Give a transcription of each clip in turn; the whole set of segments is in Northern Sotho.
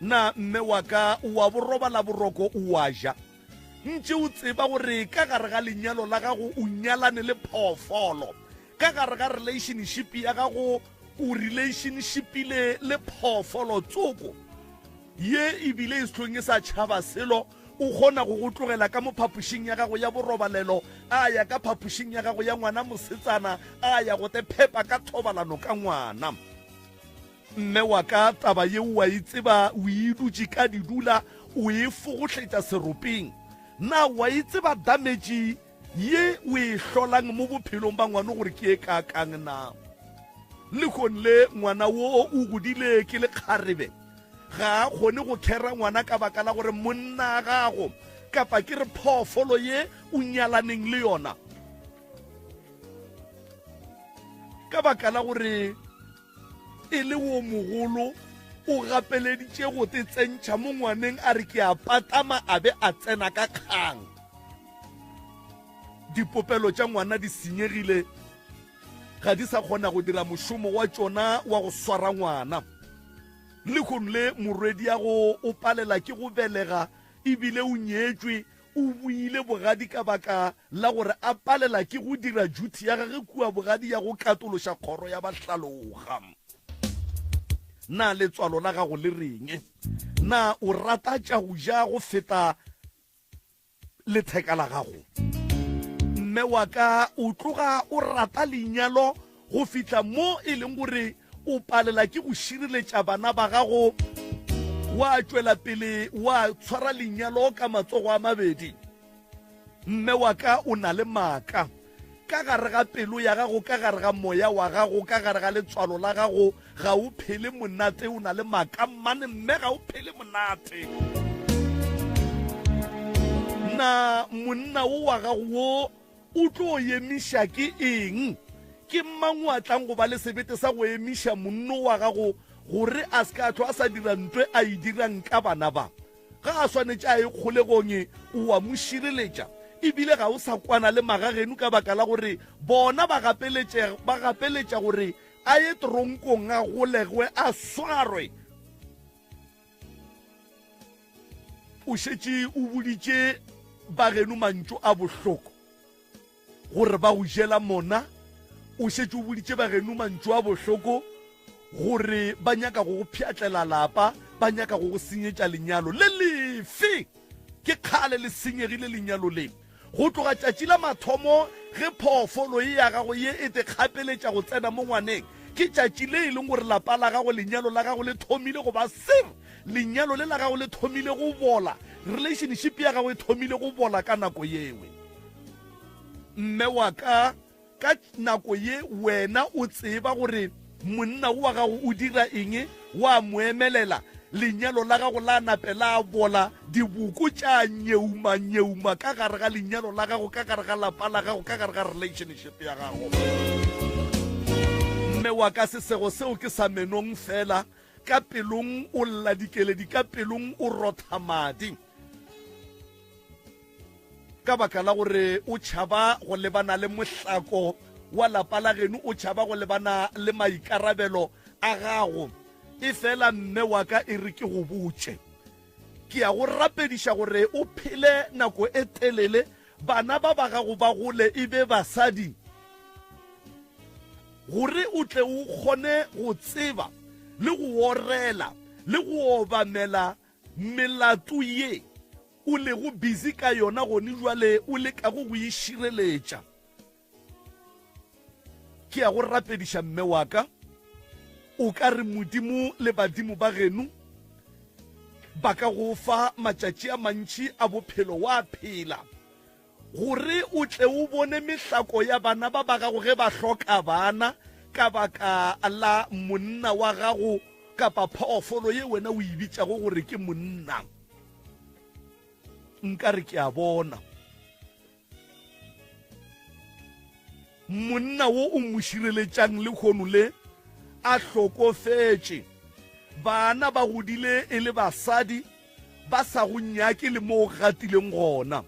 na mme wa ka wa borobala boroko o wa ja ntse o tseba gore ka gare ga lenyalo la gago o nyalane le phoofolo ka gare ga relationship ya gago o relationshipile le phoofolo tsoko ye ebile e setlhong e sa tšhaba selo o kgona go go tlogela ka mo phapošing ya gago ya borobalelo a ya ka phapošing ya gago ya ngwana mosetsana a ya go te phepa ka thobalano ka ngwana mme wa ka taba ye wa itseba o idutse ka didula o e fogotlhetša seropeng na wa itseba damage ye o e hlolang mo bophelong ba ngwana gore ke e kakang na le kgonle ngwana wo o godile ke le kgarebe ga a kgone go khera ngwana ka baka la gore monna gago kapa ke re phoofolo ye o nyalaneng le yona ka baka la gore e le wo mogolo o gapeleditše go te tsentšha mo ngwaneng a re ke a patama a be a tsena ka kgang dipopelo tša ngwana di senyegile ga di sa kgona go dira mošomo wa tšona wa go swara ngwana le khonle morwedi ya go o palela ke go belega ebile o nyetšwe o buile bogadi ka baka la gore a palela ke go dira duty ya gage kua bogadi ya go katološa kgoro ya bahlaloga na letswalo la gago le reng na o rata tša go ja go feta letheka la gago mme wa ka o tloga o rata lenyalo go fitla mo e leng gore o palela ke go šireletša bana ba gago wa tšwela pele wa tshwara lenyalo ka matsogo a mabedi mme wa ka o na le maaka ka gare ga pelo ya gago ka gare ga moya wa gago ka gare ga letswalo la gago ga o phele monate o na le maaka mmane mme ga o phele monate na monna o wa gago wo o tlo emiša ke eng ke mang wa tlang go ba le sebete sa go emiša monno wa gago gore a ska tlo a sa dira ntwe a e dirang ka bana ba ga a swanetše a e kgolegong o wa mo šireletša ebile ga o sa kwana le magageno ka baka la gore bona ba gapeletša gore a ye tronkong a golegwe a swarwe o šetše o boditše bageno mantšo a bohloko gore ba go jela mona o šetše o boditše bageno mantšo a bohloko gore ba nyaka go go pšhatlela lapa ba nyaka go go senyetša lenyalo le lefe ke kgale le senyegile lenyalo le go tloga tšatši la mathomo ge phoofolo ye ya gago ye e te kgapeletša go tsena mo ngwaneng ke tšatši le e leng gore lapa la gago lenyalo la gago le thomile go ba sir lenyalo le la gago le thomile go bola relationship ya gago e thomile go bola ka nako yewe mme wa ka nako ye wena o tseba gore monna wa gago o dira eng wa mo emelela lenyalo la gago la napela bola diboko tša nyeuma ka gare ga lenyalo la gago ka gare ga lapa la gago ka gare ga relationship ya gago mme wa ka sesego seo ke sa menong fela ka pelong o lla dikeledi ka pelong o rotha madi ka baka la gore o tšhaba go lebana le mohlako wa lapa la geno o tšhaba go lebana le maikarabelo a gago e fela mme wa ka e re ke go botše ke ya go rapediša gore o phele nako e telele bana ba ba gago ba gole e be basadi gore o tle o kgone go tseba le go orela le go obamela melato ye o le go busy ka yona gone jwale o le ka go e šireletša ke ya go rapediša mme wa ka o ka re modimo le badimo ba geno ba ka go fa matšatši a mantši a bophelo wa phela gore o tle o bone mehlako ya bana ba ba gago ge ba hloka bana ka baka la monna wa gago kapa phoofolo ye wena o e bitšago gore ke monna nka re ke a bona monna wo o mo šireletšang le kgono le a hlokofetše bana ba godile e le basadi ba sa go nyake le mo o gatileng gona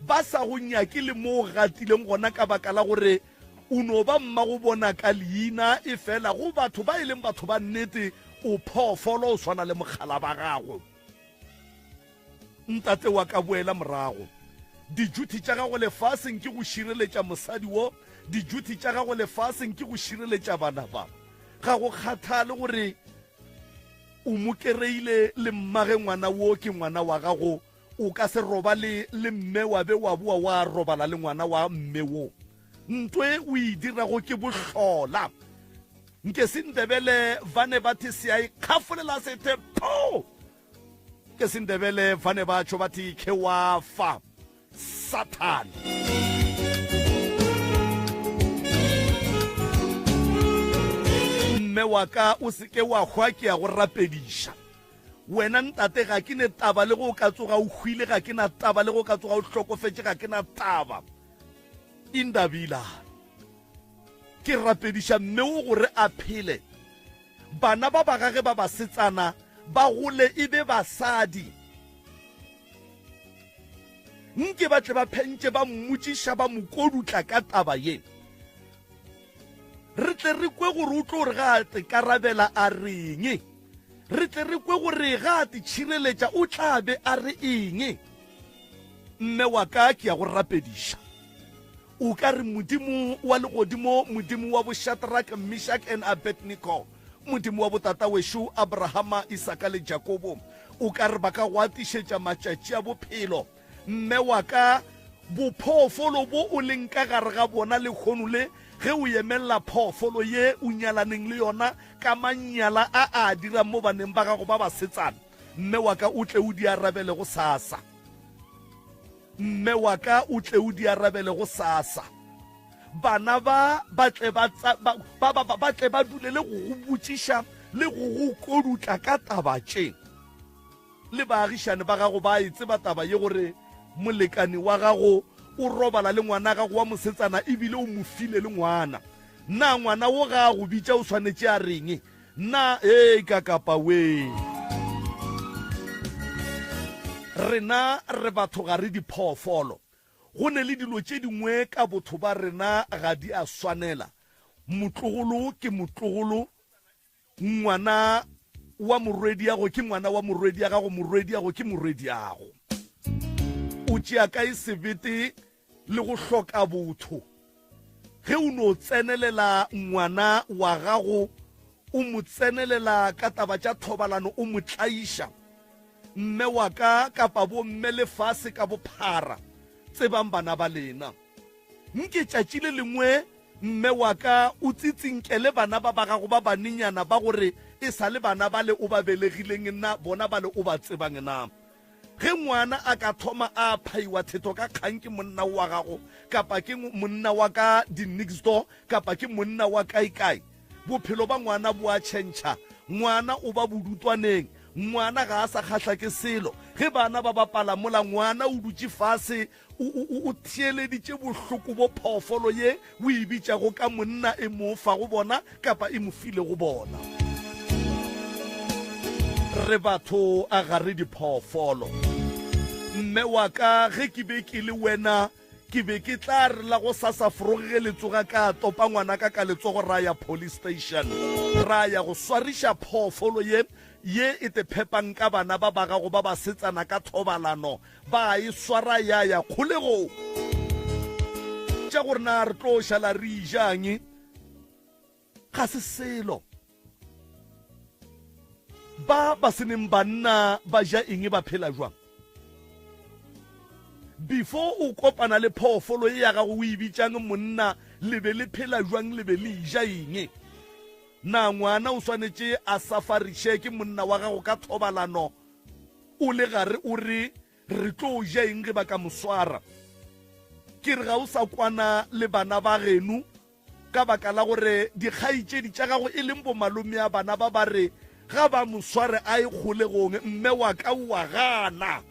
ba sa go nyake le mo o gatileng gona ka baka la gore o no ba mma go bona ka leina e fela go batho ba e leng batho ba nnete o phoofolo o swana le mogala ba gago. Ntate wa ka boela morago. Di-duty tša gago lefaseng ke go šireletša mosadi wo, di-duty tša gago lefaseng ke go šireletša bana ba. Ga go kgathale gore o mo kereile le mmage ngwana wo ke ngwana wa gago, o ka se robale le mme wa be wa boa wa robala le ngwana wa mme wo. Ntwe o e dirago ke bohlola. Nke se Ndebele vane bathi siyayikhafulela sethe pho. Ke se Ndebele vane batsho bathi khe wafa Satan. Mme wa ka o se ke wa hwa ke ya go rapediša. Wena ntate ga ke ne taba le go ka tsoga o hwile, ga ke na taba le go ka tsoga o hlokofetse, ga ke na taba. Indabila ke rapediša mme o gore a phele, bana ba ba gage ba basetsana ba gole e be basadi. Nke ba tle ba phentše ba mmotšiša ba mokodutla ka taba ye. Re tle re kwe gore o tlo re ga te karabela a reng, re tle re kwe gore ga te tšhireletša o tla be a re eng. Mme wa ka ke ya go rapediša, o ka re modimo wa legodimo, modimo wa bo Shadrach, Meshach and Abednego, modimo wa bo tata wešo Abrahama, Isaka le Jakobo, o ka re ba ka go atišetša matšatši a bophelo. Mme wa ka bophoofolo bo o leng ka gare ga bona le kgono le, ge o emelela phoofolo ye o nyalaneng le yona ka manyala a dirang mo baneng ba gago ba basetsana, mme wa ka o tle o di arabele go sasa. Mme wa ka o tle o di arabele go sasa. Bana ba tle ba dule le go go botšiša le go go kodutla ka taba tše. Le baagišane ba gago ba e tseba taba ye gore molekani wa gago o robala le ngwana gago wa mosetsana ebile o mo file le ngwana. Na ngwana wo ga go bitša o swanetše a reng? Na ka kapa we. Rena re batho ga re diphoofolo. Go ne le dilo tše dingwe ka botho ba rena ga di a swanela. Motlogolo ke motlogolo, ngwana wa morwedi yago ke ngwana wa morwedi ya gago, morwedi yago ke morwedi yago. O tšea ka e sebete le go hloka botho. Ge o no tsenelela ngwana wa gago, o mo tsenelela ka taba tša thobalano, o mo tlaiša. Mme wa ka kapa bo mme lefase ka bophara tsebang bana ba lena. Nke tšatši le lengwe mme wa ka o tsitsinkele bana ba ba gago ba banenyana ba gore e sa le bana ba le o ba belegileng na bona ba le o ba tsebang na. Ge ngwana a ka thoma a phaiwa thetho ka kgang ke monna wa gago, kapa ke monna wa ka di next door, kapa ke monna wa kae, bophelo ba ngwana bo a tšhentšha. Ngwana o ba bodutwaneng, ngwana ga a sa kgatlha ke selo. Ge bana ba bapala mola, ngwana o dutše fase o theeleditše bohloko bo phoofolo ye o e bitšago ka monna e mo fa go bona kapa e mo file go bona. Re batho a gare diphoofolo. Mme wa ka ge ke be ke le wena, ke be ke tla re la go sasaforoge letsoga ka topa ngwana ka letsogo ra ya police station, ra ya go swariša phoofolo ye e te phepang ka bana ba ba gago ba basetsana ka thobalano, ba e swara ya kgolego. Tša gore na re tlo šala re ijang, ga se selo. Ba seneng banna ba ja eng ba phela jwang? Before o kopana le phoofolo ye ya gago o e bitšang monna, le be le phela jwang, le be le ija eng? Na ngwana o swanetše a safariše ke monna wa gago ka thobalano, o le gare o re re tlo ja eng ge ba ka moswara? Ke re ga o sa kwana le bana ba genu ka baka la gore dikgaitšedi tša gago e leng bomalome ya bana ba ba re ga ba mosware a e kgolegong, mme wa ka wa gana.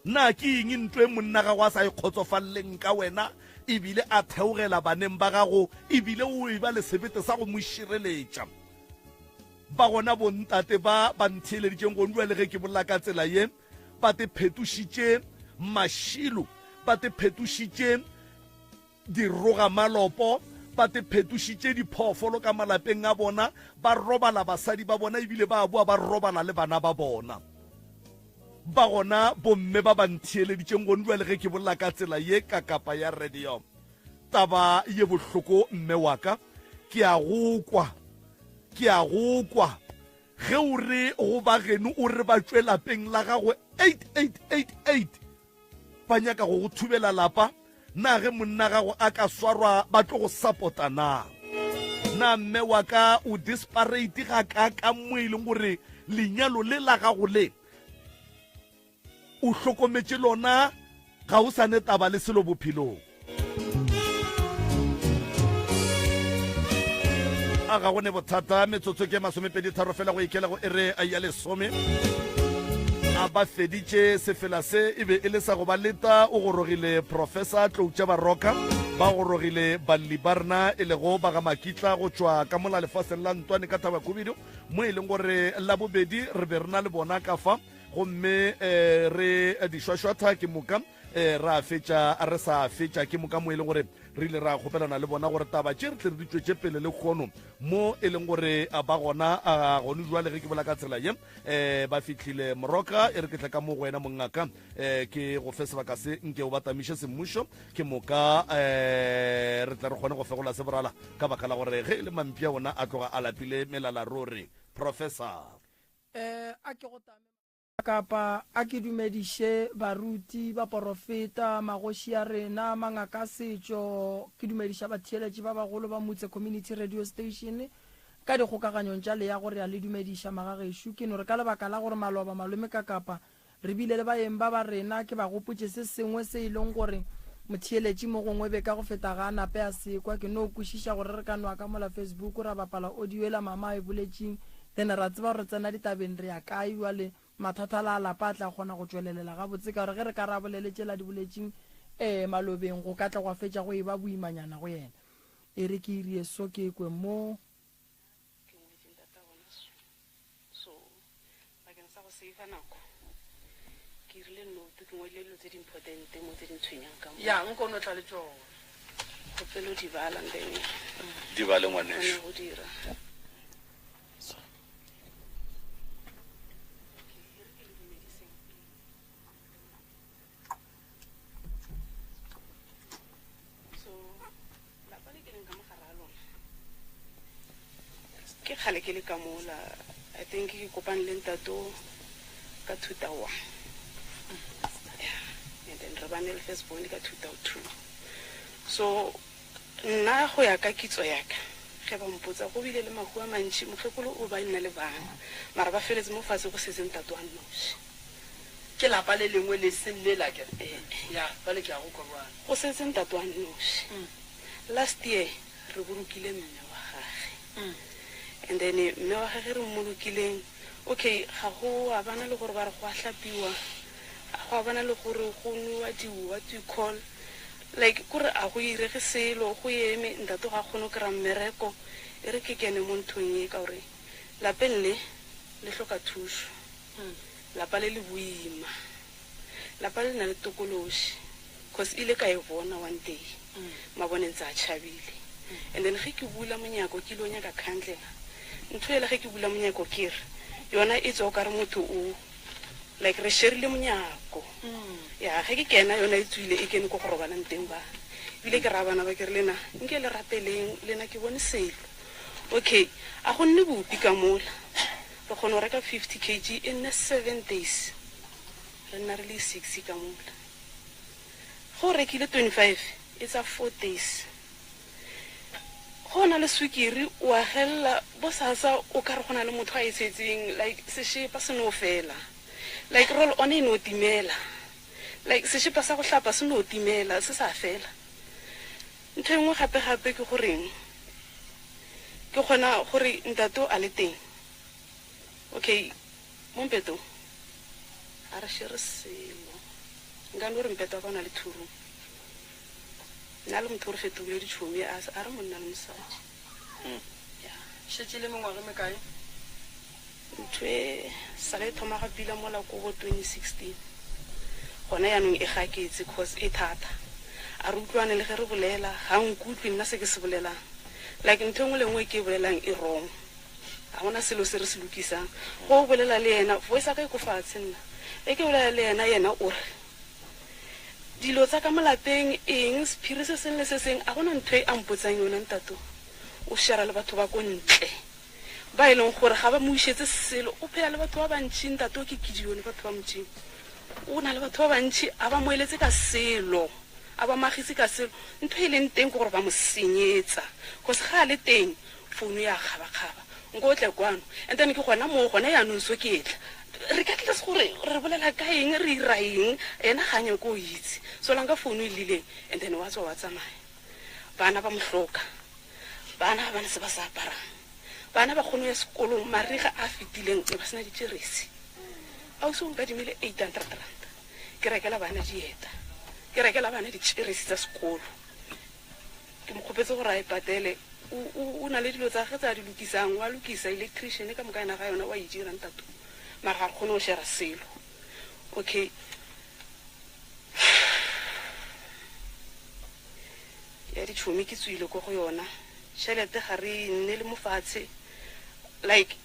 Na ke eng ntwe monna gago a sa e kgotsofaleleng ka wena, ebile a theogela baneng ba gago, ebile o e ba le sebete sa go mo šireletša? Ba gona bontate ba ntheeleditšeng go ndwa le ge ke bolla ka tsela ye, ba te phetošitše mašilo, ba te phetošitše dirogamalopo, ba te phetošitše diphoofolo ka malapeng a bona, ba robala basadi ba bona ebile ba boa ba robala le bana ba bona. Ba gona bomme ba ba ntheeleditšeng gone jwa le ge ke bolela ka tsela ye ka kapa ya radio. Taba ye bohloko mme wa ka, ke a go kwa ge o re go ba geno o re ba tšwe lapeng la gago 8888 ba nyaka go thubela lapa, na ge monna gago a ka swarwa ba tlo go support-a na mme wa ka o disparate ga ka mo e leng gore lenyalo le la gago le o hlokometše lona ga o sa ne taba le selo bophelong. A ga gone bothata metsotso ke 23 fela go ikela go ere a ya lesome. A ba feditše sefela se e be e le sa go ba leta o gorogile Professor Tloutša Baroka, ba gorogile Balibarna e le go ba ga Makitla go tšwa ka mola lefaseng la Ntwane ka Tabakubidu mo e leng gore la bobedi re be rena le bona ka fa gomme re dišwašwatha ke moka ra fetša re sa fetša ke moka mo e leng gore re ile ra kgopelana le bona gore taba tše re tle re di tšwetše pele le kgono mo e leng gore ba gona gone jwale ge ke bola ka tsela ye ba fitlhile Moroka e re ke tla ka mo go wena mongaka ke go fe sebaka se nke o batamiše semmušo ke moka re tla re kgone go fegola seborala ka baka la gore ge le mampia ona a tloga a lapile melala ruri. Professor a ke go tame kapa a ke dumediše baruti ba porofeta magoši ya rena mangaka setšo, ke dumediša batheeletši ba bagolo ba Motse Community Radio Station ka dikgokaganyong tša le ya gore a le dumediša magagešo. Ke no re ka lebaka la gore maloba malome ka kapa re bile le baeng ba rena ke ba gopotše se sengwe se e leng gore motheeletši mo gongwe be ka go feta ga nape a sekwa ke no kwešiša gore re ka noa ka mola Facebook ra bapala audio la mama e boletšeng then ra tseba gore tsena ditabeng re ya kae wale mathata la lapa tla gona go tšwelelela ga botse ka gore ge re ka ra boleletše la di boletšeng malobeng go ka tla go fetša go e ba boimanyana go yena e re ke irie so ke kwe mo so bakeng sa go save nako ke rile note ke ngwele dilo tse di important mo tse di ntshwenyang ka mo ya nkono tla le tsona go pelo di bala then di bale ngwanesho go dira ke khale ke le ka mola I think ke kopane le ntato ka 2001 and then re bane le first born ka 2002 so nna go ya ka kitso yaka ge ba mpotsa go bile le mahu a mantši mokgekolo o ba nna le bana mara ba feletse mo fase go setse ntato a noši ke lapa le lengwe le sellela ke ya ba le ke a go korwana go setse ntato a noši last year re bolokile mme wa gage and then mme wa gage re mmolokileng okay ga go a bana le gore ba re go a hlapiwa go a bana le gore go nwa what you call like kore a go irege selo go eme ntato ga kgone ke ra mmereko e re ke kene mo nthong e ka gore lapeng le hloka thuso lapa le boima lapa le na le tokološi cause ile ka e bona one day mabone ntse a tšhabile and then ge ke bula monyako ke lo nyaka khandlela ntho ele ge ke bula monyako ke re yona e tswa ka re motho o like re sherile monyako ya ge ke kena yona e tswile e kene go go robana nteng ba bile ke ra bana ba ke re lena nke le rapeleng lena ke bone selo okay a go nne bopi ka mola re kgone reka 50 kg in 7 days re nna re le 60 ka mola go rekile 25 it's a 4 days gona le swikiri wa hella bo sasa o ka re gona le motho a itsetseng like se shepa se no fela like roll on e no timela like se shepa sa go hlapa se no timela se sa fela ntho engwe gape ke goreng ke gona gore ntato a le teng okay mompeto a re shere selo nka no re mpeto ka na le thuru nna le motho re fetogile ditšhomi a re monna le mosadi ya šetse le mengwaga me kae ntho e sa le thoma ga pila mola ko go 2016 gona yaanong e gaketse cause e thata a re utlwane le ge re bolela ga nkutlwe nna se ke se bolelang like ntho engwe le ngwe ke e bolelang e wrong ga gona selo se re se lokisang go o bolela le yena voice ka e ko fatshe nna e ke bolela le yena o re dilo tsa ka molapeng eng sephiri se seng le se seng a gona ntho e a mpotsang yona ntato o shara le batho ba ko ntle ba e leng gore ga ba mo ishetse selo o phela le batho ba bantši ntato ke kidione batho ba motšing o na le batho ba bantši a ba moeletse ka selo a ba magise ka selo ntho e leng teng ke gore ba mo senyetsa cause ga a le teng founu ya kgaba-kgaba nko o tle kwano and then ke gona moo gona yaanong so ke etla re ka tlile gore re bolela ka eng re ira eng ena ga nyako o itse so lanka founu e lileng and then wa tswa wa tsamaya bana ba mohloka bana ba bana se ba sa aparang bana ba kgono ya sekolong mariga a fetileng ba sena ditšeresi a o se nka dimile 800 rand ke rekela bana dieta ke rekela bana ditšeresi tsa sekolo ke mo kgopetse gore a ipatele o na le dilo tsa ge tsa di lokisang wa lokisa electrician ka mokana ga yona wa ijira ntato mara ga kgone o shera selo okay ya ditšhomi ke tswile ko go yona tšhelete ga re nne le mofatshe like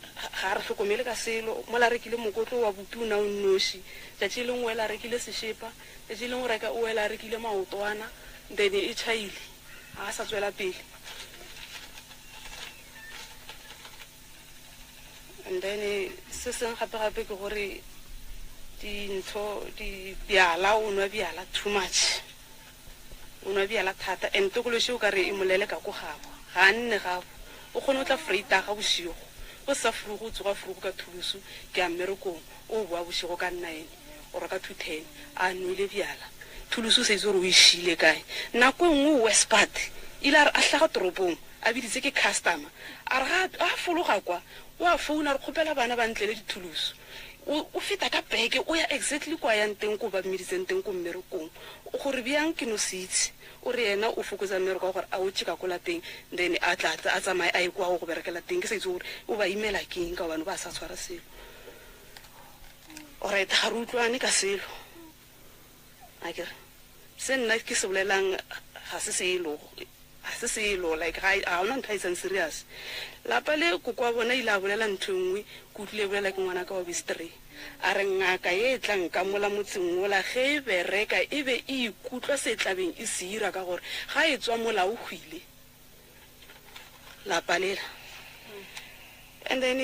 ga re tlhokomele ka selo mola rekile mokotlo wa botuna o nnoši tšatši le ngwe la rekile sešepa tšatši le ngwe reka o ela rekile maotwana then e tšhaile ga a sa tswela pele and then se seng gape-gape ke gore dintho di bjala o nwa bjala too much o nwa bjala thata and tokološe o ka re e molele ka ko gabo ga nne gabo o kgone o tla freita ga bošigo go sa furugo o tsoga furugo ka thulusu ke a mmerekong o boa bošigo ka 9 ora ka 210 a nwele bjala thulusu se itse gore o išile kae nako engwe westpart ile a re a hlaga toropong a biditse ke customer a re a fologa kwa wa founa re kgopela bana ba ntle le dithulusu o feta ka beke o ya exactly kwa yang teng ko ba meditseng teng ko mmerekong o gore bjang ke no se itse o re yena o fokotsa mmereko gore a o tšeka ko lateng then a tla a tsamaye a ye kwa go berekela teng ke sa itse gore o ba imela keng ka bana ba sa tshwara selo alright ga re utlwane ka selo a kere se nna ke se bolelang ga se selo like ga ona ntho a isang serious lapa le kokwa bona ile a bolela ntho nngwe ke utlwile bolela ke ngwana ka wa bistray a re ngaka e tlang ka mola motseng ola ge e bereka e be e ikutlwa se tlabeng e se ira ka gore ga e tswa mola o hwile lapa lela and then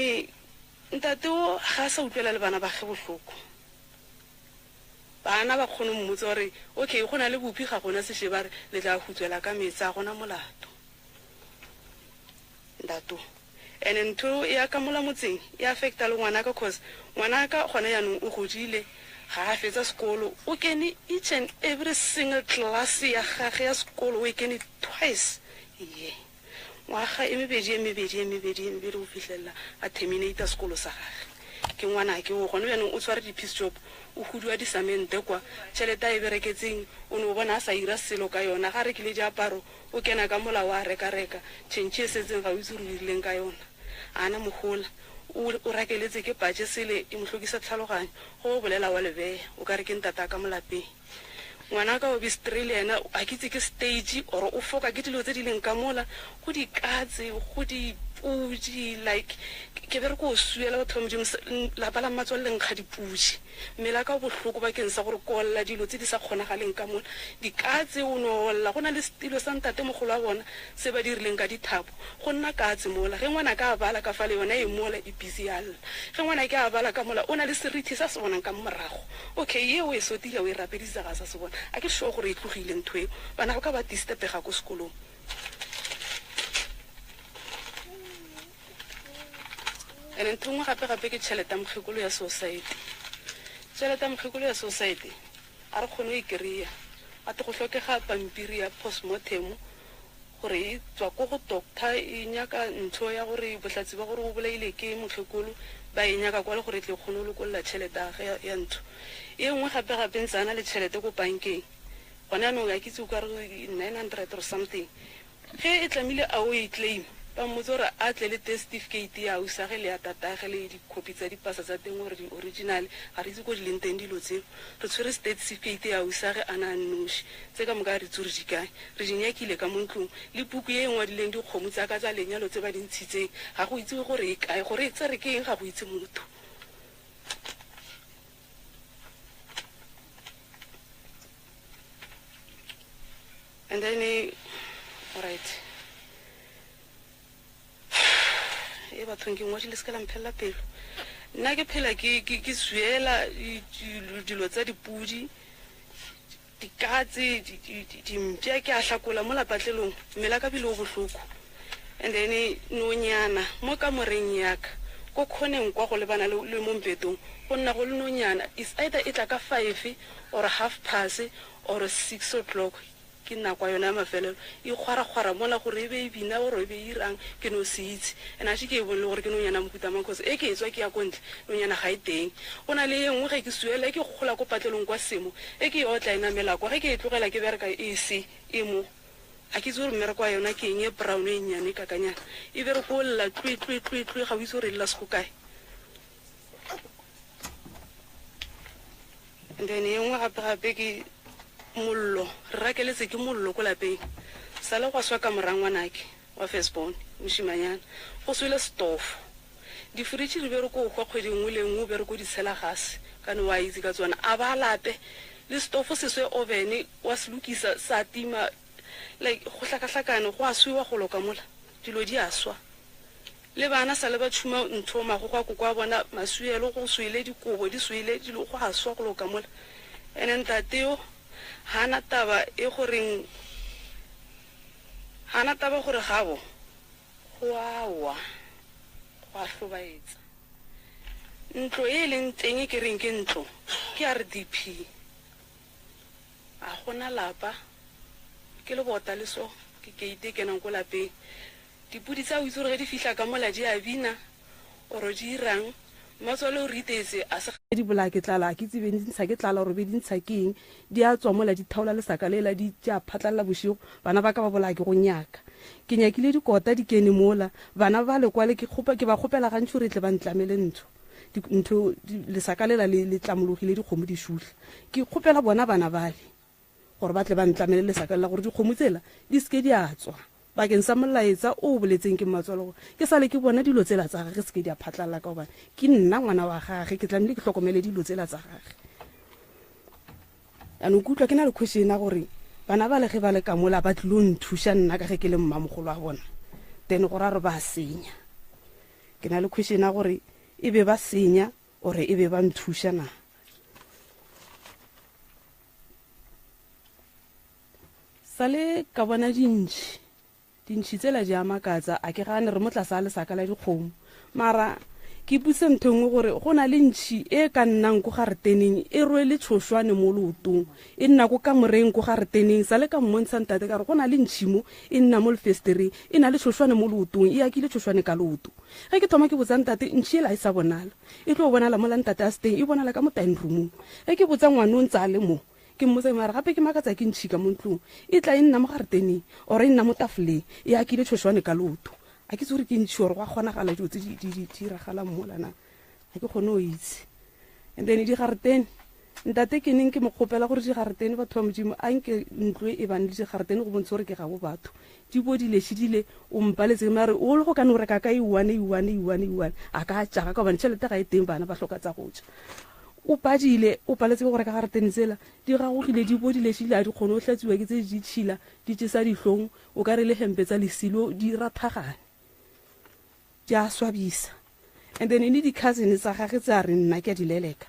ntate o ga sa utlwela le bana ba ge bohloko bana ba kgone mmotse gore okay go na le bophi ga gona se shebare le tla hutswela ka metsi a gona molato ndato and ntho ya ka mola motseng ya affecta le ngwana ka cause ngwana ka gona yanong o godile ga a fetsa sekolo o kene each and every single class ya gage ya sekolo o kene twice ye ngwaga e mebedi o fitlhelela a terminate sekolo sa gage ke ngwana ke o gone yanong o tshware di-piece job o hudiwa disamente kwa tšhelete e bereketseng o ne o bona a sa ira selo ka yona ga rekile diaparo o kena ka mola wa reka tšhentšhe e setseng ga o itse re dirileng ka yona ana mogola o rakeletse ke patše sele e mohlokisa tlhaloganyo go o bolela wa lebeya o ka re ke ntata ka molapeng ngwana ka wa bistray le ena a kitse ke stage or o foka ke dilo tse di leng ka mola go dikatse go dipudi like ke bere ko o suela batho ba modimo lapa la mmatswaleleng ga dipudi mmele ka bohloko bakeng sa gore kolla dilo tse di sa kgonagaleng ka mola dikatse o no olla go na le stilo sa ntate mogolo wa bona se ba dirileng ka dithapo go nna katse mola ge ngwana ka a bala ka fale yona e mola e busy yalla ge ngwana ke a bala ka mola o na le serithi sa se bonang ka morago okay ye o e sotile o e rapedisa ga sa se bona a ke sure gore e tlogile ntho eo bana ba ka ba disturb-ega ko sekolong and ntho ngwe gape-gape ke tšhelete ya mokgekolo ya society tšhelete ya mokgekolo ya society a re kgone o e kry-a a te go tlhokega pampiri ya postmortem gore e tswa ko go doctor e nyaka ntho ya gore bohlatsi ba gore o bolaile ke mokgekolo ba e nyaka kwa le gore tle kgone o lokolla tšhelete ya ntho e nngwe gape-gape ntse a na le tšhelete ko bankeng gone anong ya kitse o ka re 900 or something ge e tlamile a o e claim ba mmotse gore a tle le testificate ya usage le ya tatage le dicopy tsa dipasa tsa teng gore di-original ga re itse ko di leng teng dilo tseo re tshwere certificate ya usage a na noši tse ka moka re tsore di kae re di nyakile ka mo ntlong le puku e ngwadileng dikgomo tsa ka tsa lenyalo tse ba di ntshitseng ga go itse gore e kae gore e tsere ke eng ga go itse motho and then alright e bathong ke ngwadile se ka la mphella pelo nna ke phela ke suela dilo tsa dipudi dikatse dimpya ke a hlakola mo lapatlelong mmela ka bile o bohloko and then nonyana mo kamoreng yaka ko khoneng kwa go lebana le mo mpetong go nna go le nonyana is either e tla ka 5 or 1:30 or 6 o'clock ke nna kwa yona mafelelo e kgwara mola gore e be e bina gore e be e irang ke no se itse and a ke e bonle gore ke nonyana mokutamang cause e ke etswa ke ya kontle nonyana ga e teng go na le engwe ge ke suela ke gola ko patlelong kwa semo e ke otla ina mela kwa ge ke e tlogela ke bereka e se e mo a ke tsore mmere kwa yona ke eng e brown e nyane ka kanyana e bere go lla twi ga o itse gore le la se go kae and then engwe gape ke mollo re rakeletse ke mollo ko lapeng sale go swa ka morangwanake wa firstborn moshimanyana go swele stofo difridge di bere ko kwa kgwedi nngwe le nngwe bere ko di tshela gase ka ne wa itse ka tswana a ba lape le stofo se swe oven wa se lokisa sa tima like go hlakahlakane go a swiwa go loka mola dilo di a swa le bana sale ba tshuma ntho mago kwa kwa bona masuelo go swele dikobo di swele dilo go a swa go loka mola and ntateo hana taba gore gabo go awa go a hlobaetsa ntlo e leng teng ke reng ke ntlo ke RDP a gona lapa ke le bota le so ke keite ke nang go lapeng dipudi tsa o itse gore di fihla ka mola di a bina oro di irang matswalo o ritetse a se di bola ke tlala ke tsebe di ntsha ke tlala gore be di ntsha keng di a tswa mola di thaula le saka lela di tja phatlalla boshigo bana ba ka ba bola ke go nyaka ke nyakile dikota di kene mola bana ba le kwale ke ba kgopela gantsi re tle ba ntlamele ntho le saka lela le tlamologile dikgomo di shuhle ke kgopela bona bana bale gore ba tle ba ntlamele le saka lela gore dikgomo tsela di ske di a tswa bakeng sa molaetsa o boletseng ke matswalo ke sale ke bona dilo tsela tsa gagwe se ke di a phatlalla ka gobane ke nna ngwana wa gagwe ke tlamile ke hlokomele dilo tsela tsa gagwe ano kutlwa ke na le question gore bana ba le ge ba le ka mola ba tlilo nthusha nna ka ge ke le mmamogolo a bona then gore a re ba senya ke na le question gore e be ba senya ore e be ba nthusha na sale ka bona dintši tsela di a makatsa a ke gane re motla sa le saka la dikgomo mara ke buse ntho ngwe gore go na le ntši e ka nnang ko gareteneng e rwele tshošwane mo leotong e nna ko ka moreng ko gareteneng sa le ka mmontsha ntate ka re go na le ntši mo e nna mo lefestereng e na le tshošwane mo leotong e akile tshošwane ka leoto ge ke thoma ke botsa ntate ntši ela e sa bonala e tlo bonala mola ntate a seteng e bonala ka mo time roomong ge ke botsa ngwane o ntse a le mo ke mmotse mara gape ke makatsa ke ntšhika mo ntlong e tla e nna mo gareteneng or e nna mo tafoleng e akile tshošwane ka leoto a ke tse gore ke ntšhi gore go a kgonagala dilo tse di diragalang molana ga ke kgone o itse and then digaretene ntate ke neng ke mo kgopela gore digaretene batho ba modimo a nke ntlo e bane le digaretene go bontsha gore ke gabo batho di bodile šedile o mpaletse mare o le go ka no reka ka iwane a ka tšaga ka bane tšhelete ga e teng bana ba hloka tsa go tša o padile o paletse gore ka garetene tsela di gagogile di bodile šile a di kgone o hlatsiwa ke tse di tšhila di tšesa dihlong o ka re le hempe tsa lesilo di rathagane di a swabisa and then ene di-cousin tsa gage tse a re nna ke a di leleka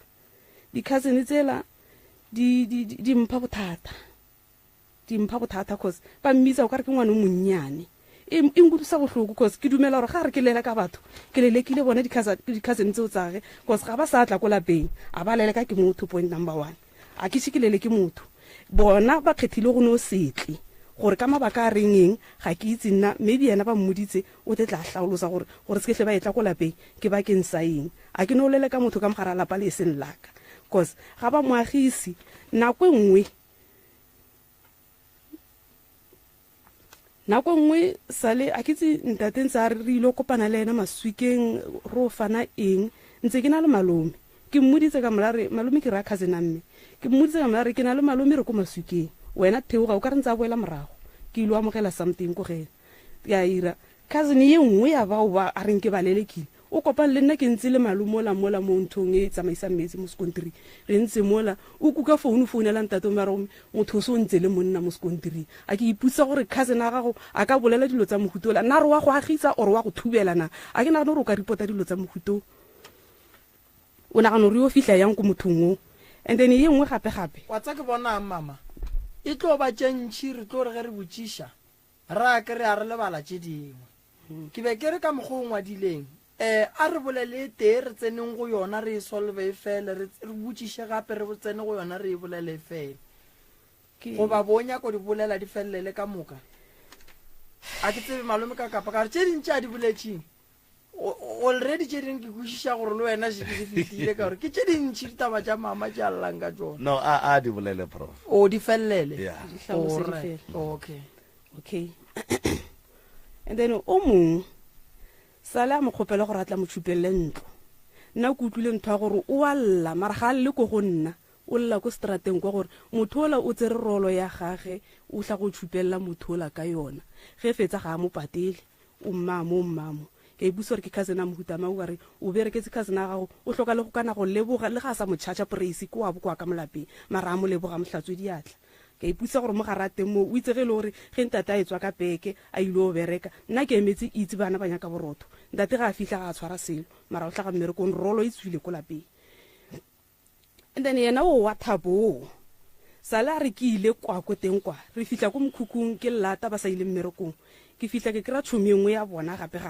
di-cousin tsela di mpha bothata cause ba mmitsa o ka re ke ngwane o monnyane e nkutlwisa bohloko cause ke dumela gore ga re ke lela ka batho ke lelekile bona di-cousin tseo tsage cause ga ba sa tla ko lapeng a ba leleka ke motho point number 1 a ke se ke lele ke motho bona ba kgethile go no setle gore ka mabaka a rengeng ga ke itse nna maybe yena ba mmoditse o te tla hlaolosa gore se ke hle ba etla ko lapeng ke ba keng sa eng a ke no lele ka motho ka mogara lapa le seng laka cause ga ba moagisi nako nngwe nako nngwe sale a ke tse ntateng tsa re ile kopana le ena maswikeng ro fana eng ntse ke na le malome ke mmoditse ka molare malome ke ra cousin a mme ke mmoditse ka molare ke na le malome re ko maswikeng wena theoga o ka re ntse a boela morago ke ile amogela something ko gena ya ira cousin ye nngwe ya bao ba a reng ke balelekile o kopane le nna ke ntse le mola mo nthong e tsamaisang metsi mo sekontiri re ntse mola o kuka founela ntate mara motho o se o ntse le monna mo sekontiri a ke iputsa gore cousin a gago a ka bolela dilo tsa mohutola nna re wa go agisa or wa go thubela na a ke nagana gore o ka ripota dilo tsa mohuto o nagana gore yo fihla yang ko mothong o and then ye nngwe gape wa tsa ke bona mama e tlo ba tšentši re tlo re ge re botšiša ra ke re a re lebala tše dingwe ke be ke re ka mokgwa o ngwadileng a re bolele tee re tseneng go yona re e solve e fele re botšiše gape re tsene go yona re e bolele e fele goba bonyako di bolela di felelele ka moka a ke tsebe malome ka kapa ka re tše dintši a di boletšeng already tše dingwe ke kwešiša gore le wena se di fetile ka gore ke tše dintši ditaba tša mama tše a llang ka tsona no a di bolele prof o di felelele yeah okay and then o mongwe sale a mo kgopela gore a tla mo tšhupelele ntlo nna ke utlwile ntho ya gore o a lla mara ga a lle ko go nna o lla ko strateng kwa gore motho ola o tsere rolo ya gage o tla go tšhupelela motho ola ka yona ge fetsa ga a mo patele o mmamo ke ibutsa gore ke cousin a mohutama o re o bereketse cousin a gago o hloka le go kana go leboga le ga sa mo charge praise ko wa bo kwa ka molapeng mara a mo leboga mohlatswe diatla ke iputsa gore mo garate mo o itsege le gore ge ntata a etswa ka peke a ile o bereka nna ke emetse itse bana ba nyaka borotho ntate ga a fihla ga a tshwara selo mara o tlaga mmerekong rolo e tswile ko lapeng and then yena o wa thabo sala re ke ile kwa ko teng kwa re fihla ko mokhukhung ke lata ba sa ile mmerekong ke fihla ke kra tšhomi engwe ya bona gape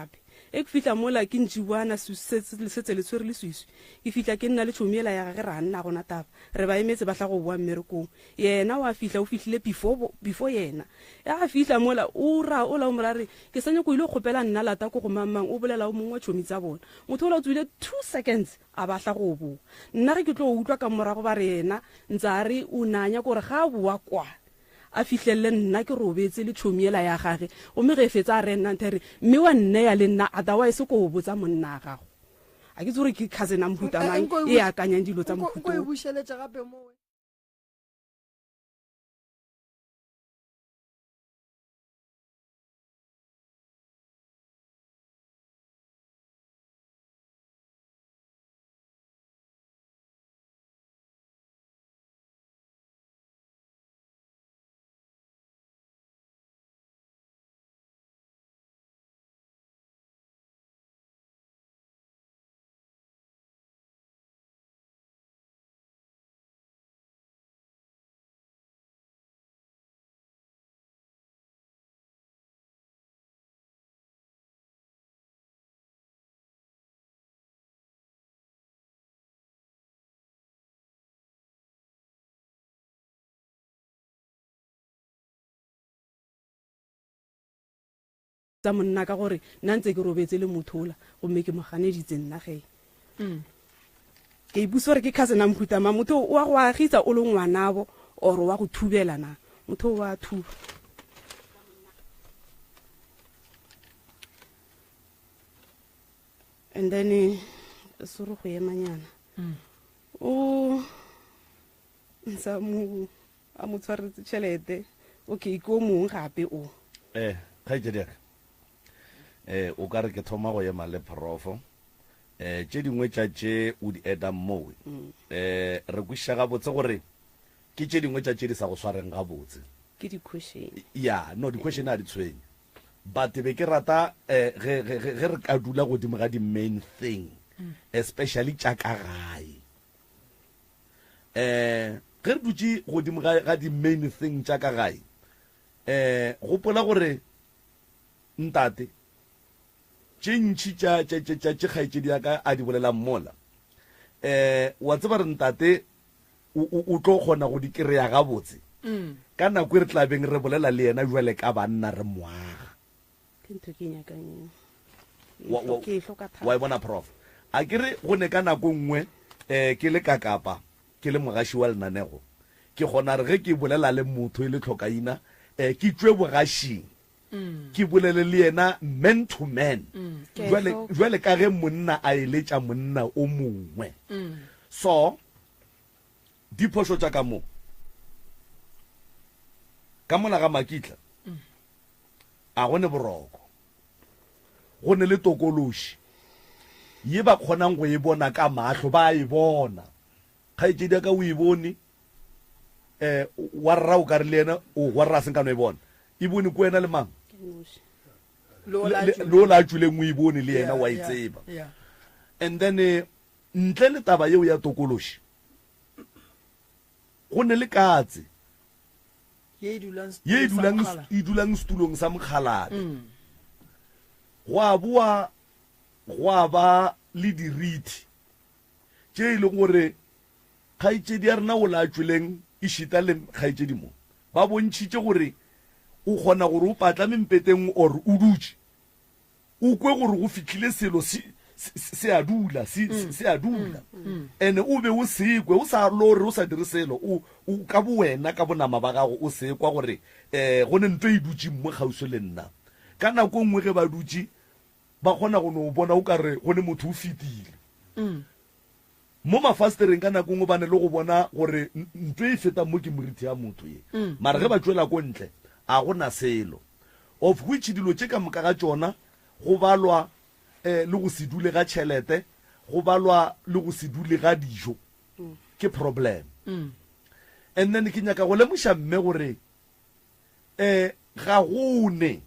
e ke fihla mola ke ntšiwana setse le tshwere le swiswi ke fihla ke nna le tšhomiela ya gage ra nna gona taba re ba emetse ba tla go boa mmerekong yena wa fihla o fihlile before yena ya ga fihla mola o la o morare ke sanye go ile go kgopela nna lata ko go mamang o bolela o mongwe wa tšhomi tsa bona motho o la o tswile 2 seconds a ba tla go boa nna re ke tlo utlwa ka morago ba re yena ntsa re o nanya gore ga a boa kwa a fihlelle nna ke robetse le tšhomiela ya gage o me ge fetsa a re nna nthere mme wa nne ya le nna otherwise ko go botsa monna a gago a ke tsore ke cousin a mohutamang e akanyang dilo tsa mohuto ko e bušeletša gape mo tsa monna ka gore nna ntse ke robetse le mothola gomme ke moganeditse nna ge ke ibutsa gore ke cousin a mohutama motho wa go agitsa o le ngwanabo or wa go thubela na motho wa thuba and then se re go emanyana o ntsa mo a mo tshwaretse tšhelete okay ko mongwe gape o kgaitsediaka o ka re ke thoma go ema le profo tše dingwe tša tše o di edang mowe re kwešiša gabotse gore ke tše dingwe tša tše di sa go swareng gabotse ke di-question ya no di-question a di tshwenye but be ke rata ge re ka dula godimo ga di-main thing especially tša ka gae ge re dutse godimo ga di-main thing tša ka gae gopola gore ntate tše ntšhi tša kgaetšedi yaka a di bolelang mola wa tseba re ntate o tlo kgona go di kry-a gabotse ka nako e re tlabeng re bolela le yena jwale ka banna re moaga wa e bona prof a ke re go ne ka nako nngwe ke le kakapa ke le mogaši wa lenanego ke kgona re ge ke bolela le motho e le tlhokaina ke tšwe bogašing ke bolele le yena man to man jwale ka ge monna a eletša monna o mongwe so diphošo tša ka mo ka mola ga makitla a gone boroko go ne le tokološi ye ba kgonang go e bona ka mahlo ba e bona kgaetšedi ka o e bone wa rra o ka re le yena o wa rra senkano e bona e bone ko wena le mang lo la tšwileng o e bone le yena wa e tseba and then ntle le taba yeo ya tokološi go ne le katse ye e dulang setulong sa mokgalabe go a boa go a ba le dirithi tše e leng gore kgaetšedi ya rena o la tšweleng e šita le kgaetšedi mo ba bontšhitše gore o kgona gore o patla mempeteng or o dutše o kwe gore go fitlhile selo se a dula ene o be o sekwe o sa lore o sa dire selo o ka bo wena ka bonama ba gago o sekwa gore go ne ntho e dutše mo kgauso le nna ka nako nngwe ge ba dutše ba kgona go no bona o ka re go ne motho o fetile mo mafastereng ka nako nngwe ba ne le go bona gore ntho e fetang mo ke moriti ya motho ye mara ge ba tšwela ko ntle a gona selo of which dilo tše ka moka ga tšona go balwa le go se dule ga tšhelete go balwa le go se dule ga dijo ke problem and then ke nyaka go lemoša mme gore ga gone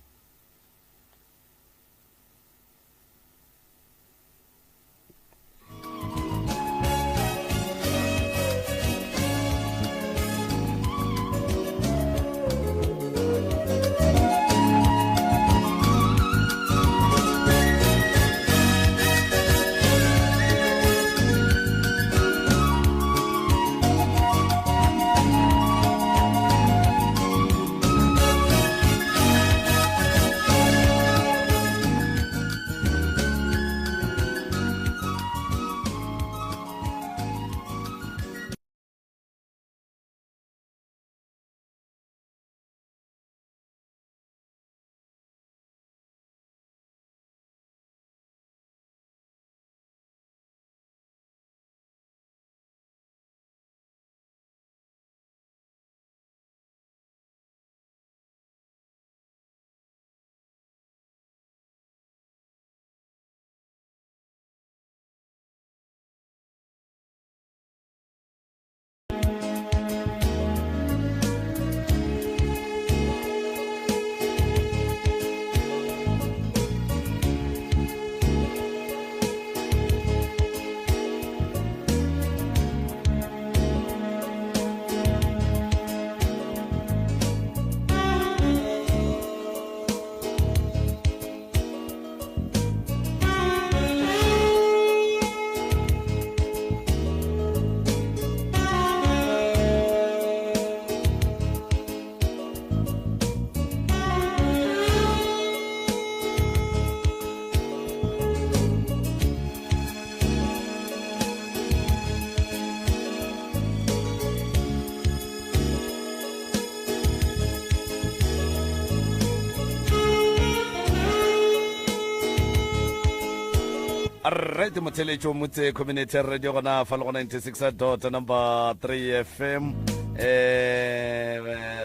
right motheletšo motse community radio gona fa le go 96.3 FM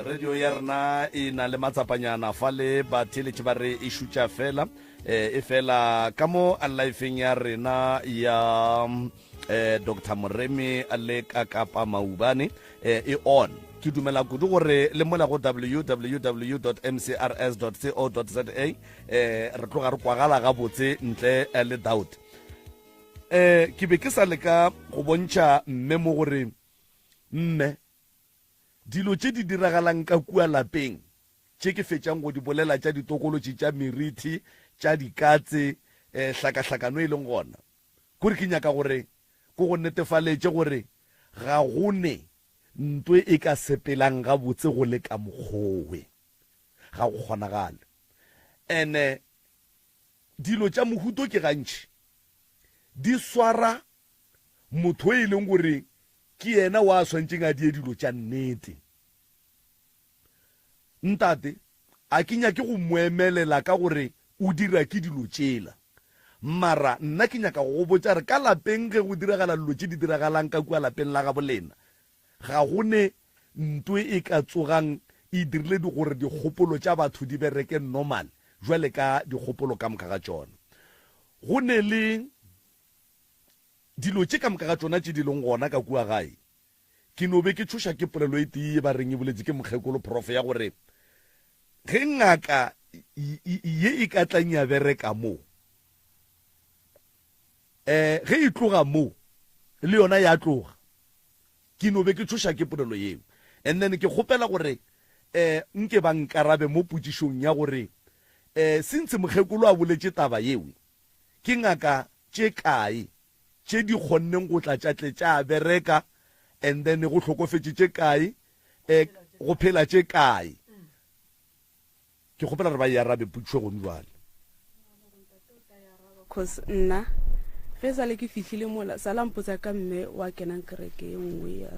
radio ya rena e na le matsapanyana fa le batheletši ba re e šutša fela e fela ka mo alifeng ya rena ya Dr. Moremi a le ka Kapa Maubane e on ke dumela kudu gore le mola go www.mcrs.co.za re tloga re kwagala ga botse ntle le doubt ke be ke sa leka go bontšha mme mo gore mme dilo tše di diragalang ka kua lapeng tše ke fetšang go di bolela tša ditokološi tša meriti tša dikatse hlakahlakano e leng gona kore ke nyaka gore ko go netefaletše gore ga gone ntwe e ka sepelang ga botse go le ka mokgowe ga go kgonagale ene dilo tša mohuto ke gantši di swara motho e leng gore ke yena wa swantšeng a die dilo tša nnete ntate a ke nyake go moemelela ka gore o dira ke dilo tsela mara nna ke nyaka go botsa re ka lapeng ge go diragala dilo tse di diragalang ka kua lapeng la ga bolena ga gone ntwe e ka tsogang e dirile gore dikgopolo tša batho di bereke normal jwale ka dikgopolo ka moka ga tsona go ne le dilo tše ka moka ga tsona tše di leng gona ka kua gae ke no be ke tshoša ke polelo e tee ba reng e boletse ke mokgekolo prof ya gore ge ngaka ye e ka tlang ya bereka mo ge e tloga mo le yona ya tloga ke no be ke tshoša ke polelo yeo and then ke kgopela gore nke ba nkarabe mo potsišong ya gore since mokgekolo a boletse taba yeo ke ngaka tše kae tše di kgonneng go tlatšatle tša bereka and then go hlokofetse tše kae go phela tše kae ke kgopela re ba e arabe potsišo gone jwale cause nna ge sale ke fihlile mola salampotsa ka mme wa kenang kereke e nngwe ya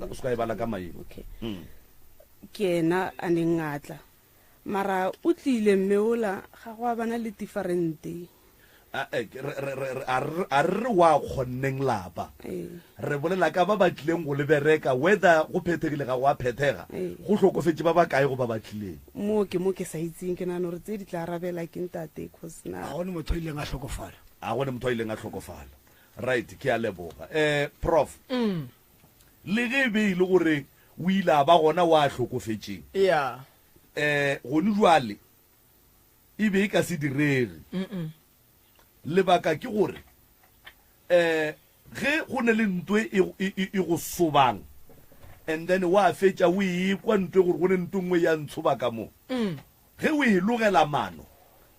o se ka e bala ka maemo okay ke ena a neng ngatla mara o tlile mme ola ga go a bana le differente a re wa kgonneng lapa re bolela ka ba batlileng go lebereka whether go phethegile ga go a phethega go hlokofetse ba ba kae go ba batlileng mo ke sa itseng ke nana gore tse di tla arabela ke ntate cause na ga gone motho ileng a hlokofala a gone motho ileng a hlokofala right ke a leboga prof le ge be ile gore o ile a ba gona wa hlokofetseng yeah gone jwale e be e ka se direge lebaka ke gore ge go ne le ntwe e go sobang and then wa fetša o e kwa ntwe gore go ne ntwe nngwe ya ntshoba ka mo ge o e logela mano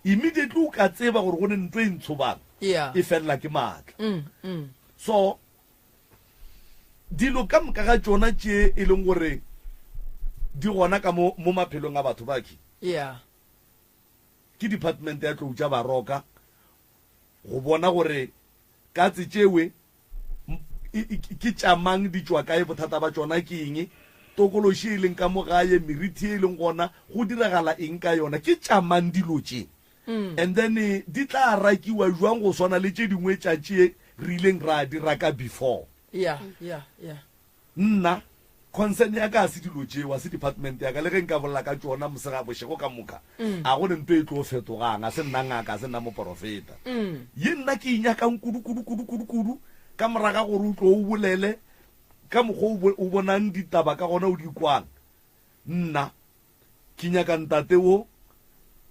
immediately o ka tseba gore go ne ntwe e ntshobang e felela ke maatla so dilo ka moka ga tsona tše e leng gore di gona ka mo maphelong a batho baki ke department ya tlou tša baroka go bona gore ka tsetšewe ke tšamang di tšwa kae bothata ba tsona ke eng tokološi e leng ka mo gae meriti e leng gona go diragala eng ka yona ke tšamang dilo tše and then di tla rakiwa jwang go swana le tše dingwe tšatše re ileng ra dira ka before nna concern ya ka se dilo tšewa se department ya ka le ge nka bolela ka tsona mosega bošego ka moka a gone nto e tlo fetogang a se nna ngaka a se nna moprofeta ye nna ke inyakang kudu ka moraga gore o tlo o bolele ka mokgwa o bonang ditaba ka gona o di kwang nna ke nyaka ntate wo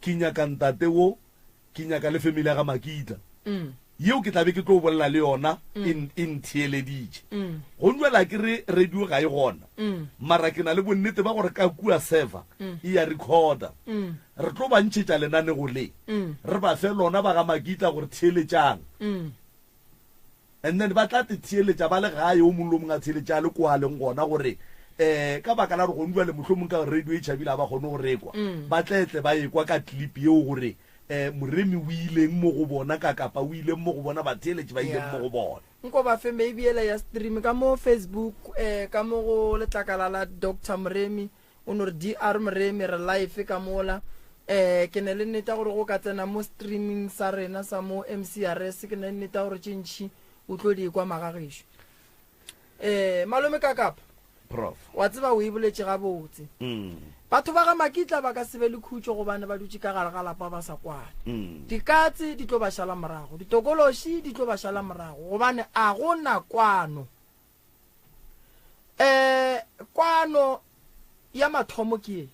ke nyaka le family ya ga Makita yeo ke tlabe ke tlo bolela le yona in theeleditše go njwela ke re radio ga e gona mara ke na le bonnete ba gore ka kua server e ya recorder re tlo ba ntšhetša lenanego le re ba fe lona ba ga Makita gore theeletšang and then ba tla te theeletša ba le gae o mongwe le mongwe a theeletša le kwa leng gona gore ka baka la re go njwa le mohlomong ka radio e tšhabile ba kgone go rekwa ba tletle ba ekwa ka clip yeo gore moremi o ileng mo go bona ka kapa o ileng mo go bona batheeletši ba ileng mo go bona nko ba fe maybe ele ya stream ka mo Facebook ka mo go letlakala la Dr. Moremi o no re DR Moremi re live ka mola ke ne le nnete gore go ka tsena mo streaming sa rena sa mo MCRS ke ne le nnete gore tšintši o tlo di kwa magagisho malome ka kapa prof wa tseba o e boletše ga botse batho ba ga Makitla ba ka se be le khutšo go bana ba dutše ka gare ga lapa ba sa kwane dikatse di tlo ba šala morago ditokološi di tlo ba šala morago gobane a go na kwano kwano ya mathomo ke e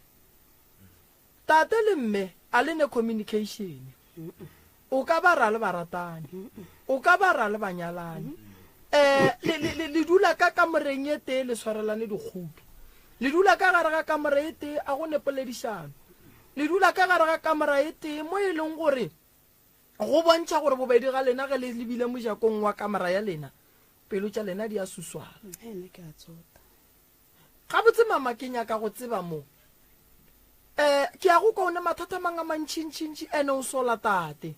tate le mme a le ne communication o ka ba ra le baratani o ka ba ra le banyalani le dula ka kamoreng e tee le swarelane dikgopi le dula ka gare ga kamera e tee a go nepoledišano le dula ka gare ga kamera e tee mo e leng gore go bontšha gore bobedi ga lena ge le lebile mojakong wa kamera ya lena pelo tša lena di a suswana ga botse mama ke nyaka go tseba mo ke ya go kaone mathata manga mantšintšintši ene o sola tate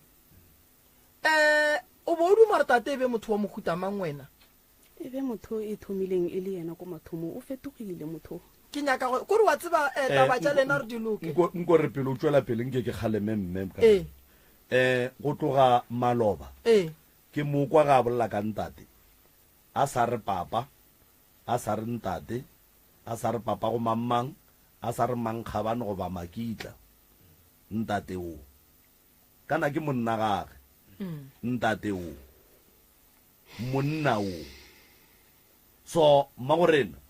o bo o dumare tate e be motho wa mohuta mang wena e be motho e thomileng e le yena ko mathomo o fetogile motho ke nyaka go kore wa tseba taba tša lena re di loke nko re pele o tswela pele nke ke kgaleme mme go tloga maloba ke mo kwa ga bolla ka ntate a sa re papa a sa re ntate a sa re papa go mammang a sa re mankgabane go ba makitla ntate o kana ke monna gage ntate o monna o so magorena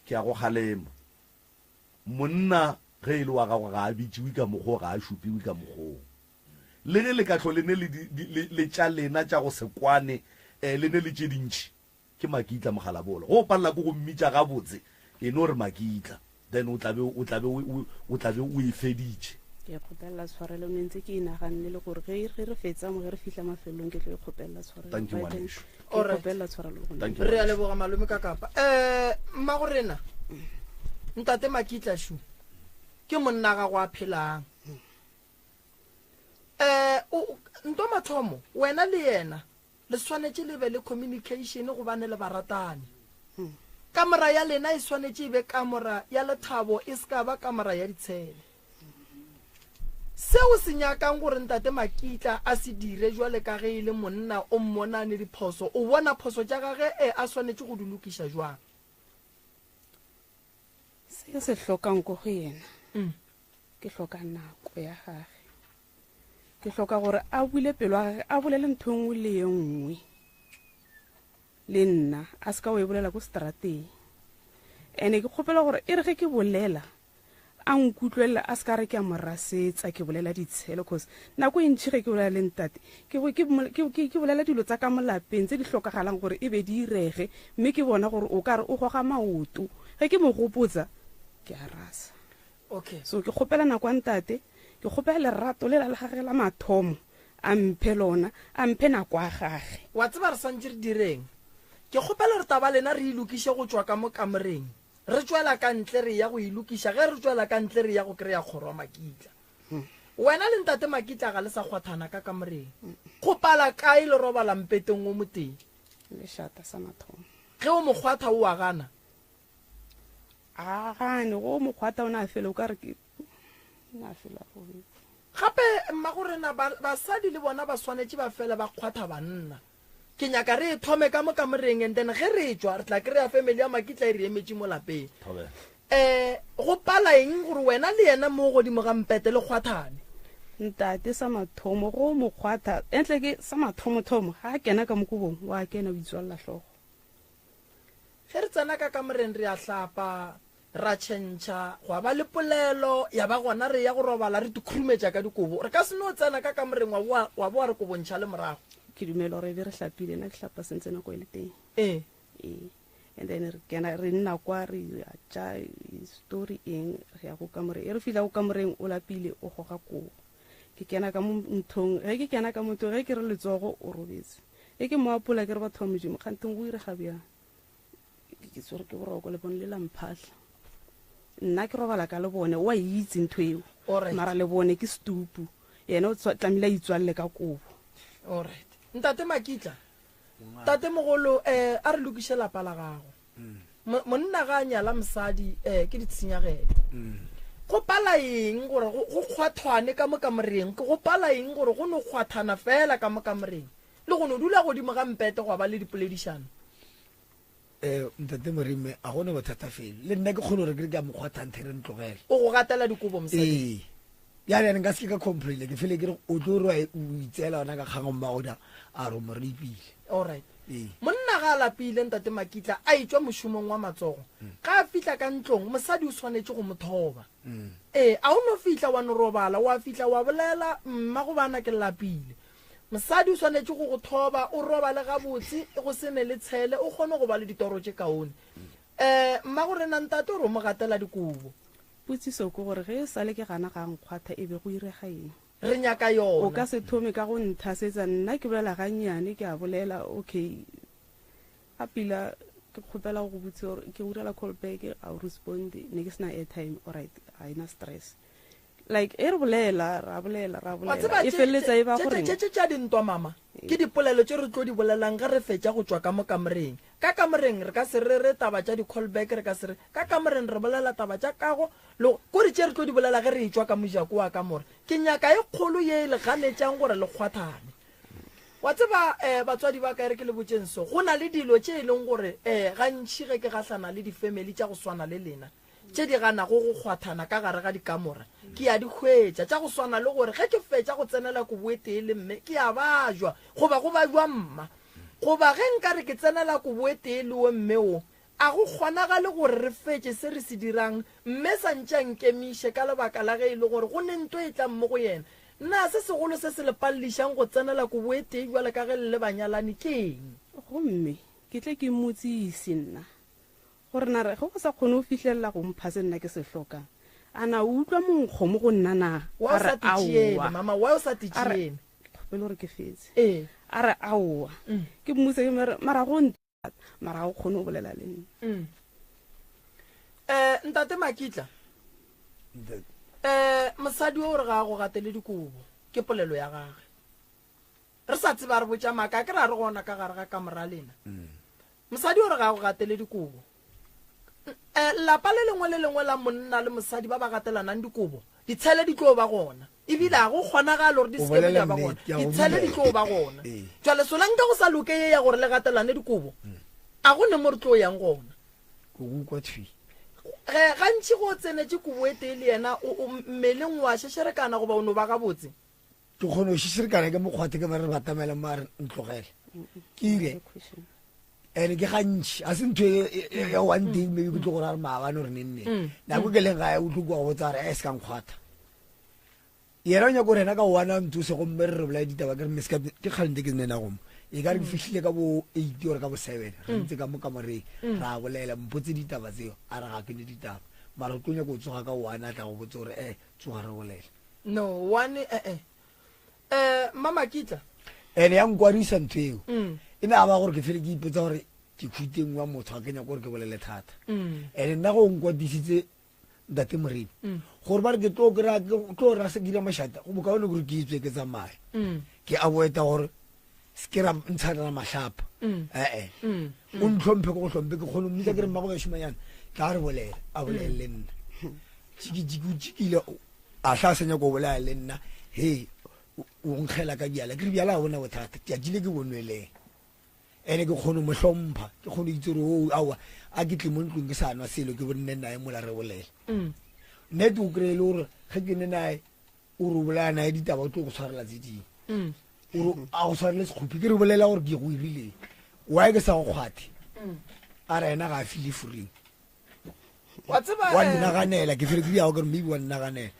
ke a go kgalema monna ge e le wa gago ga a bitsiwe ka mokgwa ga a šupiwe ka mokgwa le ge le ka tlho le ne le tša lena tša go sekwane le ne le tše dintšhi ke makitla mogala bola go palela ko go mmitša gabotse e no re makitla then o tlabe o e feditše ke kgopelela tshwarelo ne ntse ke inaganne le gore ge re fetsa mo ge re fitlha mafelong ke tlo kgopelela tshwarelo re a leboga malome ka kapa mmagorena ntate makitla shu ke monna ga go a phelang nto mathomo wena le yena le swanetse le be le communication go bane le baratane kamera ya lena e swanetse e be kamera ya lethabo e ska ba kamera ya ditshele seo se nyakang gore ntate makitla a se dire jwale ka ge e le monna o mmonane diphoso o bona phoso tša gage a swanetse go di lokiša jwang se se hlokang go yena ke hloka nako ya gage ke hloka gore a bule pelo a gage a bolele ntho nngwe le ye nngwe le nna a se ka o e bolela ko strateng ene ke kgopela gore e re ge ke bolela a nkutlwelela a se ka re ke a morasetsa ke bolela ditshelo cause nako e ntšhi ge ke bolela le ntate ke bolela dilo tsa ka molapeng tse di hlokagalang gore e be di irege mme ke bona gore o ka re o goga maoto ge ke mo gopotsa ke a rasa okay so ke kgopela nako a ntate ke kgopela lerato le la gage la mathomo a mphe lona a mphe nako a gage wa tseba re santse re direng ke kgopela re taba lena re ilokiše go tswa ka mo kamereng re tswela ka ntle re ya go ilokiša ge re tswela ka ntle re ya go kry-a kgoro wa makitla wena le ntate makitla ga le sa kgwathana ka kamereng go pala kae le robala mpeteng o moteng lešata sa mathomo ge o mokgwatha o a gana a gane go mokgwatha o ne a fela o ka re ke na fela go gape mmagorena basadi le bona ba swanetse ba fela ba kgwatha banna ke nyaka re thome ka mo kamereng and then ge re tswa re tla kry-a family ya makitla e re emetse mo lapeng go pala eng gore wena le yena mo godimo ga mpete le kgwathane ntate sa mathomo go mokgwatha entle ke sa mathomothomo ga a kena ka mokobong wa kena o itswalela tlhogo ge re tsena ka kamereng re a hlapa ra tšhentšha go ba le polelo ya ba gona re ya go robala re dikhurumetša ka dikobo re ka se no tsena ka kamereng wa boa re kobontšha le morago ke dumela gore be re hlapile na ke hlapa sentse nako e le teng and then re nna kwa re a tša story eng re ya go kamoreng e re fila go kamoreng o lapile o goga kobo ke kena ka mo nthong ge ke kena ka motho ge ke re letsogo o robetse e ke mo apola ke re batho ba modimo kganteng go ire ga bjang ke tsore ke boroko le bone le lamphatlha nna ke robala ka le bone wa itse ntho eo mara le bone ke stupu yena o tlamehile a itswalle ka kobo alright ntate makitla tate mogolo a re lokiše lapa la gago monna ga a nyala mosadi ke ditshenyagelo go pala eng gore go kgwathwane ka mo kamereng go pala eng gore go no kgwathana fela ka mo kamereng le go no dula godimo ga mpete go ba le dipoledišano ntate morime a gone bothata fele le nna ke kgone gore ke ka mokgwathanthe re ntlogele o go gatela dikobo mosadi yane nka se ka complain ke fele ke re o tlo re o itseela ona ka kgang mmagoda a re mo re ipile alright monna ga a lapile ntate makitla a itswa mošomong wa matsogo ga a fitla ka ntlong mosadi o swanetse go mothoba a o no fitla wa no robala wa fitla wa bolela mma go bana ke lapile mosadi o swanetse go go thoba o robale gabotse go sene le tshele o kgone go ba le ditoro tše kaone mma gore na ntate o re mo gatela dikobo putsiso ke gore ge e sale ke gana ga nkgwatha e be go irega eng re nyaka yona o ka se thome ka go nthasetsa nna ke bolela gannyane ke a bolela okay a pila ke kgopela go botse gore ke urela callback a o responde ne ke sena airtime alright a ina stress like e re bolela ra Wa tseba bolela e feleletsa e ba gore tša dintwa mama ke dipolelo tše re tlo di bolelang ge re fetša go tšwa ka mo kamoreng ka kamoreng re ka se re taba tša di-callback re ka se re ka kamoreng re bolela taba tša kago kore tše re tlo di bolela ge re etswa ka mojako wa ka more ke nyaka e kgolo ye e le ganetšang gore le kgwathane wa tseba batswadi ba ka ere ke le botseng so go na le dilo tše e leng gore gantši ge ke gahlana le di-family tša go swana le lena tše di ganago go kgwathana ka gare ga dikamora ke ya di hwetša tša go swana le gore ge ke fetša go tsenela koboetee le mme ke a bajwa goba go bajwa mma goba ge nka re ke tsenela koboetee le o mme o a go kgonagale gore re fetše se re se dirang mme sa ntša nkemiše ka lebaka la ge e le gore go ne nto e tlang mo go yena nna se segolo se se lepallišang go tsenela koboetee jwale ka ge le le banyalane ke eng gomme ke tle ke motsisi nna gore na re ge go sa kgone go fitlhelela go mpha se nna ke se tlhokang a na utlwa monkgo mo go nna na wa o sa titšiene mama wa o sa titšiene pele gore ke fetse ee a re aowa ke mmotse mara go mara ga o kgone go bolela le nna ntate Makitla mosadi o re ga go gatele dikobo ke polelo ya gage re sa tseba re botša maaka ke ra re gona ka gare ga kamora lena mosadi o re ga go gatele dikobo lapa le lengwe la monna le mosadi ba ba gatelanang dikobo ditshele di tlo ba gona ebile a go kgonagale gore di seke di ba gona ditshele di tlo ba gona jwale solanka go sa loke ye ya gore le gatelane dikobo a go ne mo re tlo yang gona gantši go tsenetse kobo e tee le yena mmeleng wa šešerekana goba o no ba gabotse ke kgone go šešerekana ke mokgwate ke bare batamele mare ntlogele ke ile ene ke gantši a se ntho ya one day maybe ke tlo gore a re maabane gore nenne nako ke leng ga ya utlwa go tsara e se ka nkgwatha yena o nyako gore ena ka oana ntose gomme re re bolaya ditaba ke re meska ke kgalente ke nena gomo e ka re ke fitlhile ka bo 8 ore ka bo 7 re ntse ka mo kamoreng ra bolela mpotse ditaba tseo a re ga ke ne ditaba mara o tlo nyako o tsoga ka oana a tla go botse gore tsoga re bolela no one mama Kitla ene ya nkwadisa ntho eo e ne a ba gore ke fele ke ipotsa gore ke khuteng wa motho a kenya gore ke bolele thata ene nna go nkwadisitse ntate Morena gore ba re ke tlo ra se dira mashata go bokaone gore ke itswe ke tsamaye ke a boeta gore se ra ntshana mahlapa o ntlhomphe go tlhomphe ke kgone mmitsa ke re mmago ya shumanyana tla re bolela a bolele le nna tšikile a tla senya go bolela le nna he o nkgela ka diala ke re biala a bona bothata ke a dile ke bonweleng ene ke kgone mo hlompha ke kgone itse re o awa a ke tle mo ntlong ke sa nwa selo ke bonne nae mola re bolela nne o kry-e le gore ge ke ne nae o re bolaya nae ditaba o tlo go tshwarela tse ding ore a go tshwarele sekgophi ke re bolela gore ke go irileng wa ke sa go kgwathe a re ena ga a file free wa nnaganela ke fele ke diago kere maybe wa nnaganela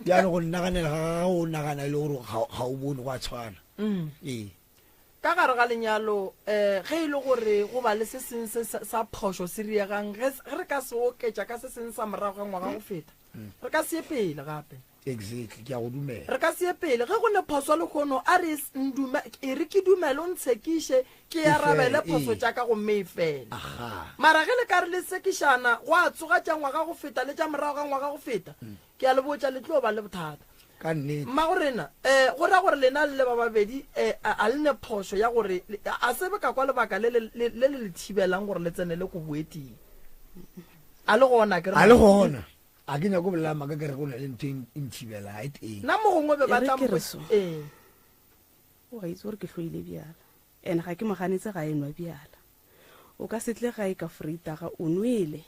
diane go nnaganela ga o nagana le gore ga o bone go a tshwana ee ka gare ga lenyalo ge e le gore go ba le se sengwe sa phoso se riegang ge re ka se oketša ka se sengwe sa morago ga ngwaga go feta re ka se ye pele gape exactly ke a go dumela re ka se ye pele ge go ne phoso le kgono a re e re ke dumele o ntshekiše ke ya rabele phoso tša ka gomme e fela mara ge le ka re le sekišana go a tsoga tša ngwaga go feta le tša morago ga ngwaga go feta ke a le botša le tlo ba le bothata ka nnete mma gorena go ra gore lena le ba babedi a le ne phoso ya gore a sebe ka kwa lebaka le le thibelang gore le tsenele ko boeting a le gona ke a le gona a ke nyako bolela maka ke re go na le ntho e nthibela a teng nna mo gongwe be ba tla o ga itse gore ke hloile bjala ene ga ke moganetse ga enwa bjala o ka setle ga e ka freitaga o nwele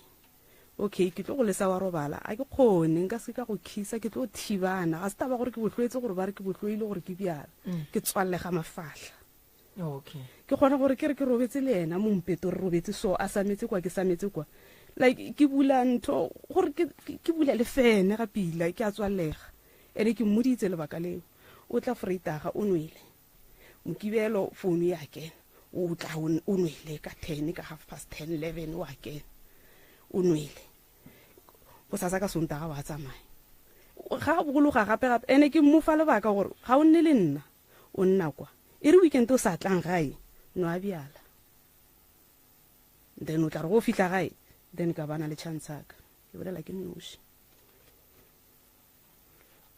okay ke tlo go lesa wa robala a ke kgone nka se ka go khisa ke tlo thibana ga se taba gore ke botlhoetse gore ba re ke botlhoile gore ke bjala ke tswallega mafahla ke kgona gore ke re ke robetse le ena mo mpeto re robetse so a sametse kwa ke sametse kwa like ke bula ntho gore ke bula le fene ga pila ke a tswallega ene ke mmoditse lebaka leo o tla freitaga o nwele mokibelo phone ya ke o tla o nwele ka 10 ka 10:30 11 wa ke o nwele go sa ka sontaga wa tsamaya ga bogologa gape ene ke mmofa lebaka gore ga o nne le nna o nna kwa e re weekend o sa tlang gae no a bjala then o tla re go fitla gae then ka bana le chance ka ke bolela ke nnoši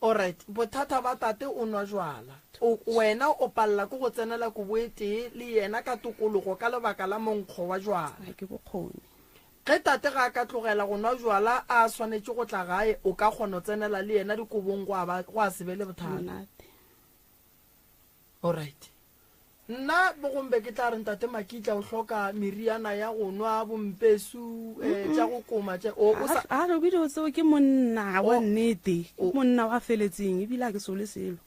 alright bothata ba tate o nwa jwala wena o palla ko go tsenela ko boete le yena ka tokologo ka lebaka la monkgo wa jwala ga ke bokgoni ge tate ga ka tlogela go nwa jwala a swanetse go tla gae o ka kgona tsenela le yena dikobong go a sebele bothata monate alright nna bogombe ke tla reng tate Makitla o hloka meriana ya go nwa bompesu tša go koma a re bile tseo ke monna wa nnete monna wa feletseng ebile a ke sole selo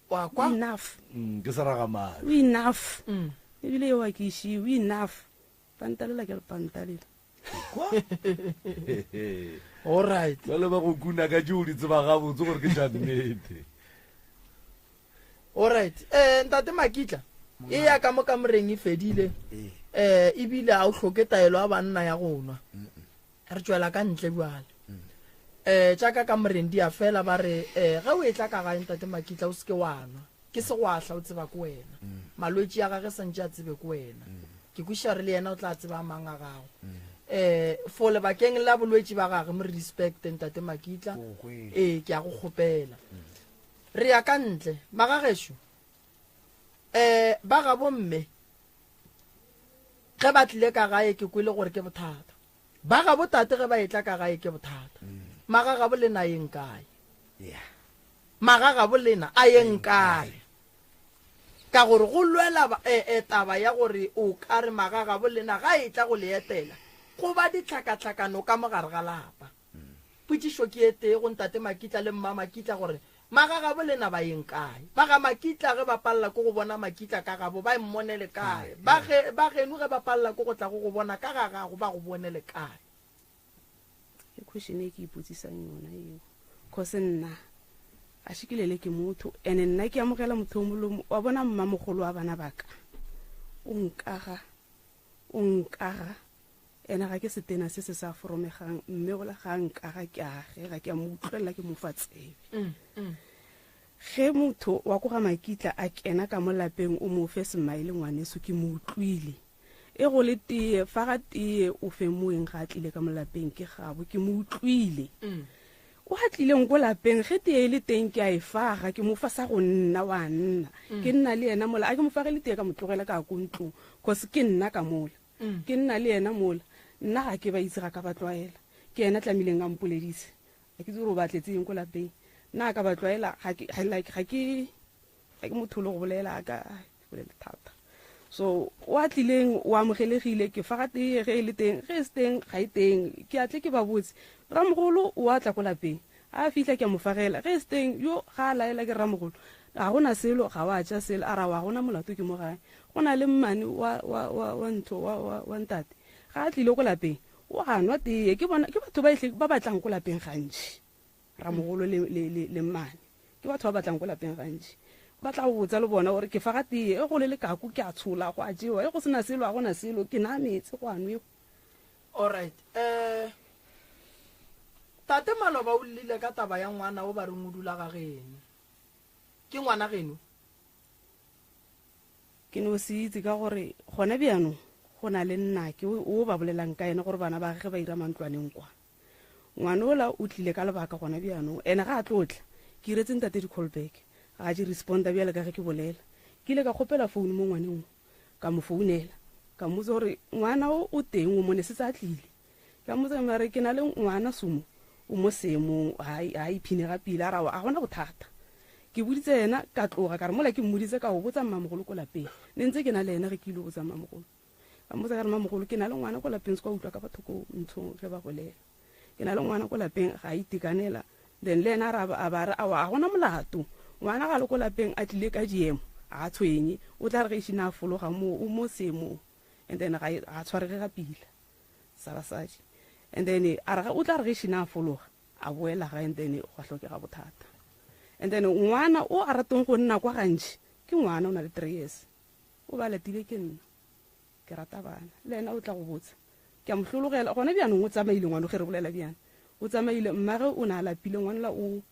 enough ke sa ragamane enough ebile yo wa ke ishi enough pantalela ke pantalela alright ba le ba go kuna ka tšeo di tseba gabotse gore ke tša nnete alright ntate Makitla e ya ka mo kamoreng e fedile ebile a o hloke taelo a banna ya go nwa re tswela ka ntle bjale tšaka kamoreng di a fela ba re ge o e tla ka gae ntate Makitla o seke wa nwa ke segwahla o tseba ko wena malwetse ya gage santse a tsebe ko wena ke kuša re le yena o tla tseba mang a gago for lebakeng la bolwetse ba gage mo re respect ntate Makitla ke a go kgopela re ya ka ntle magagesho ba ga bomme ge ba tlile ka gae ke kwele gore ke bothata ba ga botate ge ba etla ka gae ke bothata maga ga bolena yeng kae maga ga bolena a yeng kae ka gore go lwela taba ya gore o ka re maga ga bolena ga etla go leetela go ba ditlhakatlhakano ka mogare ga lapa putsišo ke ete go ntate Makitla le mma Makitla gore maga ga bolena ba yeng kae ba ga Makitla ge ba palla ko go bona Makitla ka gabo ba mmonele kae ba genu ge ba palla ko go tla go bona ka ga gago ba go bonele kae ke question e ke ipotsisang yona eo cause nna a shikilele ke motho ene nna ke amogela motho molomo wa bona mmamogolo wa bana baka o nkaga ene ga ke setena se se sa foromegang mme go la ga nkaga ke age ga ke mo utlwela ke mo fa tsebe ge motho wa go ga Makitla a kena ka mo lapeng o mo fe smile ngwaneso ke mo utlwile e go le tie fa ga tie o fe moeng ga tlile ka mo lapeng ke gabo ke mo utlwile o ha tlileng go lapeng ge tie le teng ke a e faga ke mo fa sa go nna wa nna ke nna le yena mola a ke mo fagele tie ka motlogela ka go ntlo cause ke nna ka mola ke nna le yena mola nna ga ke ba itse ga ka ba tlwaela ke yena tlamileng a mpoledise a ke tsoro ba tletseng go lapeng nna ka ba tlwaela ga ke motho le go bolela ka bolela thata so wa tlileng wa amogelegile ke fagate ge le teng ge se teng ga e teng ke atle ke ba botse ramogolo o a tla go lapeng a fihla ke mo fagela ge se teng yo ga laela ke ramogolo ga gona selo ga wa tša selo a ra wa gona molato ke mo gae go na le mmane wa ntho wa ntate ga a tlile go lapeng o a nwa tee ke batho ba batlang go lapeng gantši ramogolo le mmane ke batho ba batlang go lapeng gantši ba tla go botsa le bona gore ke faga tee e go le lekako ke a tshola go a jewa e go sena selo a gona selo ke na metse go a nwego alright tate Maloba o lile ka taba ya ngwana o ba re modula ga geno ke ngwana geno ke no se itse ka gore gona bjano go na le nnake o ba bolelang ka ena gore bana ba ge ba ira mantlwaneng kwa ngwana ola o tlile ka lebaka gona bjano ene ga a tlotla ke iretse ntate di callback ga di responda bjale ka ge ke bolela ke ile ka kgopela phone mo ngwaneng ka mo founela ka mmotsa gore ngwana o teng o mone se tsa tlile ka mmotsa mare ke na le ngwana sumo o mo seemong a iphinega pila a rawa a gona bothata ke boditse yena ka tloga ka re mola ke mmoditse ka o botsa mmamogolo ko lapeng ne ntse ke na le yena ge ke ile botsa mmamogolo ka mmotsa ka re mmamogolo ke na le ngwana ko lapeng se kwa utlwa ka batho ko ntshong ge ba golela ke na le ngwana ko lapeng ga itekanela then le yena a ba re a gona molato ngwana ga le ko lapeng a tlile ka diemo a tshwenye o tla re ge ešina a fologa o mo seemong and then ga tshwarege ga pila sa basadi and then a re o tla re ge ešina a fologa a boela ga and then go tlhokega bothata and then ngwana o a ratong go nna kwa gantši ke ngwana o na le 3 years o ba letile ke nna ke rata bana le yena o tla go botsa ke a mohlologela gona bjanong o tsamaile ngwana ge re bolela bjana o tsamaile mmage o ne a lapile ngwanela o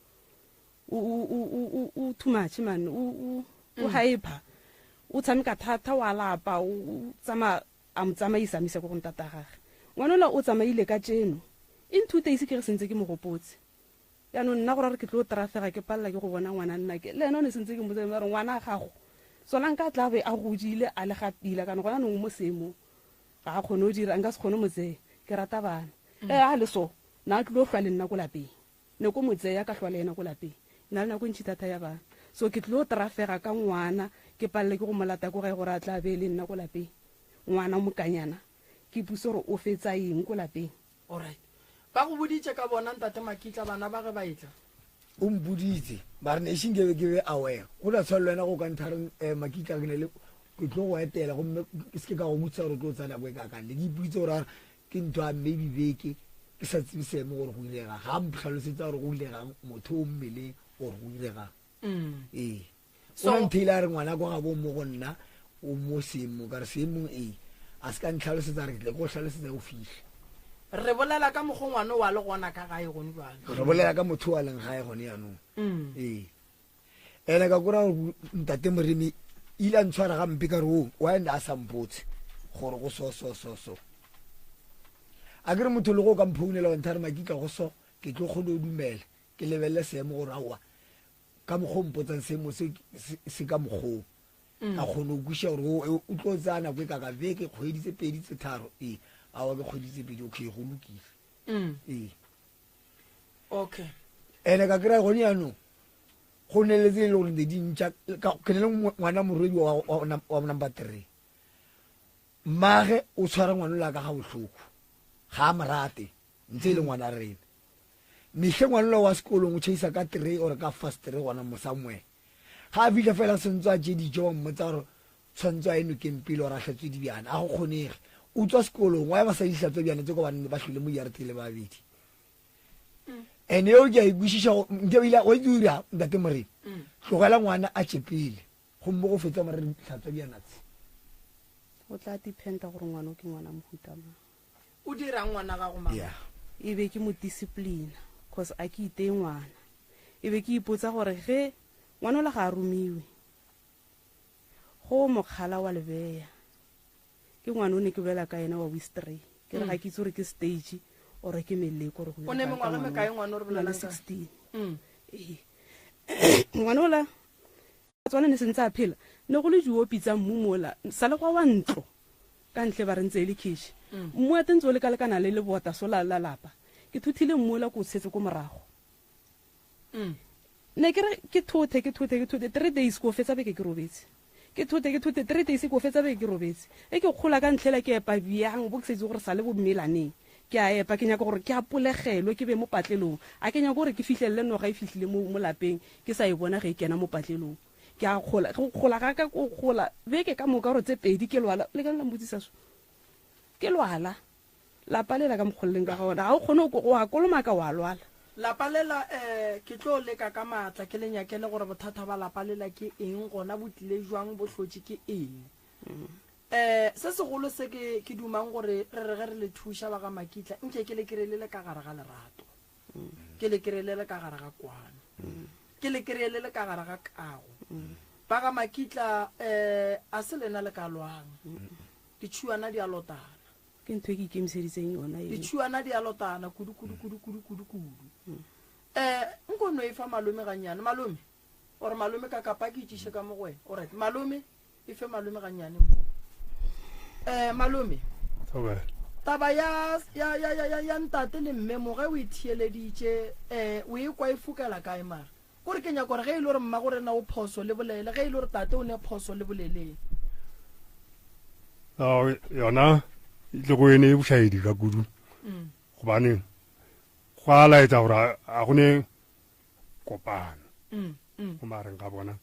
too much man o hyper o tshameka thata wa lapa o a mo tsamaisa mise go ntata gage ngwanela o tsamaile ka tseno in 2 days ke re sentse ke mo gopotse yaanong nna gore re ke tlo trafega ke palela ke go bona ngwana nna ke le ene o ne sentse ke motse re ngwana a gago sona nka tla be a godile a le gatila kana gona nong mo seemong ga a kgone o dira nka se kgone motseye ke rata bana a le so na tlo hlwa le nna ko lapeng ne ko motseya ka hlwa le ena ko lapeng na le nako ntšhi thata ya bana so ke tlo trafega ka ngwana ke palele ke go molata ko gae gore a tla be le nna ko lapeng ngwana mokanyana ke puse gore o fetsa eng ko lapeng. alright ba go boditse ka bona ntate Makitla bana ba ge ba etla o mboditse ba re nešeng ke be aware go da tshwalelo wena go ka nthareng Makitla ke tlo go etela gomme ke se ke ka go botsa gore tlo tsana boe kakang le ke ipoditse gore ke ntho a maybe beke ke sa tsebe seemo gore go ilega ga mphtlhalosetsa gore go ilegang motho o mmeleng gore go ilegang ee o na ntheile a re ngwana ko ga bo mo go nna o mo seemo ka re seemong a se ka ntlhalosetsa re tle ko tlhalosetsa go fitlhe re bolela ka mokgwa ngwana wa le gona ka gae gone jwale re bolela ka motho wa leng gae gone yaanong ene ka kora ntate Moremi ile a ntshwara gampe ka re o ene a sampotse gore go so a ke re motho le go ka mphounela wa nthare Makitla go so ke tlo kgone o dumela ke lebelele seemo gore aowa ka mokgwa mpotsang seemo se ka mokgwong a kgone o kweša gore o tlo tsaya nako e kaka beke kgwedi tse pedi tse tharo awa ke kgwedi tse pedi okay go lokile okay ene ka kry-a gone yaanong go neletse e le gore di ntšha ke ne le ngwana morwedi wa number 3 mmage o tshwara ngwana la ka ga botlhoko ga a morate ntse e le ngwana rena metlhe ngwana la wa sekolong o chaisa ka 3 or ka fast 3 gona mo somewhere ga a fitlha fela sentse a je dijo wa mmotsa gore tshwanetse a enokeng pele gore a tlhatswe dibjana a go kgonege o tswa sekolong wa ya ba sa dihlatswe bjana tse ko banne ba tlhole mo diaretele babedi ene eo ke a ikwešiša nke ile o dira ntate Moremi tlogela ngwana a tšepele gomme go fetsa mare tlhatswa bjana tse o tla dependa gore ngwana o ke ngwana mohuta mang o dirang ngwana ga go mang e be ke mo discipline cause a ke itee ngwana e be ke ipotsa gore ge ngwana o la ga a romiwe go mokgala wa lebeya ke ngwana o ne ke bela ka ena wa Wistray ke re ga ke itse gore ke stage ore ke meleko gore o ne mengwaga me kae ngwana o re bolelang 16 ngwana ola tswana ne sentse a phela ne go le diopi tsa mmu mola sa le kwa wa ntlo ka ntle ba re ntse le khishi mmu a tentse o le ka lekana le bota so la lapa ke thuthile mmu la go tshetse ko morago ne ke thothe 3 days go fetsa beke ke robetse ke thothe 3 days go fetsa beke ke robetse e ke kgola ka ntlela ke epa biang bo tsetse gore sa le bo mmelaneng ke a epa ke nyaka gore ke apolegelwe ke be mo patlelong a ke nyaka gore ke fihlelle no ga e fihlile mo lapeng ke sa e bona ge e kena mo patlelong ke a gola ga ka go gola beke ka moka gore tse pedi ke lwala le ka nna mbotsisa so ke lwala la palela ka mogoleng ka gona ga o kgone go a kolomaka wa lwala la palela ke tlo leka ka matla ke le nyakele gore bothata ba la palela ke eng gona botlile jwang bo hlotse ke eng se segolo se ke dumang gore re re le thusha ba ga Makitla nke ke le kirelele ka gare ga lerato ke le kirelele ka gare ga kwano ke le kirelele ka gare ga kago ba ga Makitla a se lena le ka lwang ditšhuana di a lotana ke ntho e ke ikemiseditseng yona e ditšhuana di a lotana kudu nkono e fa malome ganyane malome ore malome ka kapa ke itšiše ka mo go wena alright malome e fe malome ganyane mo malome taba ya ntate le mme mo ge o ithieleditše o e kwa e fukela kae mara gore ke nyaka gore ge e le gore mma gore na o phoso le bolele ge e le gore tate o ne phoso le boleleng yona le go ene e bošaedi ka kudu gobane go a laetsa gore a go ne kopano go mareng ga bona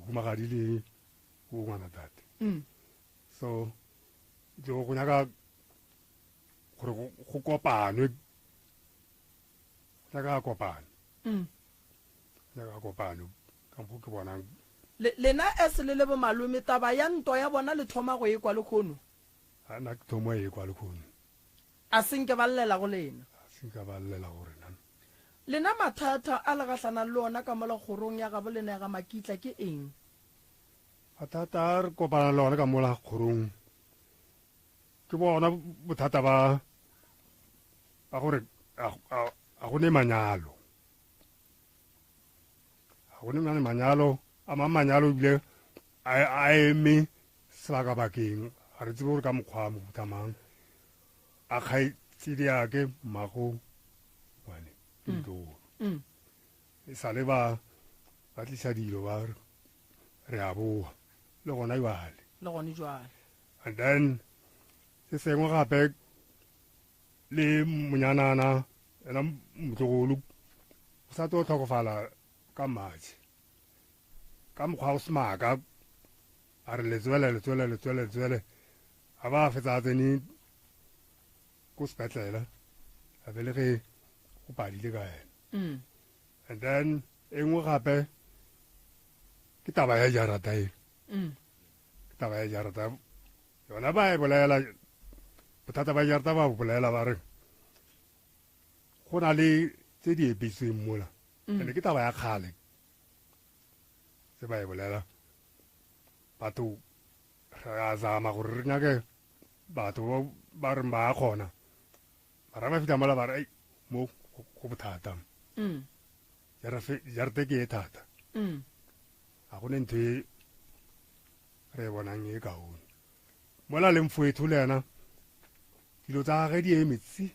humagadi le go ngwana tate so go nyaka gore go kopanwe nyaka kopano ka mpo ke bonang lena ese le bo malome taba ya nto ya bona le thoma go e kwa le khono ana ke thomo e kwa le khono a senke ba llela go lena sinka ba llela gore nna lena mathata a le gahlana le ona ka mola gorong ya ga bolena ga Makitla ke eng mathata re kopana le ona ka mola gorong ke bona bothata ba gore a go ne manyalo go ne mane manyalo a manyalo bile a eme sebaka bakeng ga re tsebe gore ka mokgwa mo butamang a kgaitsedi yake mmago wane ntlo e sale ba tlisa dilo ba re a boa le gona jwale le gone jwale and then se sengwe gape le monyanana ena motlogolo o sa tlo tlhokofala ka matšhe ka mokgwa go semaka a re letswele a ba fetsa a tsene ko sepetlele a be le ge go padile ka ena and then e nngwe gape ke taba ya jarata e ke taba ya jarata yona ba e bolela bothata ba jarata ba bolela ba re go na le tse di epetsweng mola ene ke taba ya kgale se ba e bolela batho re a zama gore re nyake batho ba re ba kgona bara ba fita mola ba re mo go bothata jarate ke e thata ga go ne ntho e re e bonang e kaone mola le mfoetho le ena dilo tsa gage di emetsi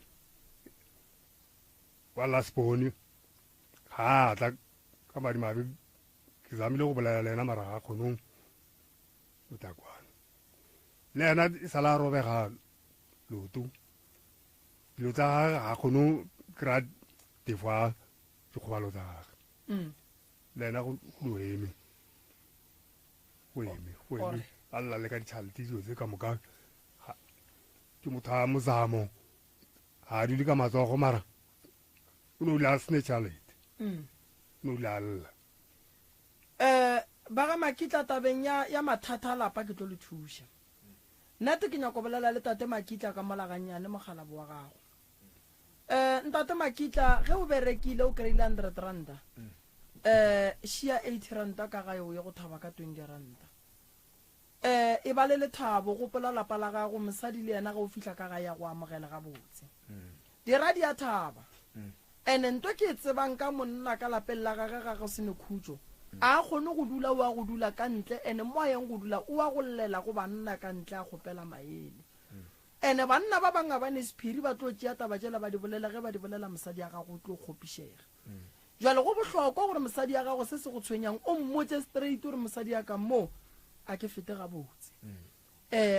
wa lasbone ga a tla ka madimabe ke zamile go bolela le ena mara ga kgonong o tla kwana le ena e sala a robega loto dilo tsa gage ga kgonong kry-a tefoa dikgobalo tsa gage le ena go eme a lla le ka ditšhalete dilo tse ka moka ke motho a mozamo ga a dule ka matsogo mara o ne o le a sene tšhalete o ne o le a lla ba ga Makitla tabeng ya mathata a lapa ke tlo le thuša nnete ke nyako bolela le tate Makitla ka molaganyane mogalabo wa gago ntate Makitla ge o berekile o kry-ile 100 ranta šia 80 ranta ka ga yo ye go thaba ka 20 ranta e ba le lethabo gopola lapa la gago mosadi le yena ga o fitlha ka ga ya go amogela ga botse dira di a thaba ene ntwe ke e tsebang ka monna ka lapeng la gage ga go sene khutso a kgone go dula o a go dula ka ntle ene mo a yeng go dula o a go llela go banna ka ntle a gopela maele ene banna ba banga ba ne sephiri ba tlo tšea taba jela ba di bolela ge ba di bolela mosadi ya gago o tlo kgopišega jwale go bohlokwa gore mosadi ya gago se se go tshwenyang o mmotse straight gore mosadi ya ka mo a ke fete ga botse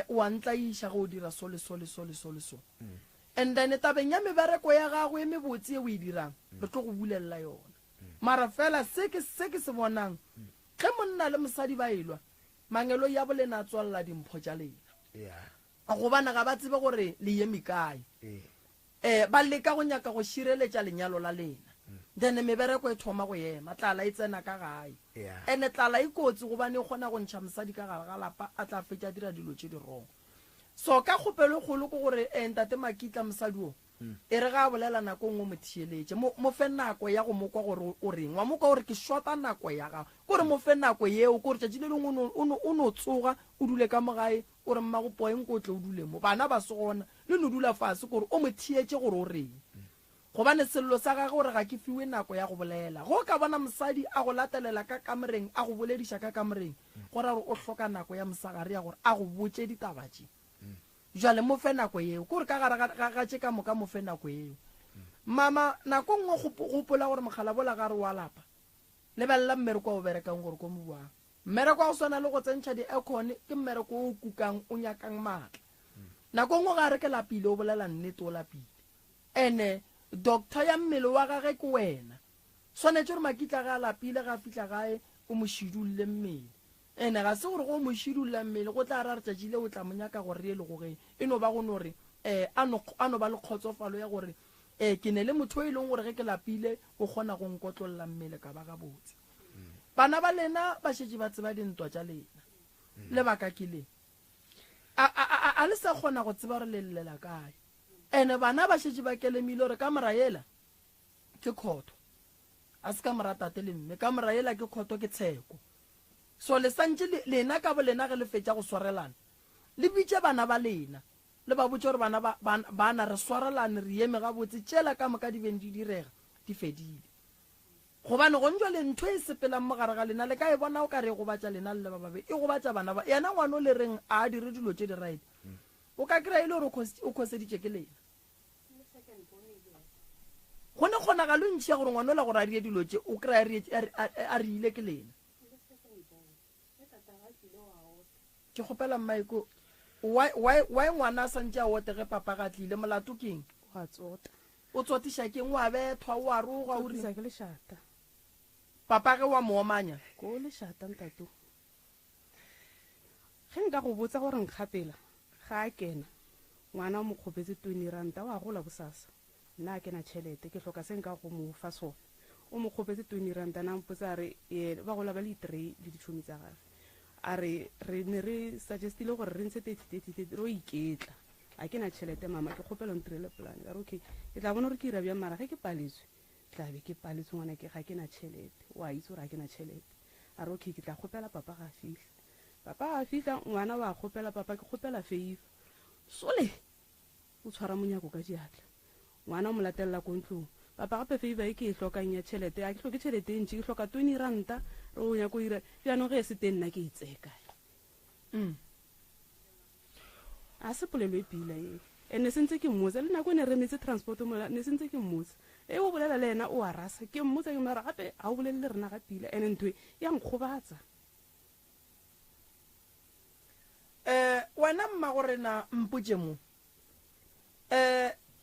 o a ntlaisha go dira so and then tabeng ya mebereko ya gago e mebotse e o e dirang re tlo go bulela yona mara fela se ke se bonang ge monna le mosadi ba elwa mangelo ya bolena tswalla dimpho tša lena go bana ga ba tsebe gore le ye mekae ba leka go nyaka go šireletša lenyalo la lena then mebereko e thoma go ema tlala e tsena ka gae ene tlala e kotsi gobane e kgona go ntšha mosadi ka gare ga lapa a tla fetša dira dilo tše di wrong so ka kgopelo kgolo ko gore ntate Makitla mosadi o e re ga a bolela nako ngwe mo thieletše mo fe nako ya go mokwa gore o reng wa mokwa gore ke shota nako ya gago kore mo fe nako yeo kore tšatši le lengwe o no tsoga o dule ka mogae ore mmagopoeng ko tle o dule mo bana ba se gona le no dula fase kore o mo thietše gore o reng gobane sello sa gage gore ga ke fiwe nako ya go bolela go ka bona mosadi a go latelela ka kamoreng a go bolediša ka kamoreng gore o hloka nako ya mosagare ya gore a go botše ditabatše jale mo fe nako yeo kore ka gare ga tše ka moka mo fe nako yeo mama nako nngwe gopola gore mogalabola gare wa lapa lebelela mmereko wa o berekang gore ko mobuang mmereko wa go swana le go tsentšha di-econ ke mmereko o kukang o nyakang maatla nako nngwe ga re ke lapile o bolela nnete o lapile ene doctor ya mmele wa gage ke wena swanetše gore Makitla ga a lapile ga a fitlha gae o mo šidulle mmele ene ga se gore go mo šidulla mmele go tla ra re tšatši le o tla monyaka gore re e le gogeng e no ba go no re a no ba le kgotsofalo ya gore ke ne le motho e leng gore ge ke lapile o kgona go nkotlolola mmele ka ba ga botse bana ba lena ba šetše ba tseba dintwa tša lena lebaka ke le a le sa kgona go tseba gore le llela kae ene bana ba šetše ba kelemile gore ka mora yela ke khotho a se ka mora tate le mme ka mora yela ke khotho ke tsheko so le santše lena ka bolena ge le fetša go swarelana le bitše bana ba lena le ba botse gore bana re swarelane re eme ga botse tšela ka moka di beng di direga di fedile gobane go ntjwa le ntho e sepelang mogare ga lena le ka e bona o ka re e gobatša lena le ba babe e gobatša bana ba yena ngwana o le reng a dire dilo tše di right o ka kry-a e le gore o khoseditše ke lena go ne kgonagalo ntšhi ya gore ngwana o la gore a rie dilo tše o kry-a a riile ke lena ke kgopela mmaiko why ngwana a santse a otege papa ga tlile molato keng o tsotiša keng wa bethwa o a roga o ke lešata papa ge wa moomanya ko lešata ntato ge nka go botsa gore nkgapela ga a kena ngwana o mo kgopetse 20 ranta wa gola bosasa nna a kena tšhelete ke hloka se nka go mo fa sone o mo kgopetse 20 ranta na mpotsa a re ba gola ba le 3 le ditšhomi tsa gage a re ne re suggestile gore re ntshe 30 ro iketla a kena tšhelete mama ke kgopela ntirele polane a re okay ke tla bona gore ke ira bja mara ge ke paletswe tla be ke paletswe ngwana ke ga ke na tšhelete wa itse gore ga ke na tšhelete a re okay ke tla kgopela papa ga fihla papa ga fihla ngwana wa kgopela papa ke kgopela Favor sole o tshwara monyako ka diatla ngwana o mo latelela ko ntlong papa gape Favor e ke e hlokang ya tšhelete a ke hloke tšhelete e ntši ke hloka 20 ranta re o nyako ira bjanong ge e se teng nna ke itseka a se polelo e pila e ene sentse ke mmotsa le nako e ne re metse transport mola ne sentse ke mmotsa e o bolela le ena o a rasa ke mmotsa ke mara gape ga o bolele le rena ga pila ene ntho ya nkgobatsa wena mma gore na mpotse mo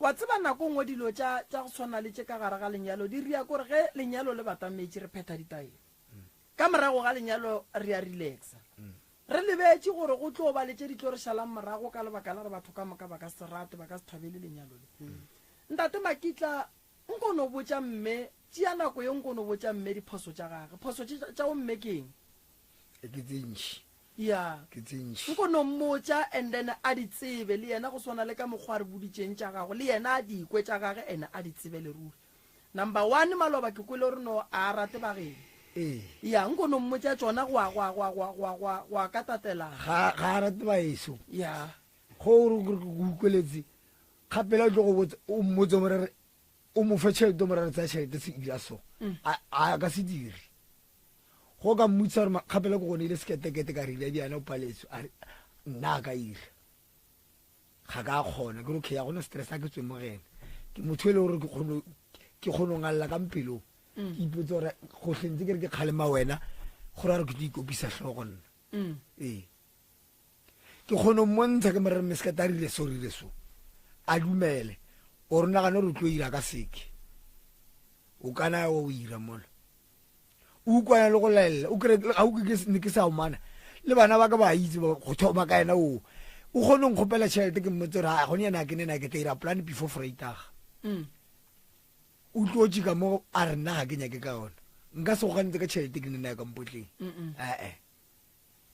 wa tseba nako ngwe dilo tša go tshwana le tše ka gare ga lenyalo di ria kore ge lenyalo le batametse re phetha ditaelo ka morago ga lenyalo re a relaxa re lebetse gore go tlo ba le tše di tlo re šalang morago ka lebaka la re batho ka moka ba ka se rate ba ka se thabele lenyalo le ntate Makitla nkono botša mme tšea nako ye nkono botša mme diphoso tša gage phoso tša go mme keng ke tsentši ya ke tsentši nkono mmotša and then a di tsebe le yena go swana le ka mokgwa re boditšeng tša gago le yena a dikwe tša gage ene a di tsebe le ruri number 1 maloba ke kwele gore no a rate bageng ya nkono mmotša tšona go ka tatelang ga a rate baeso ya go re go ukweletse kgapela tlo go botsa o mmotse morere o mo fe tšhelete morere tsa tšhelete se ira so a ka se dire go ka mmutsa gore kgapela ko gone ile seketekete ka rile diana o paletswe a nna a ka ira ga ka kgona ke okay ya gona stress a ke tswe mo gena ke motho e le gore ke kgone ngalla ka mpelo ke ipotsa gore go hlentse ke re ke kgalema wena gore a re ke tlo ikopisa tlhogo nna ke kgone mmontsha ke morere mme sekete a rile so a dumele o rona gane re tlo ira ka seke o kana o ira mola o kwana le go laela o kre ga o ke sa umana le bana ba ka ba itse go thoba ka ena o kgone go khopela tšhelete ke mmotse ra go nyana ke nena ke tira plan before Freitag o tlo tšika mo a re nna ga ke nyake ka ona nka se go gantse ka tšhelete ke nena ka mpotleng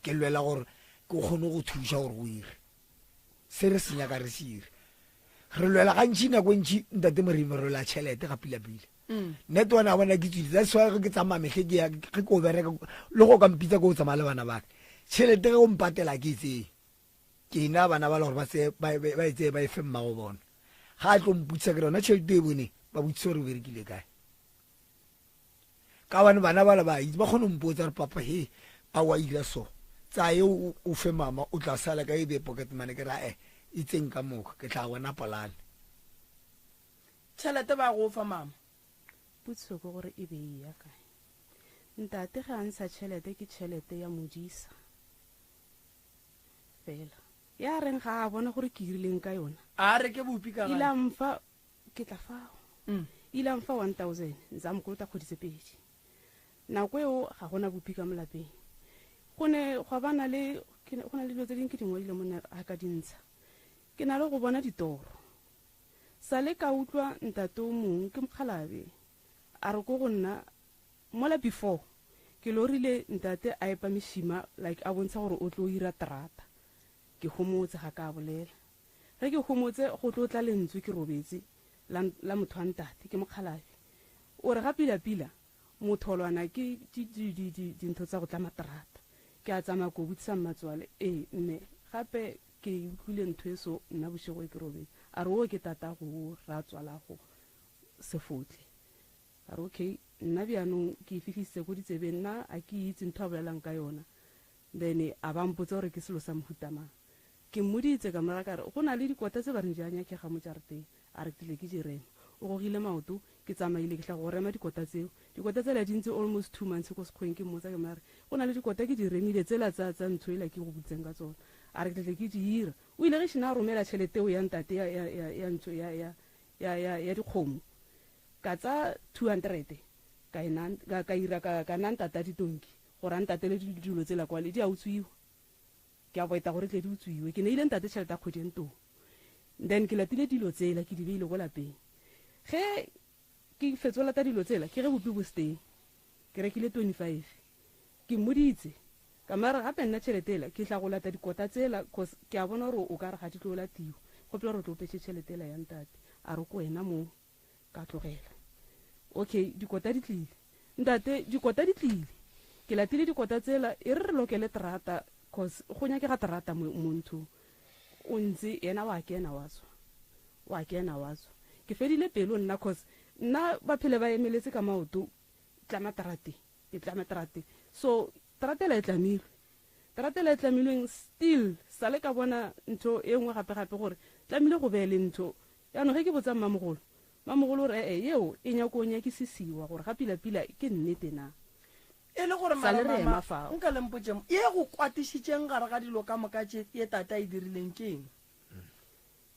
ke lwela gore ke kgone go thuša gore go ire se re senya ka re se ire re lwela gantši nako ntši ntate Morime re la tšhelete ga pila-pila net wana bona ke tswile that's why ke tsamaya metlhe ke ko bereka le go ka mpitsa ko o tsamaya le bana ba ka tšhelete ge o mpatela ke itseng ke ina bana ba le gore ba etse ba efe mmago bona ga a tlo mputsa ke rona tšhelete e bone ba botsise gore o berekile kae ka bane bana bala ba itse ba kgone mpotsa gore papa he a wa ira so tsaye o fe mama o tla sala ka e be pocket money ke ra itseng ka moka ke tla bona polane tšhelete ba go fa mama putso go gore e be ya kae ntate ga ntsha tšhelete ke tšhelete ya modisa fela ya reng ga a bona gore ke irileng ka yona a re ke bopi ka ila mfa ke tla fao ila mfa 1000 nza mo kolota kgodise pedi nako eo ga gona bopi ka molapeng gone go bana le gona le dilo tse dingwe ke dingwe le monna a ka dintsha ke na le go bona ditoro sale ka utlwa ntate o mong ke mokgalabe a re ko go nna mola before ke lorile ntate a epa mešima like a bontsha gore o tlo ira terata ke homotse ga ka bolela ge ke homotse go tlo tla lentswe ke robetse la motho wa ntate ke mokgalabe o re ga pila-pila motholwana ke dintho tsa go tlama terata ke a tsamaya ko botsisa mmatswale mme gape ke utlwile ntho e so nna bošego e ke robetse a re o ke tata go ra tswalago sefotle a re okay nna bjanong ke e fitlhisitse ko ditsebeng nna a ke itse ntho a bolelang ka yona then a bampotsa gore ke selo sa mohutamang ke mmoditse ka mora kare go na le dikota tse ba reng janya ke ga mo jarateng a re tlile ke di rema o gogile maoto ke tsamaile ke tla go rema dikota tseo dikota tsela di ntse almost 2 months ko sekgweng ke mmotsa ke mare go na le dikota ke di remile tsela tsa ntho ela ke go butseng ka tsona a re tlile ke di hira o ile ge šina a romela tšhelete ya ntate ya ntho ya dikgomo ka tsa 200 ka ira ka nna ntata ditonki gore a ntatele dilo tsela kwale di a utswiwa ke a boeta gore tle di utswiwe ke ne ile ntate tšhelete a kgwedi entong then ke latile dilo tsela ke di beile go lapeng ge ke fetsola ta dilo tsela ke ge bopi bo steng ke rekile 25 ke mmoditse ka mara gape nna tšhelete ela ke tla go lata dikota tsela cause ke a bona gore o ka re ga di tlo latiwa gopela gore tlo petse tšhelete ela ya ntate a re ko wena mo ka tlogela okay dikota di tlile ntate dikota di tlile ke latile dikota tsela e re lokele terata cause go nyake ga terata mo ntho o ntse yena wa kena watswa ke fedile pelo nna cause nna ba phele ba emeletse ka maoto tlama terate so terate la e tlamilweng still sale ka bona ntho e nngwe gape gore tlamile go beele ntho yaanong ge ke botsa mmamogolo gore yeo e nyako nyakisisiwa gore ga pila ke nnete na e le gore mama nka lempotse ye go kwatišitšeng gare ga dilo ka moka ye tata e dirileng keng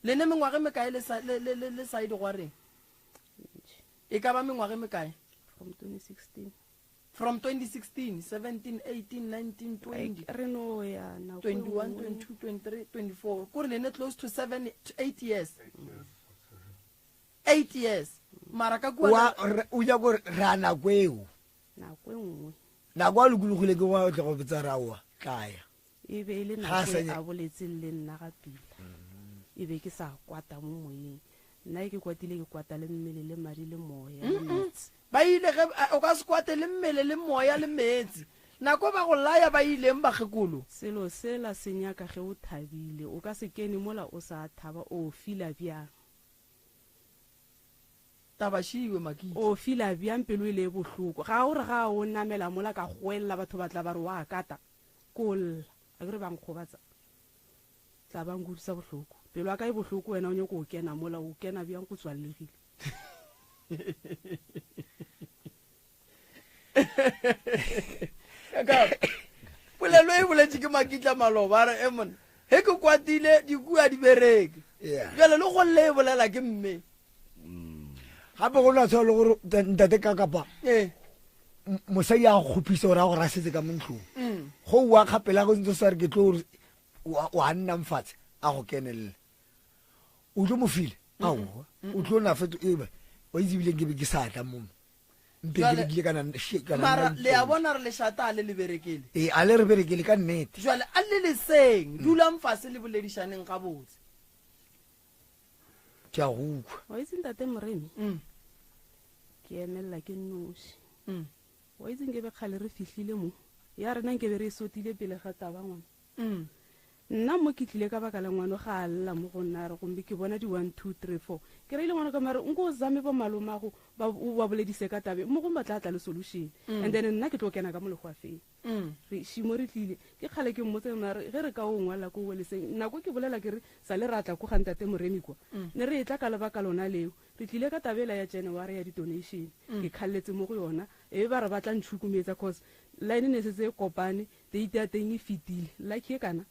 le ne mengwage mekae le saidi goreng e ka ba mengwage mekae from 2016 17 18 19 20 re no ya 21 22 23 24 kore le ne close to 7 to 8 years 8 years mara ka kua o ja go rana kweo nako nngwe na kwa lukulugile ke wa tla go betsa rawa tlaya e be ile nako a boletse le nna ga pila e be ke sa kwata mo moyeng nna ke kwatile ke kwata le mmele le madi le moya le metsi ba ile ge o ka se kwate le mmele le moya le metsi nako ba go laya ba ileng ba gekolo selo sela senyaka ge o thabile o ka se kene mola o sa thaba o fila bjang tabashiwe makitse o fila bjang pelo ile bohloko ga o re ga o namela mola ka goella batho ba tla ba re wa kata kolla a re bang khobatsa tla bang gutsa bohloko pelo aka e bohloko wena o nyoko o kena mola o kena bjang go tswallegile ka polelo e boletse ke makitla maloba re emon he ke kwatile dikua di bereke jale le go le bolela ke mme gape go na tshwa le gore ntate ka kapa mosadi a kgopisa gore a go rasetse ka montlong go wa kgapela go ntse sa re ke tlo wa nnang fatshe a go kenelele o tlo mo file ao o tlo na feto eba o itse ke be ke sa tla mo mpele ke kana mara le a bona re le shata le berekele a le re berekele ka nnete jwale a le seng dula mfase le boledišaneng ga botse ke a go wa itse ntate moremi ke emella ke nnoši wa itse nke be kgale re fihlile mo ya rena nke be re sotile pele ga taba ngwana nna mo ke tlile ka baka la ngwana ga a lla mo go nna re gombe ke bona di 1 2 3 4 ke re ile ngwana ka mare nko o zame ba malomago ba boledise ka tabe mo go batla tla le solution and then nna ke tlo kena ka molego a feng re shimo re tlile ke kgale ke mmotse mare ge re ka o ngwala ko weleseng nako ke bolela ke re sa le ratla go ganta te moremi kwa ne re etla ka lebaka lona leo re tlile ka tabela ya January ya di donation ke khalletse mo go yona e ba re batla ntšhukumetsa cause line ne se kopane date ya teng e fitile like e kana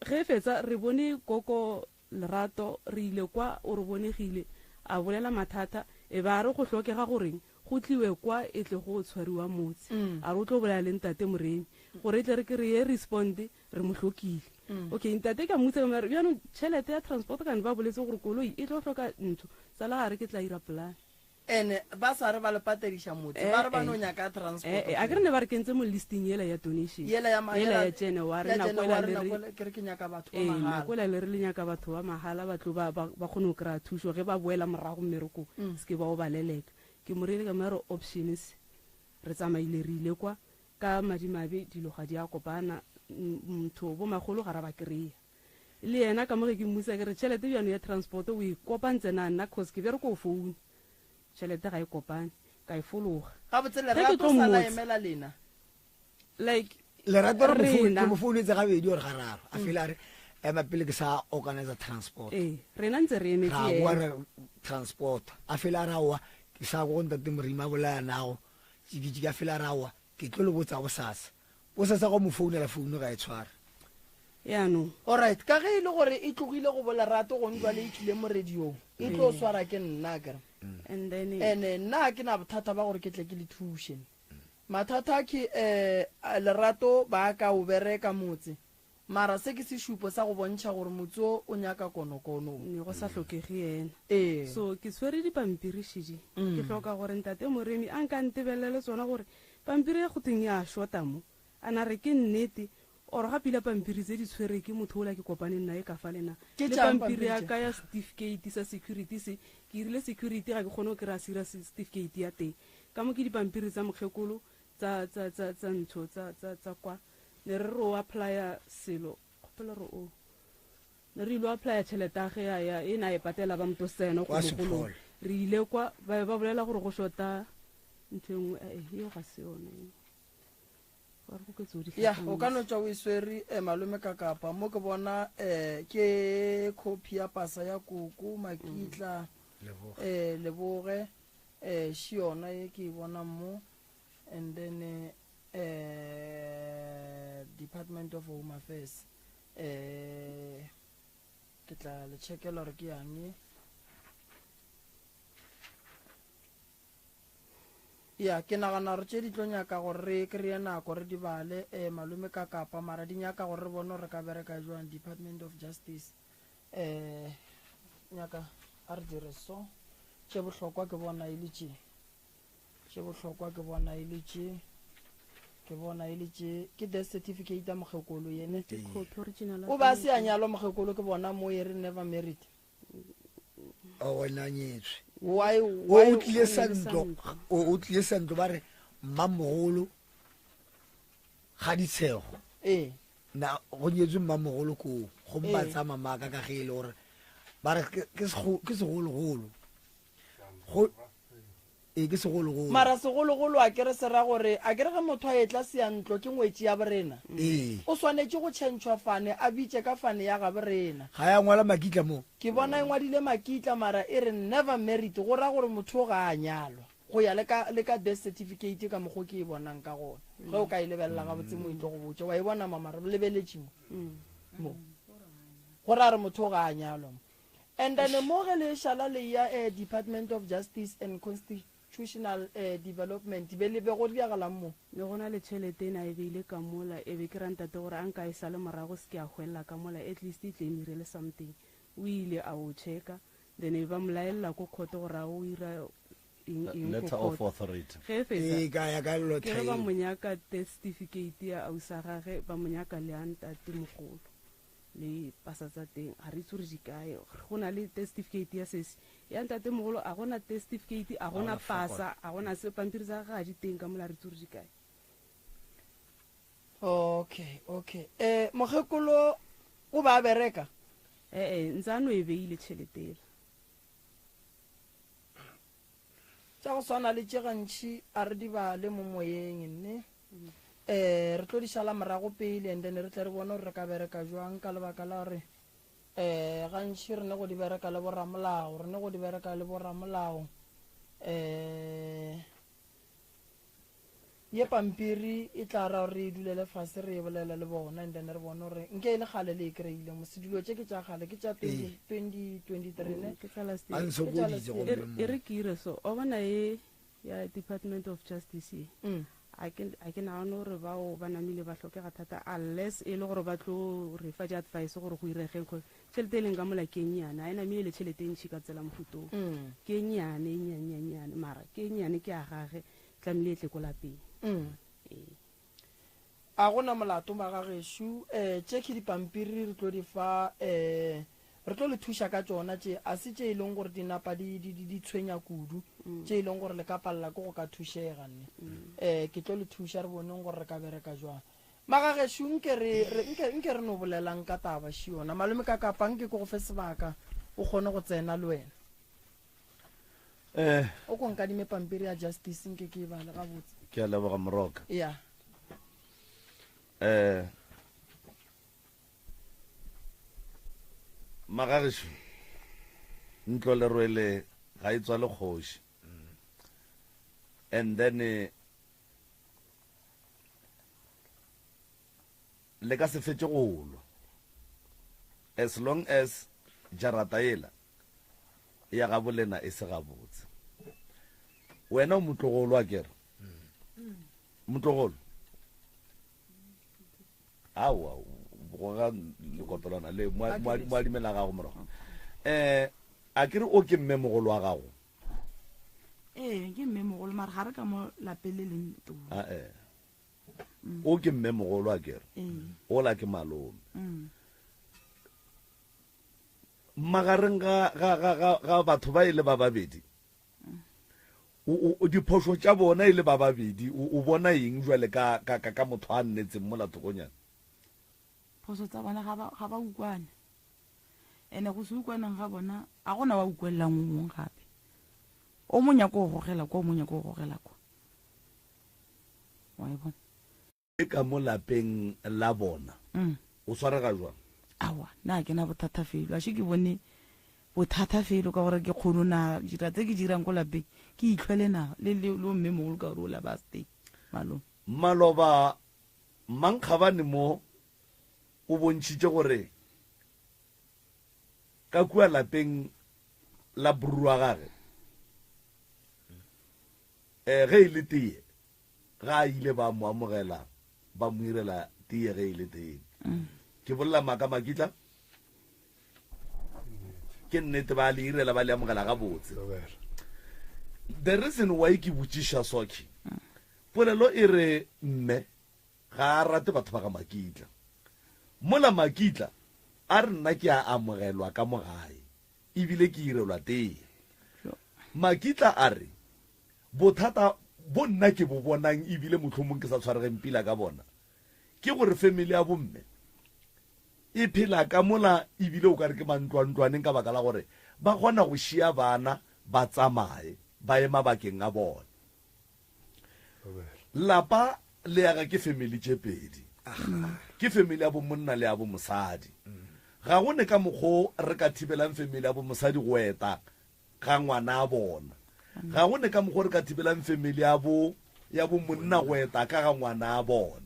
ge fetsa re bone koko Lerato re ile kwa o re bonegile a bolela mathata e ba re go hlokega goreng go tliwe kwa e tle go tshwariwa motse a re o tlo bolela le ntate moremi gore tle re ke re responde re mo hlokile okay ntate ka motse mare bjano tšhelete ya transport ka ba boletse gore koloi e tlo hloka ntho sala gare ke tla ira plan ene ba sa re ba le patedisha motse ba re ba no nyaka transport a ke re ne ba re kentse mo listing yela ya donation yela ya January na kwela le re ke re ke nyaka batho ba mahala na kwela le re le nyaka batho ba mahala ba tlo ba kgone go kra thuso ge ba boela morago mmereko ske ba o baleleka ke morele ka maro options re tsamaile re ile kwa ka madimabe dilo ga di a kopana motho bo magolo ga ra ba kreya le yena ka mo ke mmusa ke re tšhelete bjano ya transport o e kopantse na nna cause ke bere ko phone tšhelete ga e kopane ka e fologa ga botse Ge ke lerato tlo sa la mmotsa. emela lena like lerato re Rena. mo founetse gabedi ore gararo a fela re ema pele ke sa organizer transport rena ntse re emetse ra ena. bua re transport a fela ra wa ke sa go ntate morima bolaya nago tšikitši ka fela ra wa ke tlo le botsa bosasa go mo founela founu ga e tshware yaanong alright ka ge e le gore e tlogile go bolerato go ntwa le itlile mo radiong e tlo swara ke nna kere and then ene nna ke na bothata ba gore ke tle ke le thušen mathata ke lerato ba ka o bereka motse mara se ke sešupo sa go bontšha gore motse o nyaka konokono ne go sa tlhokege ena ee so ke tshwere dipampirišidi ke tlhoka gore ntate moremi a nka ntebelele tsona gore pampiri ya go teng ya shota mo a na re ke nnete or ga pila pampiri tse di tshwere ke motho ola ke kopane nna e ka fa lena Ke le tšang pampiri ya pampiri ka ya certificate sa security se ke irile security ga ke kgone go kry-a sira certificate ya teng ka mo ke dipampiri tsa mokgekolo tsa ntho tsa kwa ne re re o applya selo kgopela re o ne re ile o applya tšhelete age ya e na e patela ba motosena Kwa gologolong Sephora. re ile kwa ba bolela gore go shota ntho engwe eo ga se yone Wa re go ke tseo di ya hlakantse. o ka no tswa o e swere malome ka kapa mo ke bona ke copy ya pasa ya koko makitla leboge she yona e ke e bona mo and then Department of Home Affairs ke tla le checkela gore ke yang e. ya ke nagana gore tše di tlo nyaka gore re kry-e nako re di bale malome ka kapa mara di nyaka gore re bone gore re ka bereka jwang Department of Justice nyaka a re dire so tše bohlokwa ke bona e le tše tše bohlokwa ke bona e le tše ke bona e le tše ke death certificate ya mokgekolo yene Copy original o ba se a nyalwa mokgekolo ke bona mo e re never married o wena nyetswe why o tlile sa santlo ntlo. o tlile santlo ba re mmamogolo ga ditshego na go nyetswe mmamogolo koo go mbatsa mamaka ka ge e le gore ba re ke segologolo ke segologolo mara segologolo a kere se ra gore a kere ge motho a etla seantlo ke ngwetsi ya borena o swanetse go tšhentšhwa fane a bitse ka fane ya ga borena ga ya ngwala makitla mo ke bona e ngwadile makitla mara e re never married go ra gore motho ga a nyalwa go ya le ka death certificate ka mokgo ke e bonang ka gona ge o ka e lebelela ga botse mo e tlo go botse wa e bona mamara lebeletšimo mo go ra re motho ga a nyalwa mo and then mo ge le šala le ya Department of Justice and Constitutional Development be le be go diagalang mo le gona le tšhelete ena e beile ka mola e be ke rantate gore a nka e sa le morago se ke a hwelela ka mola at least e tle e mirele something o ile a o checka then e ba molaelela ko kgoto gore a o ira letter of authority ge e fetsa ka ya ka lo ke re ba monyaka death certificate ya ausa gage ba monyaka le a ntate mogolo le pasa tsa teng ga re itse gore di kae go na le certificate ya sese ya ntate mogolo a gona certificate a gona pasa a gona se pampiri tsa ga di teng ka mola re itse gore di kae okay mogekolo o ba bereka ntse a no e beile tšheletela tša go swana le tše gantši a re di bale mo moyeng nne re tlo di šala morago pele and then re tle re bone gore re ka bereka jwang ka lebaka la gore gantši re ne go di bereka le borramolao re ne go di bereka le borramolao ye pampiri e tla ra re e dulele fase re e bolela le bona and then re bone gore nke e le gale le e kry-ile mosedulo tše ke tša gale ke tša 2023 ne ke tsa last a year. nsokoditse go e re ke ire so o bona e ya Department of Justice ye a ke nagane gore bao ba namile ba tlhokega thata unless e le gore ba tlo re fa di-advice gore go irege tšhelete e leng ka mola ke nyane a e namile le tšhelete e ntšhi ka tsela mofutong ke nyane nyannyane mara ke nyane ke a gage tlamehile e tle ko lapeng a gona molato magagešo tše ke dipampiri re tlo di fa re tlo le thuša ka tšona tše a se tše e leng gore di napa di tshwenya kudu tše e leng gore le ka palela ke go ka thušega nne ke tlo le thuša re boneng gore re ka bereka jwang magagešo nke re no bolelang ka taba še yona malome ka kapang ke go fe sebaka o kgone go tsena le wena o ko nkadime pampiri ya justice nke ke e bala gabotse ke a leboga moroka ya magagesho ntlo le rwele ga e tswa le kgoši and then le ka se fetse go lwa as long as jarata ela ya ga bolena e se gabotse wena o motlogolo a kere motlogolo awa goga lekotolana le mo adimela gago morago a kere o ke mme mogolo wa gago ke mme mogolo mare ga re ka mo lapeng le leng tona o ke mme mogolo a kere ola ke malome magareng ga batho ba ile ba babedi o diphoso tša bona ile ba babedi o bona eng jwale ka motho a nnetseng mo lathokonyana phoso tsa bona ga ba ukwane ene go se ukwaneng ga bona a gona wa ukwelelang o mongwe gape o monya ko go gogela kwa o monya ko go gogela kwa wa e bona e ka mo lapeng la bona o swarega jwang awa na ke na bothata felo a ke bone bothata felo ka gore ke kgono na dira tse ke dirang ko lapeng ke itlhwele na le mme mogolo ka gore o la ba stay malome maloba mankgabane mo o bontšhitše gore ka kua lapeng la borua gage ge e le tee ga a ile ba mo amogela ba mo irela tee ge e le teng ke bolela maaka makitla ke nnete ba le irela ba le amogela ga botse the reason why ke botšiša soki polelo e re mme ga a rate batho ba ga makitla mola makitla a re nna ke a amogelwa ka mogae ebile ke irelwa tee makitla a re bothata bo nna ke bo bonang ebile mohlomong ke sa tshwaregeng pila ka bona ke gore family ya bomme e phela ka mola ebile o ka re ke mantlwantlwaneng ka baka la gore ba kgona go šia bana ba tsamaye ba ema bakeng a bona lapa le yaga ke family tše pedi ke family ya bomonna le ya bomosadi ga go ne ka mokgwa re ka thibelang family ya bomosadi go eta ga ngwana a bona ga go ne ka mokgwa re ka thibelang family ya bomonna go eta ka ga ngwana a bona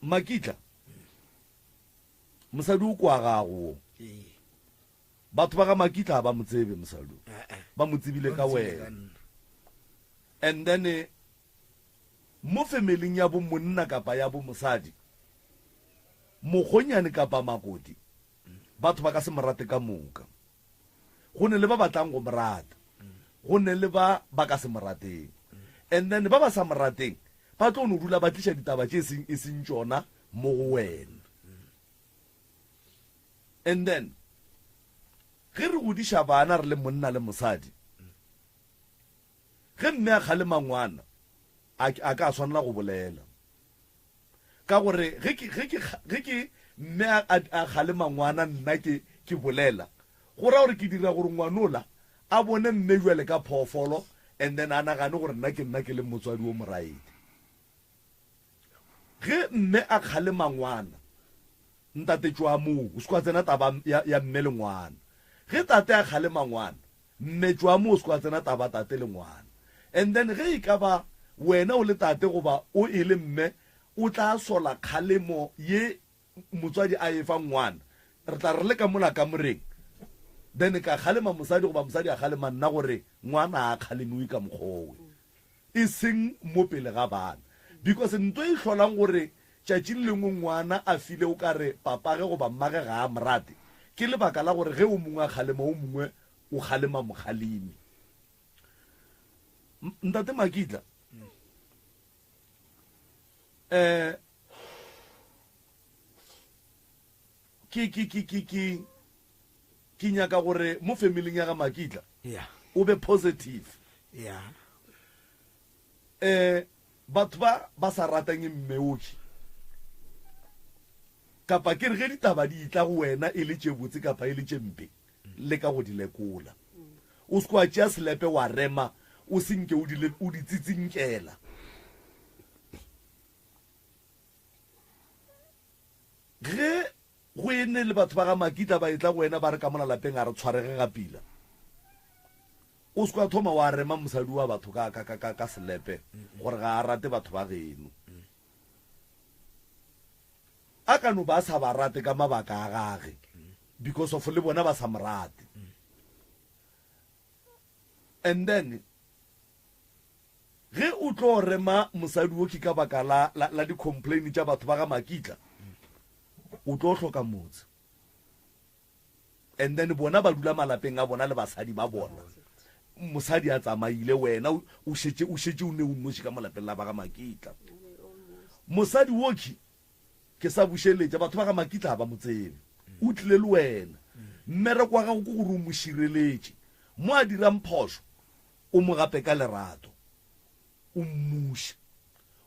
makitla mosadi o kwa gago batho ba ga makitla ba mo tsebe mosadi ba mo tsebile ka wena and then mo familing ya bomonna kapa ya bomosadi mogonyane kapa makoti batho ba ka se morate ka moka go ne le ba batlang go morata go ne le ba ka se morateng and then ba ba sa morateng ba tlo no dula ba tliša ditaba tše e seng tšona mo go wena and then ge re godiša bana re le monna le mosadi ge mme a kgalema ngwana a ka swanela go bolela ka gore ge ke mme a kgalema ngwana nna ke bolela go ra gore ke dira gore ngwanola a bone mme jwale ka phoofolo and then a nagane gore nna ke le motswadi o moraedi ge mme a kgalema ngwana ntate tšwa moo o se kwa tsena taba ya mme le ngwana ge tate a kgalema ngwana mme tšwa moo o se kwa tsena taba tate le ngwana and then ge e ka ba wena o le tate goba o e le mme o tla sola kgalemo ye motswadi a efa ngwana re tla re le ka mola ka moreng then ka kgalema mosadi goba mosadi a kgalema nna gore ngwana a kgalemiwe ka mokgowe e seng mo pele ga bana because ntho e hlolang gore tšatši le lengwe ngwana a file o ka re papage goba mmage ga a morate ke lebaka la gore ge o mongwe a kgalema o mongwe o kgalema mokgalemi ntate makitla ke nyaka gore mo familing ya ga makitla o be positive batho ba sa ratang mmeoki kapa ke re ge ditaba di itla go wena e le tše botse kapa e le tše mpe le ka go di lekola o se kwa tšea selepe wa rema o senke o di tsitsinkela ge go ene le batho ba ga Makitla ba etla go wena ba re ka mona lapeng a re tshwarege ga pila o se kwa thoma wa rema mosadi wa batho ka selepe gore ga a rate batho ba geno a ka no ba sa ba rate ka mabaka a gage because of le bona ba sa morate and then ge o tlo rema mosadi wo ke ka baka la di-complain tša batho ba ga Makitla o tlo hloka motse and then bona ba dula malapeng a bona le basadi ba bona mosadi a tsamaile wena o šetše o ne o nnoši ka malapeng la ba ga Makitla mosadi woki ke sa bušeletša batho ba ga Makitla ba motsebe o tlile le wena mmereko wa gago ke gore o mo šireletše mo a dirang phošo o mo gape ka lerato o mmuša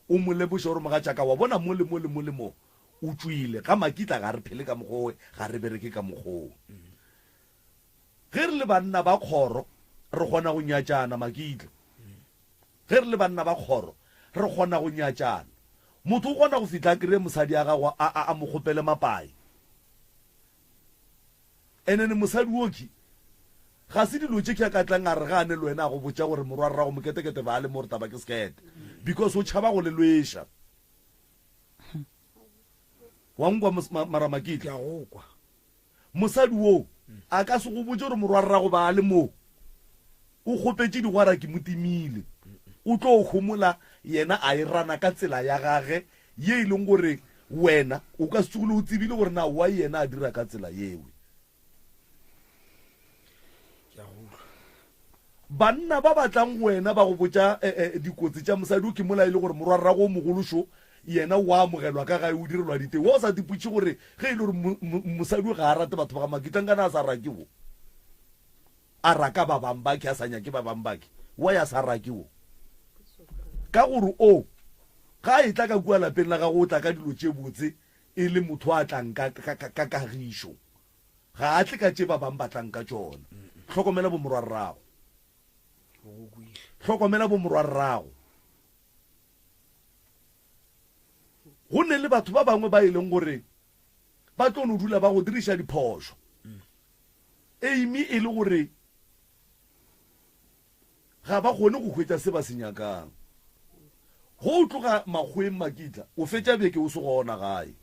o mo leboša gore mogatšaka wa bona mo le mo o tswile ka Makitla ga re phele ka mogowe ga re bereke ka mogowe ge re le banna ba kgoro re kgona go nyatšana Makitla ge re le banna ba kgoro re kgona go nyatšana motho o kgona go fitla kry mosadi a gago a mo kgopele mapai ene mosadi woki ga se dilo tše ke a katlang a re gane le wena a go botša gore morwa rrago moketekete ba a le mo re taba ke sekete because o tšhaba go le lweša wa nkwa mara Makitla go kwa mosadi wo a ka se go botse gore morwa rrago ba a le mo o kgopetše digwara ke motimile o tlo o kgomola yena a e rana ka tsela ya gage ye e leng gore wena o ka se tsogole o tsebile gore na wa yena a dira ka tsela yewe banna ba batlang wena ba go botša dikotsi tša mosadi o ke mola e le gore morwa rrago o mogološo yena wa amogelwa ka gae o direlwa diteng wa o sa diputše gore ge e le gore mosadi ga a rate batho ba ga Makitla nkana a sa rake bo a raka ba bang bake a sa nyake ba bang bake wa ya sa rake bo ka gore o ga e tla ka kua lapeng la gago o tla ka dilo tše botse e le motho a tlang ka kagišo ga a tle ka tše ba bang ba tlang ka tšona tlhokomela bomorwa rrago tlhokomela bomorwa rrago go ne le batho ba bangwe ba e leng gore ba tlo no dula ba go diriša diphošo amy e le gore ga ba kgone go hwetša se ba se nyakang go o tloga makgweng Makitla o fetša beke o se gona gae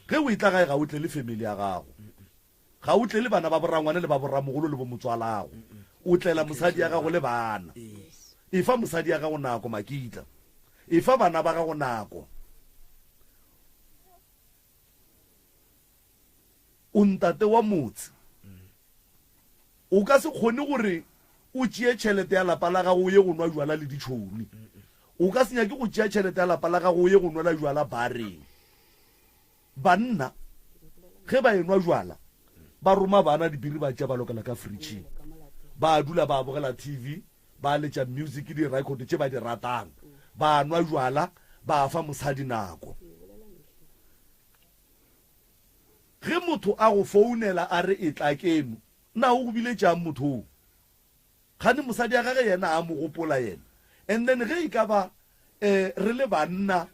ge o itla gae ga o tle le family ya gago ga o tle le bana ba borangwane le ba boramogolo le bo motswalago o tlela mosadi ya gago le bana e fa mosadi ya gago nako Makitla e fa bana ba gago nako o ntate wa motse o ka se kgone gore o tšee tšhelete ya lapa la gago o ye go nwa jwala le ditšhomi o ka se nyake go tšea tšhelete ya lapa la gago o ye go nwela jwala bareng banna ge ba enwa jwala ba roma bana dibiri ba tšea ba lokela ka fridging ba dula ba bogela TV ba letša music di-record tše ba di ratang ba nwa jwala ba fa mosadi nako ge motho a go founela a re e tla keno na o go bile tšang motho gane mosadi ya gage yena a mo gopola yena and then ge e ka ba re le banna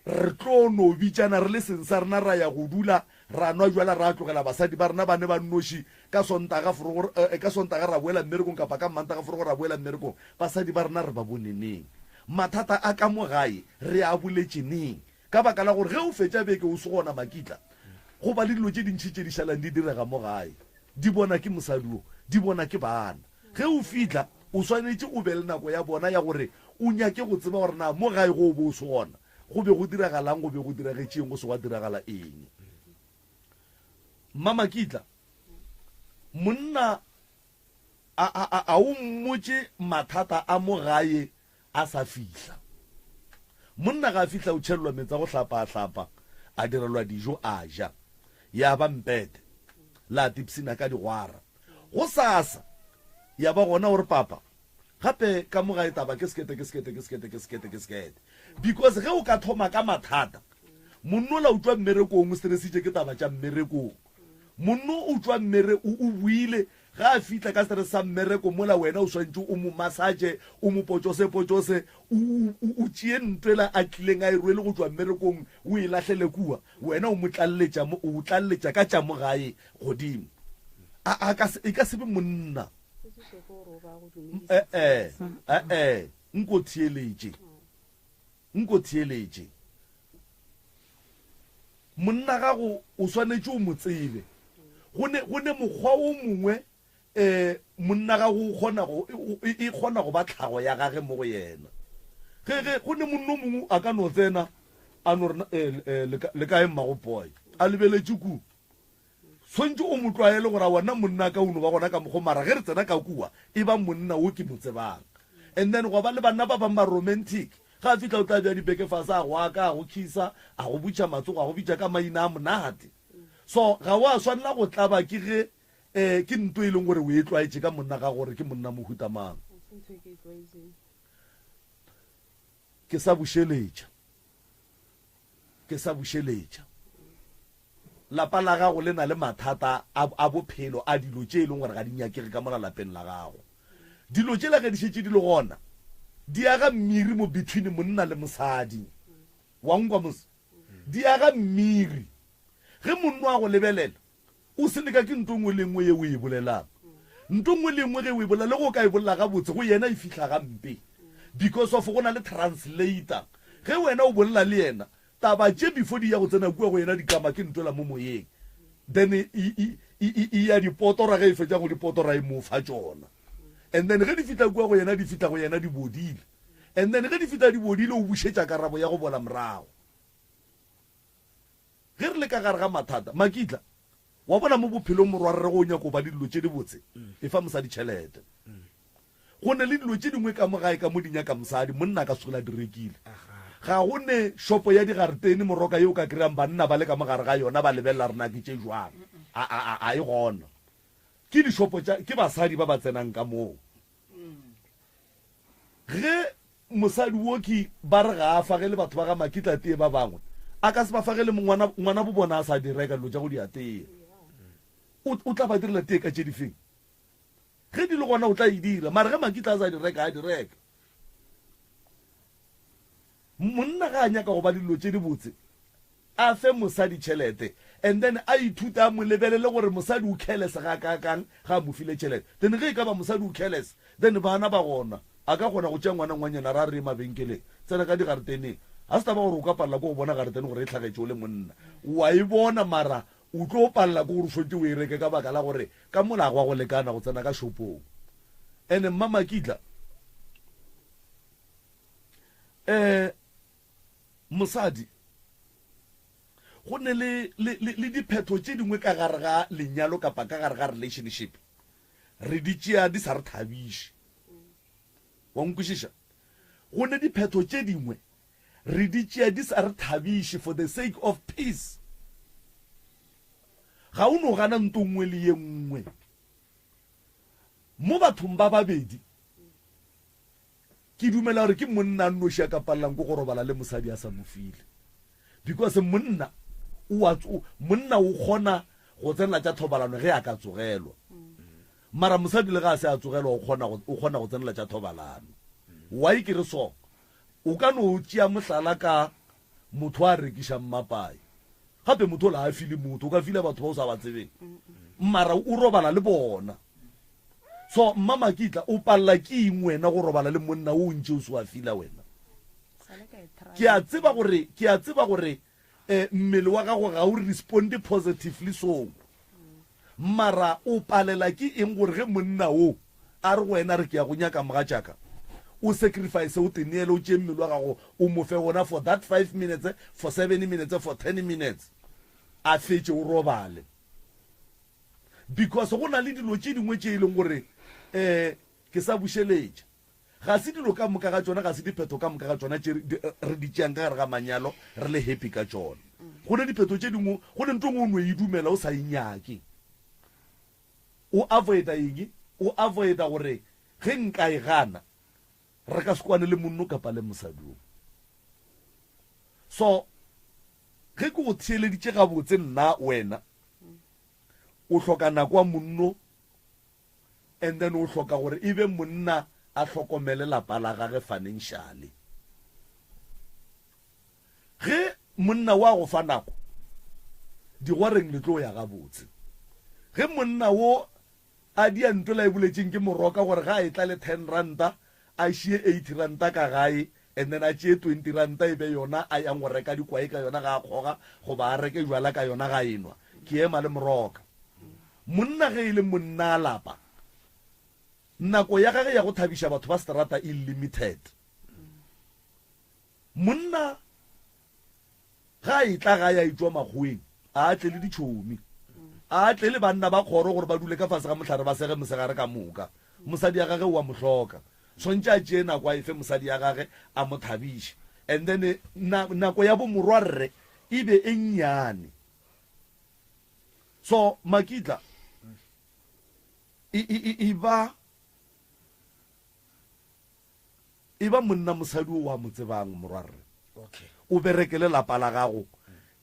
re tlo no bitšana re le seng sa rena ra ya go dula ra nwa jwala ra tlogela basadi ba rena ba ne ba nnoši ka sontaga ra boela mmerekong kapa ka mmantaga forogo ra boela mmerekong basadi ba rena re ba boneneng mathata a ka mo gae re a boletšeneng ka baka la gore ge o fetša beke o se gona Makitla go ba le dilo tše dintšhi tše di šalang di direga mo gae di bona ke mosadi o di bona ke bana ge o fitlha o swanetše o be le nako ya bona ya gore o nyake go tseba gore na mo gae go o bo o se gona go be go diragalang go be go diragetšeng go se wa diragala eng mma Makitla monna a o mmotše mathata a mo gae a sa fihla monna ga a fihla o tšhelelwa metsa go hlapa a direlwa dijo a ja ya ba mpete la tipsina ka digwara go sasa ya ba gona gore papa gape ka mo gae taba ke sekete because ge o ka thoma ka mathata monno la utlwa mmerekong o stressitše ke taba tša mmerekong monno o utlwa mmere o buile ga a fitla ka sere sa mmereko mola wena o swantse o mo massage o mo potsose o tšee ntwela a tlileng a e rwele go tswa mmerekong o e latlhele kua wena o tlalletša ka tša mo gae godimo e ka sebe monna nko theeletše monna gago o swanetše o mo tsebe go ne mokgwa o mongwe monna gago e kgona go ba tlhago ya gage mo go yena ge go ne monno mongwe a ka no tsena a no le kae mmago boy a lebeletše ku swantse o mo tlwaele gore wona monna ka uno ba gona ka mokgo mara ge re tsena ka kua e ba monna o ke mo tsebang and then go ba le banna ba bang ba romantic ga a fitlha o tla bja dibeke fase a go aka a go khisa a go butša matsogo a go bitša ka maina a monate so ga o a swanela go tlaba ke ge ke nto e leng gore o e tlwaetše ka monna ga gore ke monna mohutamang ke sa bušeletša lapa la gago le na le mathata a bophelo a dilo tše e leng gore ga di nyakege ka mola lapeng la gago dilo tše la ge di šetše di le gona di aga mmiri mo between monna le mosadi wa nkwa mose di aga mmiri ge monno a go lebelela o se leka ke nto ngwe le ngwe ye o e bolelang nto ngwe le ngwe ge o e bolela le go ka e bolela ga botse go yena e fihla ga mpe because of go na le translator ge wena o bolela le yena taba tše before di ya go tsena kua go yena dikama ke ntola mo moyeng then e ya dipotora ge e fetša go dipotora e mo fa tšona and then ge di fitla kua go yena di bodile and then ge di fitla di bodile o bušetša karabo ya go bola morago ge re le ka gare ga mathata makitla wa bona mo bophelong morwarre go nyako ba dilo tše di botse e fa mosadi tšhelete go ne le dilo tše dingwe ka mo gae ka mo dinyaka mosadi monna ka sola direkile ga go ne shopo ya digaretene moroka yo ka kry-ang banna ba le ka mogare ga yona ba lebelela rena ke tše jwang a e gona ke dishopo ke basadi ba ba tsenang ka moo ge mosadi wo ke ba re ga a fage le batho ba ga makitla tee ba bangwe a ka se ba fage le ngwana bo bona a sa direka dilo tša go diatee o tla ba direla tee ka tše difeng ge di le gona o tla e dira mare ge makitla a sa direka a direka monna ga a nyaka go ba dilo tše di botse a fe mosadi tšhelete and then a ithuta a mo lebelele gore mosadi o careless ga kakang ga a mo file tšhelete then ge e ka ba mosadi o careless then bana ba gona a ka kgona go tšea ngwananyana ra re mabenkeleng tsena ka digareteneng a se taba gore o ka palela ko go bona garetene gore e tlhagetše o le monna wa e bona mara o tlo palela ko gore swetse o e reke ka baka la gore ka molago wa go lekana go tsena ka shopong and mmamakitla mosadi go ne le diphetho tše dingwe ka gare ga lenyalo kapa ka gare ga relationship re di tšea di sa re thabiše wa nkwešiša go ne diphetho tše dingwe re di tšea di sa re thabiše for the sake of peace ga o no gana nto nngwe le ye nngwe mo bathong ba babedi ke dumela gore ke monna noši a ka palelang ko go robala le mosadi a sa mo file because monna o kgona go tsenela tša thobalano ge a ka tsogelwa mara mosadi le ga a se a tsogelwa o kgona go tsenela tša thobalano why ke re so o ka no tšea mohlala ka motho a rekiša mmapai gape motho la a file motho o ka file batho ba o sa ba tsebeng mara o robala le bona so mmamakitla o palela ke eng wena go robala le monna o ntše o se wa fila wena ke a tseba gore mmele wa gago ga o responde positively so mara o palela ke eng gore ge monna o a re wena re ke ya go nyaka moga tšaka o sacrifice o teneele o tšee mmele wa gago o mofe gona for that 5 minutes for 7 minutes for 10 minutes a fetše o robale because go na le dilo tše dingwe tše e leng gore ke sa bušeletša ga se dilo ka moka ga tšona ga se diphetho ka moka ga tšona re di tšeang ka gare ga manyalo re le happy ka tšona go ne diphetho tše dingwe go ne nto ngwe o no e dumela o sa inyake o avoida eng o avoida gore ge nka e gana re ka sekwane le monno kapa le mosadong so ge ke go theeleditše gabotse nna wena o hloka nako wa monno and then o hloka gore e be monna a hlokomele lapa la gage financially. Ge monna wa go fa nako di goreng le tlo ya ga botse. Ge monna wo a di antola e buletseng ke moroka gore ga e tla le 10 ranta a shie 80 ranta ka gae, and then a tšee 20 ranta e be yona a yang go reka dikwai ka yona ga a kgoga go ba a reke jwala ka yona ga enwa ke ema le moroka. Monna ge e le monna lapa nako ya gage ya go thabisha batho ba strata e limited. Monna ga e tla ga ya itswa magweng a tle le ditšhomi, a tle le banna ba kgoro gore ba dule ka fase ga motlhare ba sege mosegare ka moka. Mosadi ya gage wa mohloka swantse a tšee nako a efe mosadi ya gage a mo thabiše, and then nako ya bo morwarre e be e nnyane. So Makitla e ba monna mosadi o wa mo tsebang morwarre, Okay. o berekele lapa la gago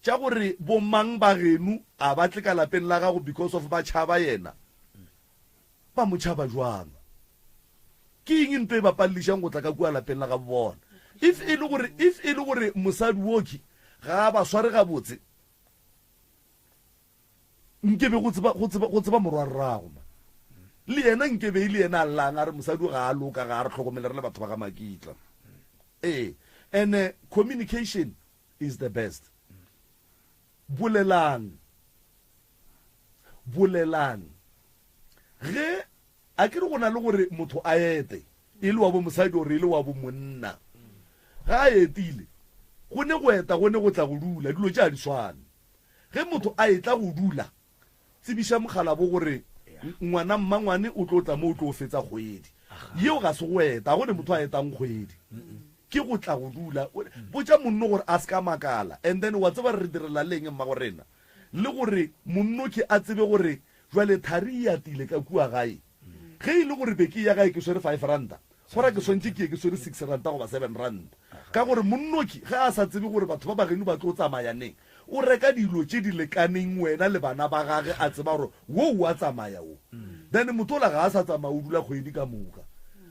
tša gore bo mang ba genu a ba tle ka lapeng la gago because of ba tšhaba yena, ba mo tšhaba jwang? Ke eng nto e ba pallišang go tla ka kua lapeng la ga bona? If e le gore mosadi woki ga ba sware ga botse, nkebe go tseba morwarrago ma le yena, nkebe ile yena a llang a re mosadi ga a loka ga a re tlhokomele re le batho ba ga Makitla. And communication is the best. Bolelang ge a ke re go na le gore motho a ete e le wa bo mosadi gore e le wa bo monna, ga a etile go ne go eta go ne go tla go dula dilo tša di swane. Ge motho a etla go dula tsebiša mogala bo gore ngwana mmangwane o tlo tla mo o tlo fetsa kgwedi yeo ga se go eta go ne motho a etang kgwedi ke go tla go dula botša monno gore a se ka makala, and then wa tseba re direla leng mma go rena le gore monno ke a tsebe gore jwale thari ya tile ka kua gae. Ge e le gore beke ya gae ke swere 5 ranta gora ke swantse ke swere 6 ranta goba 7 ranta, ka gore monnoki ge a sa tsebe gore batho ba bageno ba tlo tsamayaneng o reka dilo tše di lekaneng wena le bana ba gage a tseba gore wo wa tsamaya wo, then motho la ga a sa tsamaya o dula kgwedi ka moka.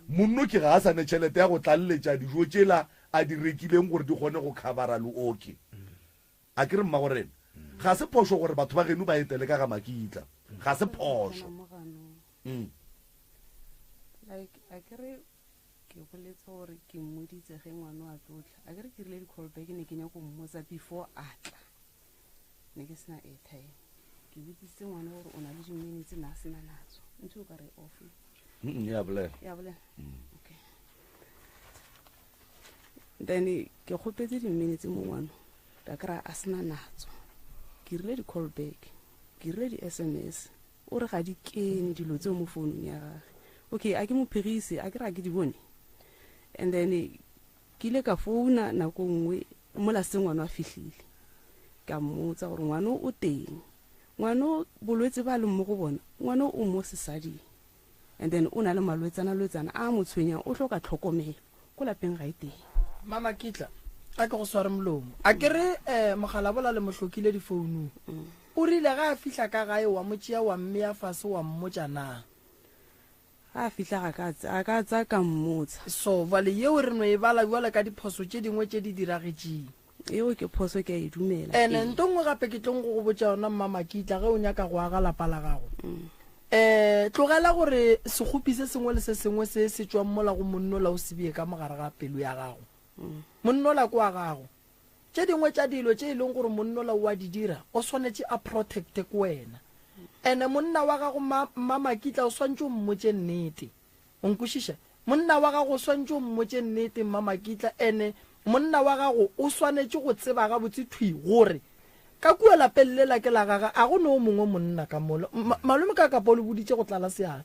Monnoki ga a sa ne tšhelete ya go tlalletša dijo tšela a di rekileng gore di kgone go khabara le oke. A ke re mma gorena ga se phošo gore batho ba geno ba etele ka ga Makitla, ga se phošo. Like a kere ke boletse gore ke mmoditse ge ngwana wa tlotla, a kere ke rile di-callback ne ke nyako mmotsa before a tla ne ke sena airtime, ke botsitse ngwana gore o na le di-minutes na a sena natso ntse o ka re off ya bolela okay. Then ke kgopetse di-minutes mo ngwana ka kry-a a sena natso, ke rile di-callback, ke rile di-SMS, o re ga di kene dilo tseo mo founung ya gage. Okay, a ke mo phegise a kry-a ke di bone, and then ke ile ka founa nako nngwe mola se ngwana a fihlile ka mmotsa gore ngwana o teng, ngwana bolwetse ba le mo go bona, ngwana o mo sesading, and then o na le malwetsana a mo tshwenyang, o hloka tlhokomelo ko lapeng ga e teng. Mama Kitla a ke go sware molomo a kere mogala bola le mohlokile difounung, o rile ga a fihla ka gae wa motšea wa mme ya fase wa mmotša na a fihla a ka tsa ka mmotsa. So vale yeo re no e bala ka diphoso tše dingwe tše di diragetšeng eo ke phoso ke a e dumela. ene ntongwe gape ke tlong go botša yona Mama Kitla ge o nyaka go aga lapa la gago tlogela gore sekgopi se sengwe le se sengwe se se tšwang mola go monnola o sebie ka mogare ga pelo ya gago. Monnola ko wa gago tše dingwe tša dilo tše e leng gore monnola wa di dira o swanetše a protecte ko wena, ene monna wa gago Mama Kitla o swantše o mmotše nnete, o nkwešiša, monna wa gago o swantše o mmotše nnete Mama Kitla, ene monna wa gago o swanetše go tseba ga botse thwi gore ka kua lapeng le la ke la gaga a go ne o mongwe monna ka mola malome ka kapo le boditše go tlala seatla,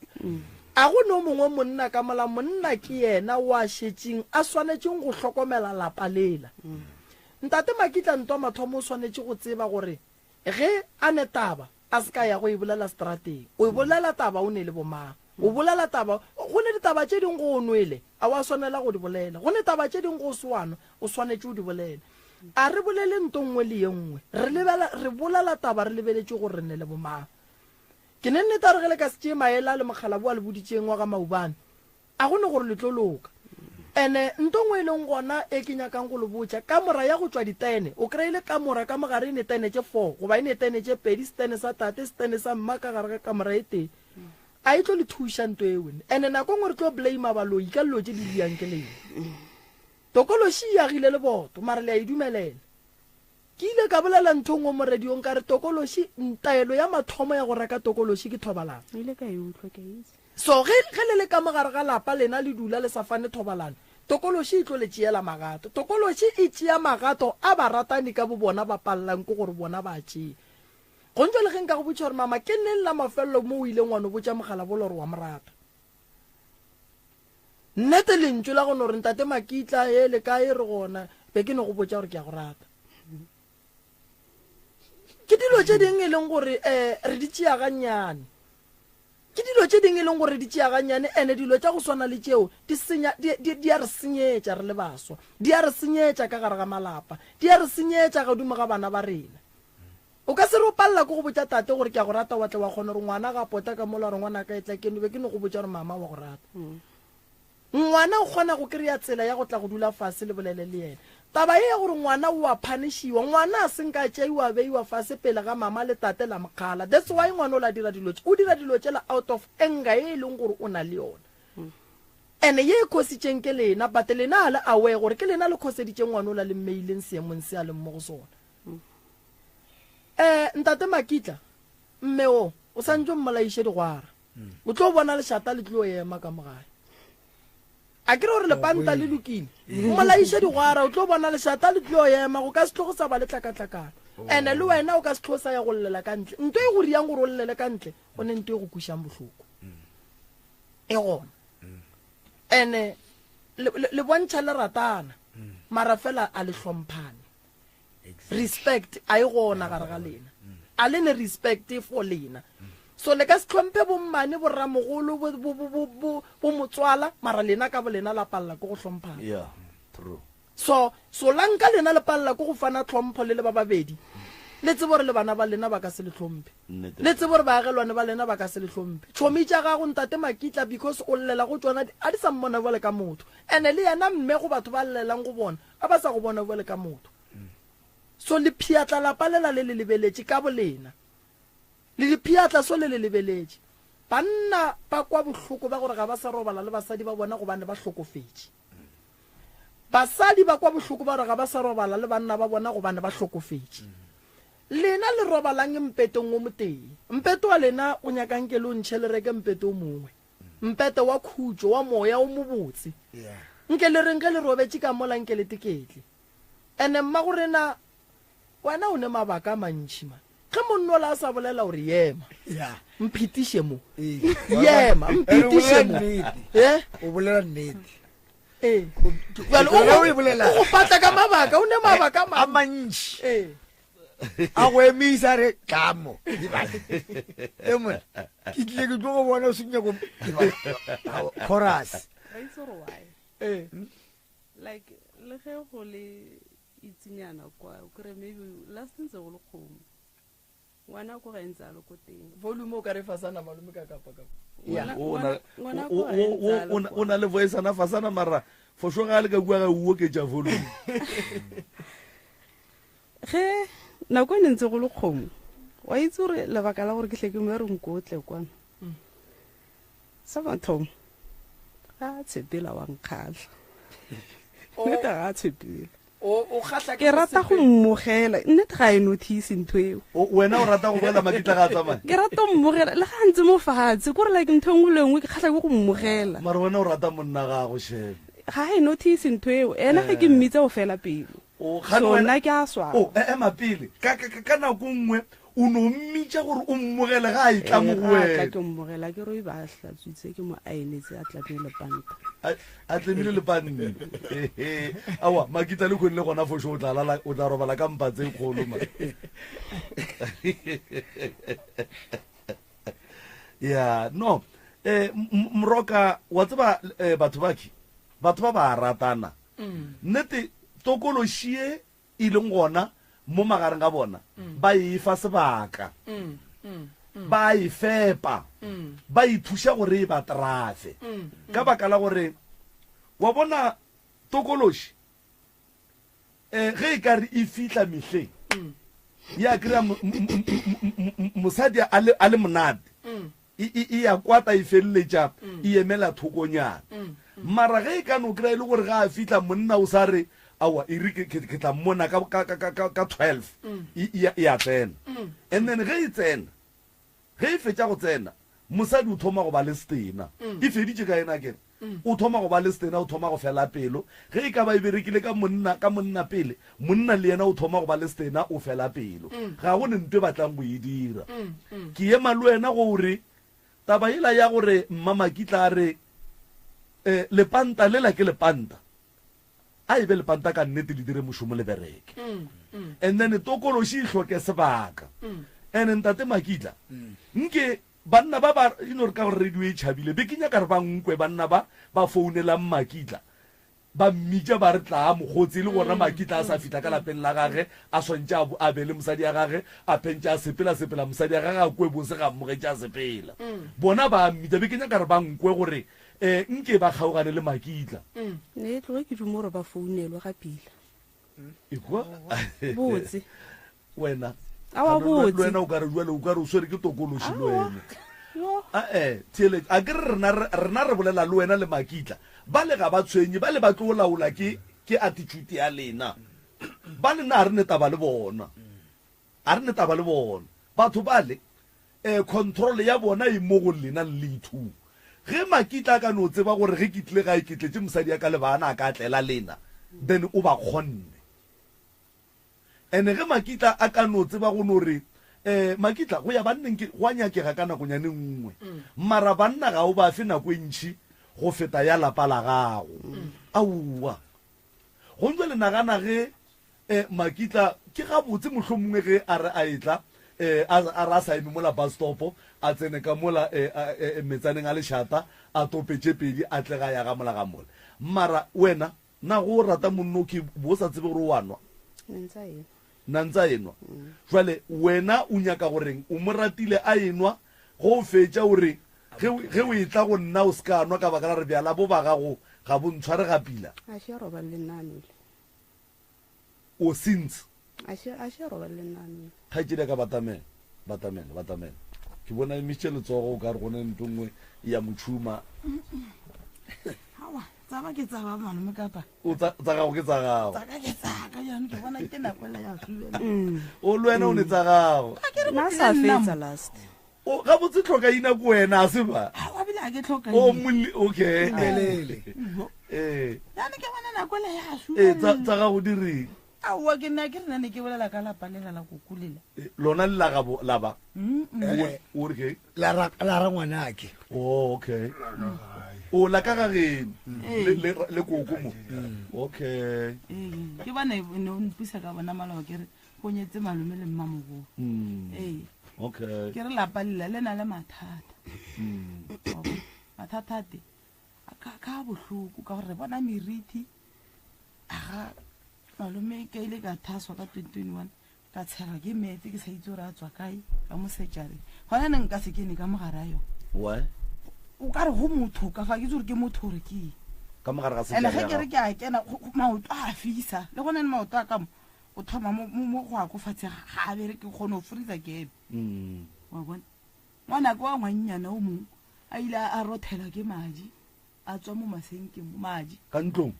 a go ne o mongwe monna ka mola, monna ke yena wa šetšeng a swanetšeng go hlokomela lapa lela. Ntate Makitla ntwa mathomo o swanetše go tseba gore ge a ne taba a se ka ya go e bolela strateng, o e bolela taba o ne le bomang, o bolela taba go ne ditaba tše ding go o nwele a wa swanela go di bolela, go ne taba tše ding go swana o swanetše o di bolela. A re bolele ntongwe le ye nngwe re bolela taba re lebeletše gore re ne le bomang. ke ne nnete re ge le ka se tšee maele a le mokgalaboa le boditšeng wa ga maubane a gone gore le tlo loka ene nto ngwe e leng gona e ke nyakang go le botša ka mora ya go tswa ditene o kry-ile ka mora ka mogare e ne tene tše 4 goba e ne tene tše 2 setene sa tate setene sa mma ka gare ka mora e teng a e tlo le thuša nto e wene ene nako ngwe re tlo blame baloi ka lelo tše di diang ke lena tokološi e agile le boto mara le a e dumelela ke ile ka bolela ntho ngwe mo radiong ka re tokološi ntaelo ya mathomo ya go reka tokološi ke thobalano ile ka e utlwa ke itse so ge le ka mogare ga lapa lena le dula le sa fane thobalano tokološi e tlo le tšeela magato tokološi e tšea magato a ba ratani ka bo bona ba pallang ke gore bona ba tšea gontse le ge nka go botša gore mama ke nne la mafelelo mo o ile ngwane o botša mogala bolo gore wa morata nnete lentswe la gone gore ntate makitla e le ka e re gona be ke ne go botša gore ke a go rata ke dilo tše ding e leng gore re di tšea gannyane ke dilo tše ding e leng gore di tšea gannyane ene dilo tša go swana le tšeo di a re senyetša re le baswa di a re senyetša ka gare ga malapa di a re senyetša godimo ga bana ba rena o ka se re o palela ko go botša tate gore ke a go rata wa tle wa kgona gore ngwana ga pota ka mola gore ngwana ka e tla kene be ke ne go botša gore mama wa go rata ngwana o kgona go kry-a tsela ya go tla go dula fase le bolele le ena taba e ya gore ngwana o a phanishiwa ngwana a seng ka tšeiwa beiwa fase pele ga mama le tate la mokgala that's why ngwana o la dira dilo o dira dilo tšela out of anger e leng gore o na le yona ene ye e khositšeng ke lena but lena a le awe gore ke lena le khoseditšeng ngwana o la le mmeileng seemong se a leng mo go sona ntate makitla mme o santse o mmolaiše digwara o tlo bona lešata le tlo ema ka mogae a kere gore lepanta le lokile mmolaiše digwara o tlo bona lešata le tlo ema go ka se tlo go sa ba le tlakatlakano ene le wena o ka se tlo sa ya go llela ka ntle nto e go riang gore o llele ka ntle o ne nto e go kušang bohloko e gona ene le bontšha le ratana mara fela a le hlomphane respect a e gona gare ga lena a le ne respect for lena so le ka se tlhomphe bommane borramogolo bo motswala mara lena ka bo lena la palela ko go hlomphana so lanka lena le palela ko go fana tlhompho le ba babedi le tsebo gore le bana ba lena ba ka se le tlhomphe le tsebo gore baagelwane ba lena ba ka se le tlhomphe tšhomi tša gago ntate makitla because o llela go tsona a di sa mmona bole ka motho ene le yena mme go batho ba llelang go bona a ba sa go bona bole ka motho so le phiatla la palela le lebeletše ka bolena le diphiatla so le lebeletše banna ba kwa bohloko ba gore ga ba sa robala le basadi ba bona go bane ba hlokofetše basadi ba kwa bohloko ba gore ga ba sa robala le banna ba bona go bane ba hlokofetše lena le robalang mpetong o moteng mpeto wa lena o nyakang ke lo ntšhe le reke mpeto o mongwe mpete wa khutšo wa moya o mobotse nke le reng ge le robetše ka mola nke le teketle ene mma gorena wena o ne mabaka a mantšhi man ge monno la a sa bolela gore yema mphetiše mo yema mphetiše mo o bolela nnete o patla ka mabaka o ne mabaka a mantši a go emisa re tlamo emone ke tlile ke tlo go bona o senyako chorus like le ge go le itsenyana kwa o kry maybe last ntse go le kgomo ngwana ko ga ntse a le ko teng volume o ka re fasana malume ka kapakapa o na le voiceana fasana mara fosho ga le ka bua ga uo ke tša volume ge nako ne ntse go le kgomo wa itse gore lebaka la gore ke tle ke mo re nkotle kwana sa batho ga tshepela wa nkgatlha nnete ga tshepela ke rata go mmogela nnete ga e notice ntho eo wena o rata go boela makitla ga tsamaya ke rata go mmogela le ga ntse mo fatshe kore like ntho engwe le engwe ke kgatlha ke go mmogela mara wena o rata monna gago shebe ga e notice ntho eo ena ge ke mmitse go fela pelo so nna ke a swara ema pele ka nako nngwe o no mmitša gore o mmogele ga a itla mo go wena ke mmogela ke re ba hlatswitse ke mo aenetse a tlamile lepanta a tlemile lepante awa makitla le kgonne gona fosho o tla robala ka mpa tse kgolo ma ya no mroka wa tseba batho ba ba ratana nnete tokološie e leng gona mo magareng ga bona ba e fa sebaka ba e fepa ba ithuša gore e ba trafe ka baka la gore wa bona tokološi ge e kare e fihla mehleng ya kry-a mosadi a le monate e ya kwata e feleletša e emela thokonyana mara ge e ka no kry-a e le gore ga a fihla monna o sa re awa e re ke tla mmona ka 12 e a tsena and then ge e tsena ge e fetša go tsena mosadi o thoma go ba le stena e feditše ka ena kere o thoma go ba le stena o thoma go fela pelo ge e ka ba e berekile ka monna pele monna le yena o thoma go ba le stena o fela pelo ga go ne ntwe batlang go e dira ke ema le wena gore taba ela ya gore mmamakitla a re lepanta lela ke lepanta a e be lepanta ka nnete le dire mošomo le bereke and then tokološi e hloke sebaka and ntate makitla nke banna ba ba re ka gore radio e tšhabile be ke nyaka re ba nkwe banna ba founelang makitla ba mmitša ba re tla mogotsi le gona makitla a sa fitla ka lapeng la gage a swantše a be le mosadi ya gage a phentše a sepela mosadi ya gage a kwe bose ga mmogetše a sepela bona ba mmitša be ke nyaka re ba nkwe gore nke ba kgaogane le makitla ne tloge ke dumo gore ba founelwe ga pila ekwa botse wena awa botse wena o ka re jwale o ka re o swere ke tokološi le wena theeletše a ke re rena re bolela le wena le makitla ba le ga ba tshwenye ba le ba tlo laola ke attitude ya lena ba lena a re ne taba le bona batho ba le control ya bona e mo go lena le ithu ge makitla ka no tseba gore ge ke tle ga e ketletse mosadi ya ka le bana a ka tlela lena then o ba kgonne ene ge makitla a ka no tseba go no re makitla go ya banneng go a nyakega ka nakonyane nngwe mara banna ga o ba fe nako e ntšhi go feta ya lapa la gago aua go ntse le nagana ge makitla ke ga botse mohlomongwe ge a re a etla a re a sa eme mola bus stopo a tsene ka mola metsaneng a lešata a topetse pedi a tle ga ya ga mola ga mola mara wena na go rata monno ke bo sa tsebe gore o wanwa nantsa enwa jwale wena o nyaka goreng o mo ratile a enwa go fetša gore ge o etla go nna o seka anwa ka baka la re bjala bo ba gago ga bo ntshware ga pila o sintse ga ke ka batamela ke bona emisitše letsogo o ka re gone nto nngwe ya motšhuma tsaba ke tsaba malome kapa tsa gago ke tsa gago ka jana ke bona ke nakwela ya subela o le wena o ne tsa gago ga botse tlhoka ina ko wena a se ba wa bile a ke tlhoka okay yana ke bona nakwela ya subela tsa gago di reng awa ke nna ke rena ne ke bolela ka lapa lela la kokulela lona le la ba o re ke la ra ngwanake okay o la ka ga geno le koko mo okay ke bona ne o mpisa ka bona malawa ke re go nyetse malome le mmamogolo okay ke re lapa lela le na le mathata te ka bohloko ka gore bona meriti aga malome ke ile ka thaswa ka 2021 ka tshega ke metse ke sa itse gore a tswa kae ka mosejare gona ne nka se kene ka mogara yo why o ka re go motho ka fa ke tsore ke motho re ke ka mogara ga se ene ge ke re ke a kena maoto a fisa le gone ne maoto a ka o thoma mo go a go fatshe ga a bere ke kgone go freeza ke wa bona ngwana kwa ngwannyana o mong a ile a rothela ke madi a tswa mo masenkeng madi ka ntlong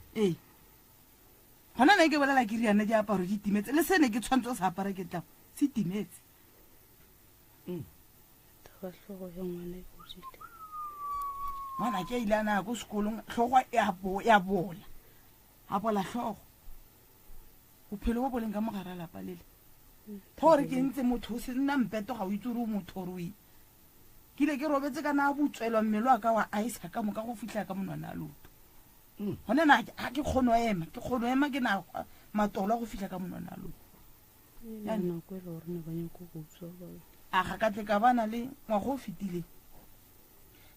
gona ne ke bolela ke riana diaparo di timetse le sene ke tshwantse o sa apara ke tla se timetse ngwana ke ile ana go sekolong tlhogo ya bola tlhogo bophelo bo boleng ka mogara lapa lele thore ke ntse motho o se nna mpeto ga o itse gore o motho roi ke ile ke robetse kana a botswelwa mmelo wa ka wa aisa ka moka go fitlha ka monwana a loto gone na ga ke kgono ema ke na matolo a go fitlha ka monwana a loto a ga ka tle ka bana le ngwago o fetile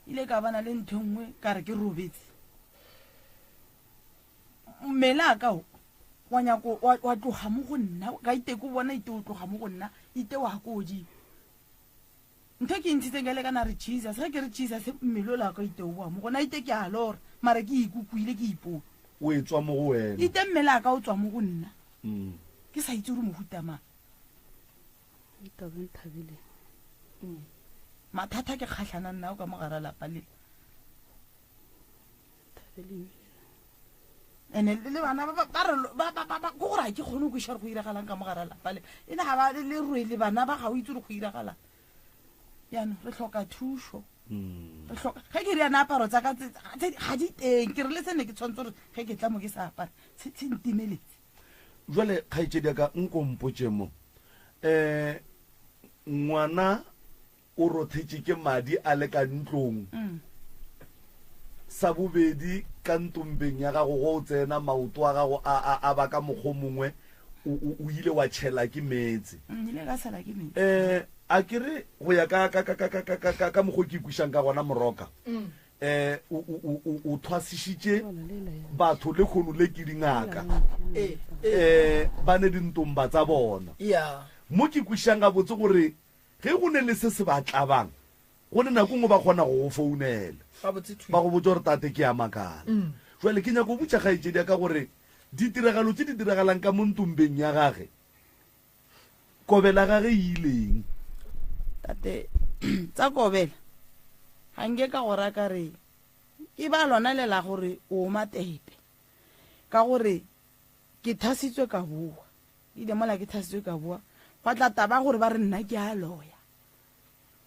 ile ka bana le ntho nngwe ka re ke robetse mmele a kao wa nyako wa tloga mo go nna ka ite ko bona ite o tloga mo go nna ite wa kodimo ntho ke ntshitseng ka le kana re Jesus ge ke re Jesus mmele o la ka ite o boa mo gona ite ke a lora mara ke ikukwile ke ipo o e tswa mo go wena ite mmele a ka o tswa mo go nna Mm. ke sa itse gore mohuta mang mathata ke kgatlhana nna o ka mogara lapa le ene le bana ba ko gore a ke kgone go iša re go iragalang ka mogara lapa le ene ga ba le rwele bana ba ga o itse re go iragalang yaanong re tlhoka thuso Mm. ge ke re yana aparo tsaka ga di teng ke re le sene ke tshwanetse gore ge ke tla mo ke sa apare se ntimeletse jwale kgaitsedi ya ka nkompotse mo ngwana o rothetse ke madi a le ka ntlong sa bobedi ka ntombeng ya gago go o tsena maoto a gago a ba ka mokgwa mongwe o ile wa tšhela ke metse ile ka sala ke metsi a kere go ya ka mokgwa ke ikwišang ka gona moroka o thwasišitše batho le kgono le ke dingaka ba ne dintomba tsa bona mo ke kwišang ga botse gore ge go ne le se se batlabang go ne nako ngwe ba kgona go go founela ba go botse gore tate ke ya makala jwale ke nyako botša kgaetsedi ka gore ditiragalo tse di diragalang ka mo ntombeng ya gage kobela gage e ileng tate tsa kobela ga nke ka go raka re e ba lona lela gore o matepe ka gore ke thasitswe ka bua ile mola ke thasitswe ka bua gwa tla taba gore ba re nna ke a loya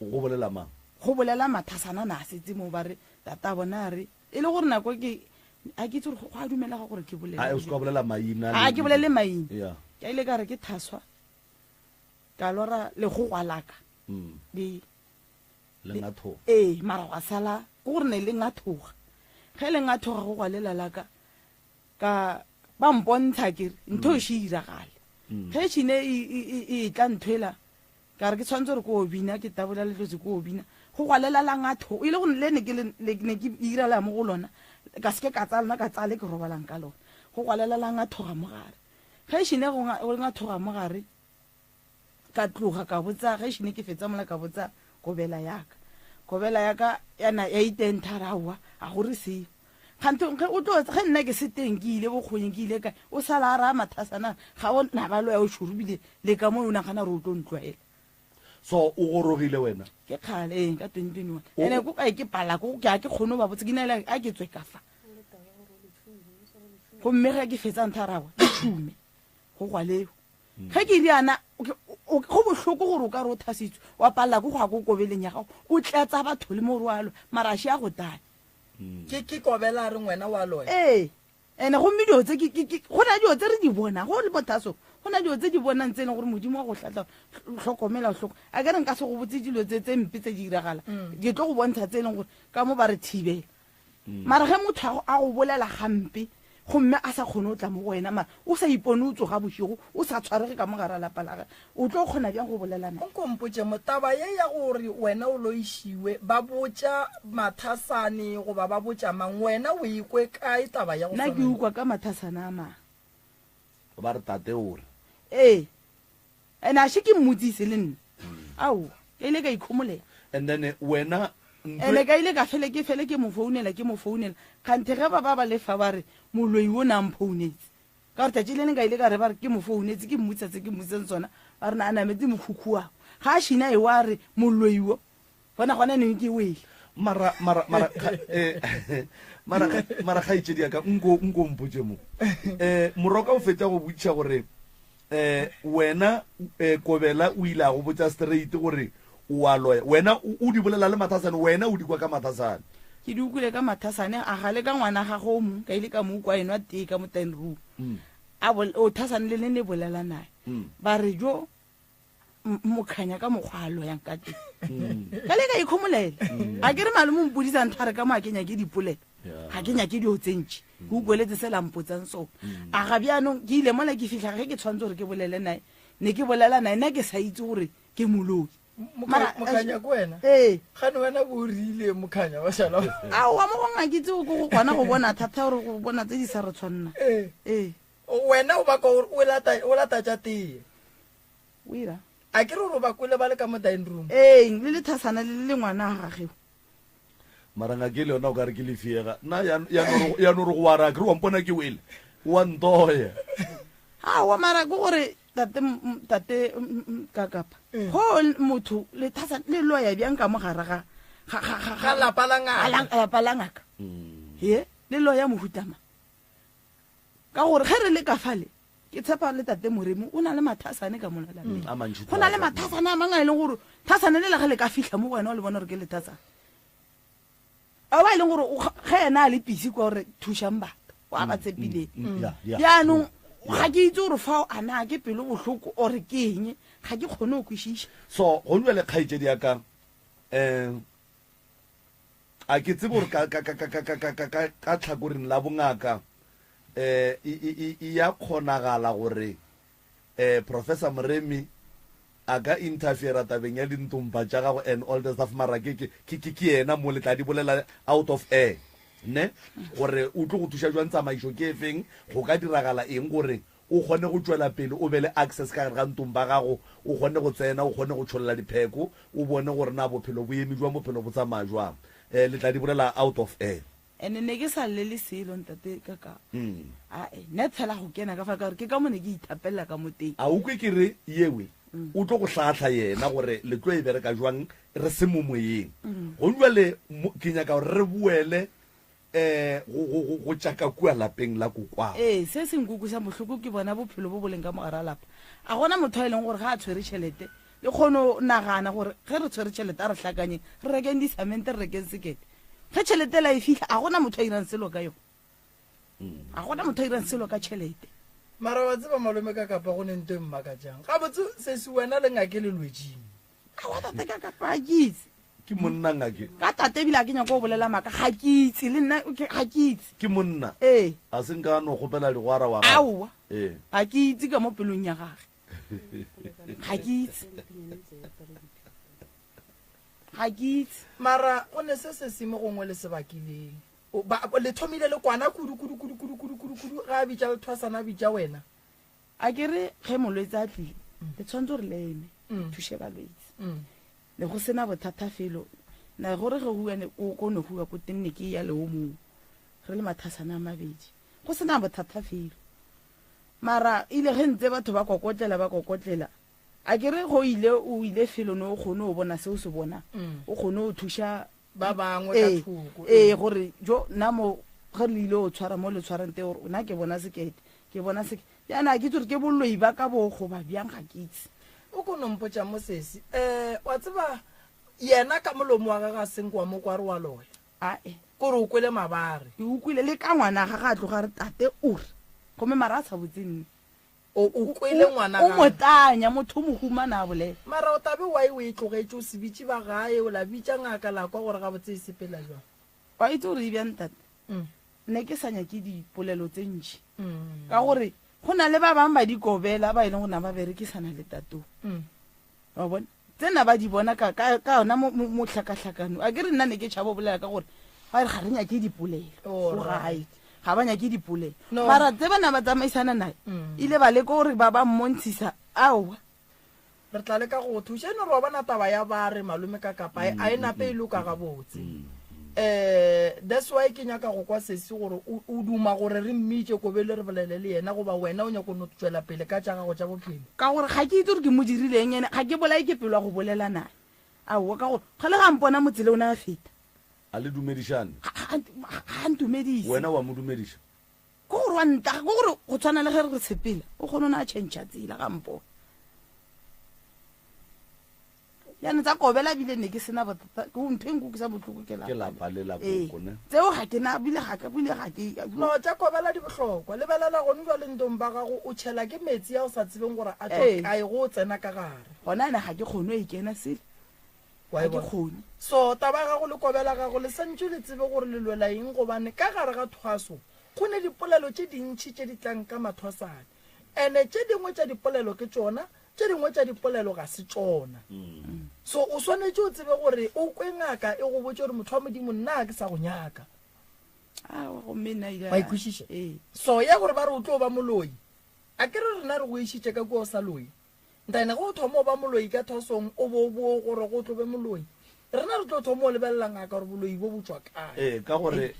go bolela mang go bolela mathasana na a setse mo ba re tata bona re e le gore nako ke a ke itse gore go a dumelega gore ke o se ka bolela maina ke bolele maina Yeah. ka ile ka re ke thaswa ka lora le go gwalaka Mm. le ngatho mara gwa sala ko gore ne le ngathoga ge le ngathoga go gwalela laka ka ba mpontsha kere ntho e se iragale ge šine e tla nthwela ka re ke tshwanetse gore ko o bina ke tabola le tlotse ko o bina go gwalela la ngathoga ile gore le ne ke irela mo go lona ka seke ka tsa lona ka tsale ke robalang ka lona go gwalela la ngathoga mo gare ge šine go ngathoga mo gare ka tloga ka botsa ge šine ke fetsa mola ka botsa kobela yaka yana ya itentarawa a gore seo kgantho ge o tlotse ge nna ke se teng ke ile bokgonyeng ke ile kae o sala a raya mathasana ga o na ba loya o šorobile le ka mo o nagana re o tlo ntlwaela so o gorogile wena ke kgale ka 2021 ene ko kae ke pala ko ke a ke kgone ba botse ke na ile a ke tswe ka fa gomme ge ke fetsa ntharawa tšhume go gwaleo ge ke riana go bohloko gore o ka re o thasitswe wa palela ko go ya ko kobeleng ya gago o tletsa batho le morwalo maraši a go tane ke kobela re ngwena wa loya ene gomme dio tse go na dio tse re di bona go le bothaso go na dio tse di bonang tse e leng gore modimo wa go tlatla tlhokomela tlhoko a ke re nka se go botse dilo tse mpe tse di diragala ke tlo go bontsha tse e leng gore ka mo ba re thibela mara ge motho a go bolela gampe gomme a sa kgone o tla mo go wena mara o sa ipone o tsoga bosigo o sa tshwarege ka mogara lapa laga o tlo kgona bjang go bolelana o nkompotse motaba ye ya gore wena o loišiwe ba botša mathasane goba ba botša mang wena o ikwe kae taba ya go nna ke ukwa ka mathasana a mang ba re tate ore ene a še ke mmotsise le nna ao ka ile ka ikgomolela and then wena ene ka ile ka fele ke mo founela kganthe ge ba lefa ba re moloi o ne a mphounetse ka gore tatsi le neng ka ile ka re ba re ke mo founetse ke mmotsetseng tsona ba re na a nametse mokhukhu wago ga a šina e wa re moloi o bona gona neng ke wele mara kgaitsedi yaka nko mpotse mo moroka o fetsa go botšiša gore wena kobela o ile a go botsa straight gore o a loya wena o di bolela le mathasane wena o di kwa ka mathasane ke di ukule ka mathasane a gale ka ngwana ga go mo ka ile ka mo kwa enwa tee ka mo ten room o thasane le ne bolela nae ba re jo mokhanya ka mokgwa a loyang ka teng ka le ka ikgomolela ga ke re malome mpodisa ntho a re ka mo a kenya ke dipolelo ga ke nyake dio tsentši ke ukweletse se lampotsang sone a ga bjanong ke ile mola ke fitlha ge ke tshwanetse gore ke bolele nae ne ke bolela nae nna ke sa itse gore ke moloi mokhanya ko wena gane wena bo rile mokhanya wa šala aowa mo gongwe ke tseo ko go kgona go bona thata gore go bona tse di sa re tshwanna wena o baka gore o latatša tee o ira a ke re gore ba kwele ba le ka mo dining room ee le le thasana le ngwana ga gageo maranga ke le yona o ka re ke lefiega nna ya no re go wara ke re wa mpona ke wele wa ntoya awa mara ke gore tate kakapa go motho le thasana le loya bjang ka mo gare ga lapa la ngaka lapa la ngaka ye le loya mohutama ka gore ge re le ka fale ke tshepa le tate moremo o na le mathasane ka mona lapeng go na le mathasane a mangwe a e leng gore thasane le ge le ka fitlha mo wena o le bona gore ke le thasane a ba e leng gore ge ena a le pisi kwa gore thušang batho wa ba tshepileng yaanong ga ke itse gore fao ana ke pelo botlhoko ore ke eng ga ke kgone go kwešiša so go nwa le kgaitsedi yaka a ke tsebe gore ka tlhakoreng la bongaka ya kgonagala gore professor Moremi a ka interfere tabeng ya dintompa tša gago and all the stuff mara ke yena mo le tla di bolela out of air ne gore o tlo go thuša jwang tsamaišo ke efeng go ka diragala eng gore o kgone go tšwela pele o be le access ka gare ga ntompa gago o kgone go tsena o kgone go tšholela dipheko o bone gore na bophelo bo eme jwang bophelo bo tsamaya jwang le tla di bolela out of air ene ne ke sa le selo ntate kaka ae ne tshela go kena ka fa ka gore ke ka mone ke ithapelela ka mo teng a ukwe ke re yewe o tlo go tlhatlha yena gore le tlo e bereka jwang re se mo moyeng go jwale ke nyaka gore re buele go tšaka kua lapeng la kokwa ee se se nkukusa botlhoko ke bona bophelo bo boleng ka mogare a lapa a gona motho a e leng gore ga a tshwere tšhelete le kgono nagana gore ge re tshwere tšhelete a re tlhakanyeng re rekeng disamente re rekeng sekete ge tšhelete la e fitlha a gona motho a irang selo ka yone a gona motho a irang selo ka tšhelete mara wa tseba malome ka kapa go ne nto mmaka jang ga botse se se wena le ngake le lwetsing a wa tate ka kapa a ke itse ke monna ngake ka tate ebile a ke nyako go bolela maaka ga ke itse le nna ga ke itse ke monna ee a se nka no gopela digwara wa aowa ga ke itse ka mo pelong ya gage ga ke itse ga ke itse mara o ne se se seme gongwe le sebakileng le thomile le kwana kudu ga a bitša lethwasana a bitša wena a ke re ge molwetse a tlile le tshwanetse gore le eme thuše balwetse le go sena bothata felo na gore ge huane ko ne hua ko tenne ke ya le o mongwe re le mathasana a mabedi go sena bothata felo mara ile ge ntse batho ba kokotlela a ke re go o ile felo no o kgone o bona se o se bona o kgone o thuša ba bangwe ka thoko ee gore jo nna mo ge le ile o tshwara mo le tshwarang te gore nna ke bona sekete ke bona sekete yana ke itse gore ke boloi ba ka bogo ba bjang ga ke itse o ko nompotša mo sesi wa tseba yena ka molomo wa gaga senke wa mo kwa re wa loya ae kore o kwele mabare ke ukwile le ka ngwana ga ga tloga re tate ore gome mara a sa botsenne o kwele ngwana o motanya motho o mohumana a bolela mara o tabe wa o e tlogetse o se bitse ba gae o la bitša ngaka la kwa gore ga botse e sepela jwang wa itse gore e bjang tate nne ke sa nyake dipolelo tse ntšhi ka gore go na le ba bangwe ba dikobela ba e leng go na ba berekisana le tatong wa bona tsena ba di bona ka yona mo tlhakatlhakano a ke re nna ne ke tšhabo bolela ka gore ba re ga re nyake dipolelo right ga ba nyake dipolelo mara tse bana ba tsamaisana nae ile ba leko gore ba mmontshisa aowa re tla le ka go thuša ene gore wa bona taba ya ba re malome ka kapa a e nape e loka ga botse that's why ke nyaka go kwa sesi gore o duma gore re mmitše kobele re bolele le yena goba wena o nyako no tswela pele ka tša gago tša bophelo ka gore ga ke itse gore ke mo dirileng ene ga ke bolae ke pelo a go bolela nae aowa ka gore ga le ga mpona motsele o ne a feta a le dumedišane ga ntumedise wena wa mo dumediša ko gore wa ntaga ko gore go tshwana le ge re sepela o kgone o ne a changea tsela ga mpona yane tsa kobela bile ne ke sena bothata ntho e nkukisa botlhoko ke lapa le la koko ne tseo ga ke na bile ga ke no tša kobela di bohlokwa lebelela gone jwa le ntong ba gago o tšhela ke metsi ya o sa tsebeng gore a kae go o tsena ka gare gona ene ga ke kgone o e kena sele ga ke kgone so taba gago le kobela gago le santse le tsebe gore le lwela eng gobane ka gare ga thwaso go ne dipolelo tše dintšhi tše di tlang ka mathwasane ene tše dingwe tša dipolelo ke tšona tše dingwe tša dipolelo ga se tšona so o swanetse o tsebe gore o kwe ngaka e go botse gore motho wa modimo nna ke sa go nyaka wa ikwešiša so ya gore ba re o tlo ba moloi a ke re rena re go išitše ka kua o sa loi ntane go thoma o ba moloi ka thosong o bo gore go tlobe moloi rena re tlo thoma o lebelela ngaka gore boloi bo botswa kae ka gore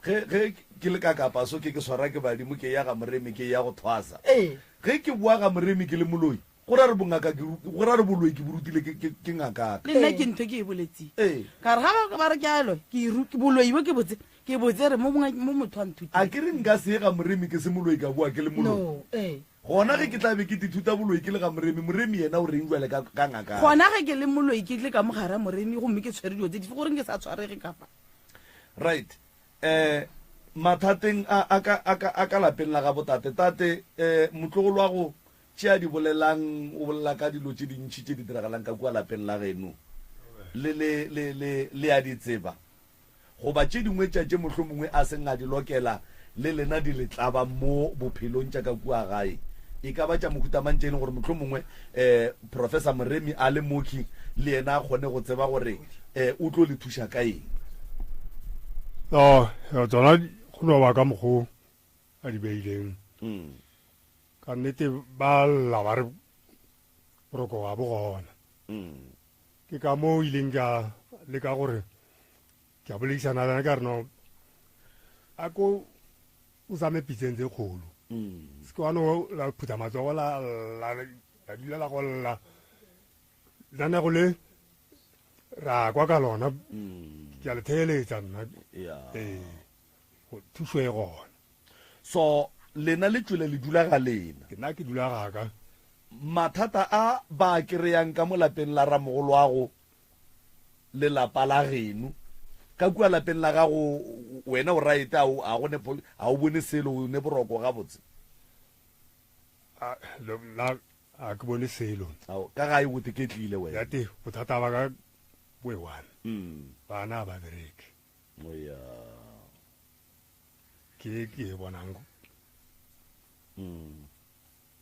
ge ke le ka kapaso ke swara ke badimo ke ya ga moremi ke ya go thwasa ge ke bua ga moremi ke le moloi go ra re boloi ke borutile ke ngaka le nna ke ntho ke e boletseng ka re ga ba re ke alo boloi bo ke botse re mo motho a nthuti a ke re nka se ga moremi ke se moloi ka bua ke le moloi gona ge ke tlabe ke dithuta boloi ke le ga moremi yena o reng jwale ka ngaka gona ge ke le moloi ke tle ka mogara moremi gomme ke tshwere dilo tse dife goreng ke sa tshwarege kapa right mathateng a ka lapeng la ga botate motlogolo wa go tšea di bolelang o bolela ka dilo tše dintšhi tše di diragalang ka kua lapeng la geno le a di tseba goba tše dingwe tšatše motlho mongwe a seng a di lokela le lena di letlaba mo bophelong tša ka kua gae e ka ba tša mohutamantše e leng gore motlho mongwe professor moremi a le moki le yena a kgone go tseba gore o tlo le thuša ka eng tsona go no ba ka mokgwa a di beileng ka nnete ba lla ba re boroko ga bo gona ke ka mo ileng ka le ka gore ke a bolekisana lena ka reno a ko o same pitseng tse kgolo se ke wane la phutha matsogo la dula la go lla lanego le ra kwa ka lona ke a le theeletsa nna thuso e gona so lena le tswele le dula ga lena ke nna ke dula gaka mathata a ba kry-yang ka mo lapeng la ramogolo wa go lelapa la geno ka kua lapeng la gago wena o right a o bone selo o ne boroko ga botse a ke bone selo ka ga e bote ke tlile wena yate bothata ba ka boewane bana ba bereke ke e bonang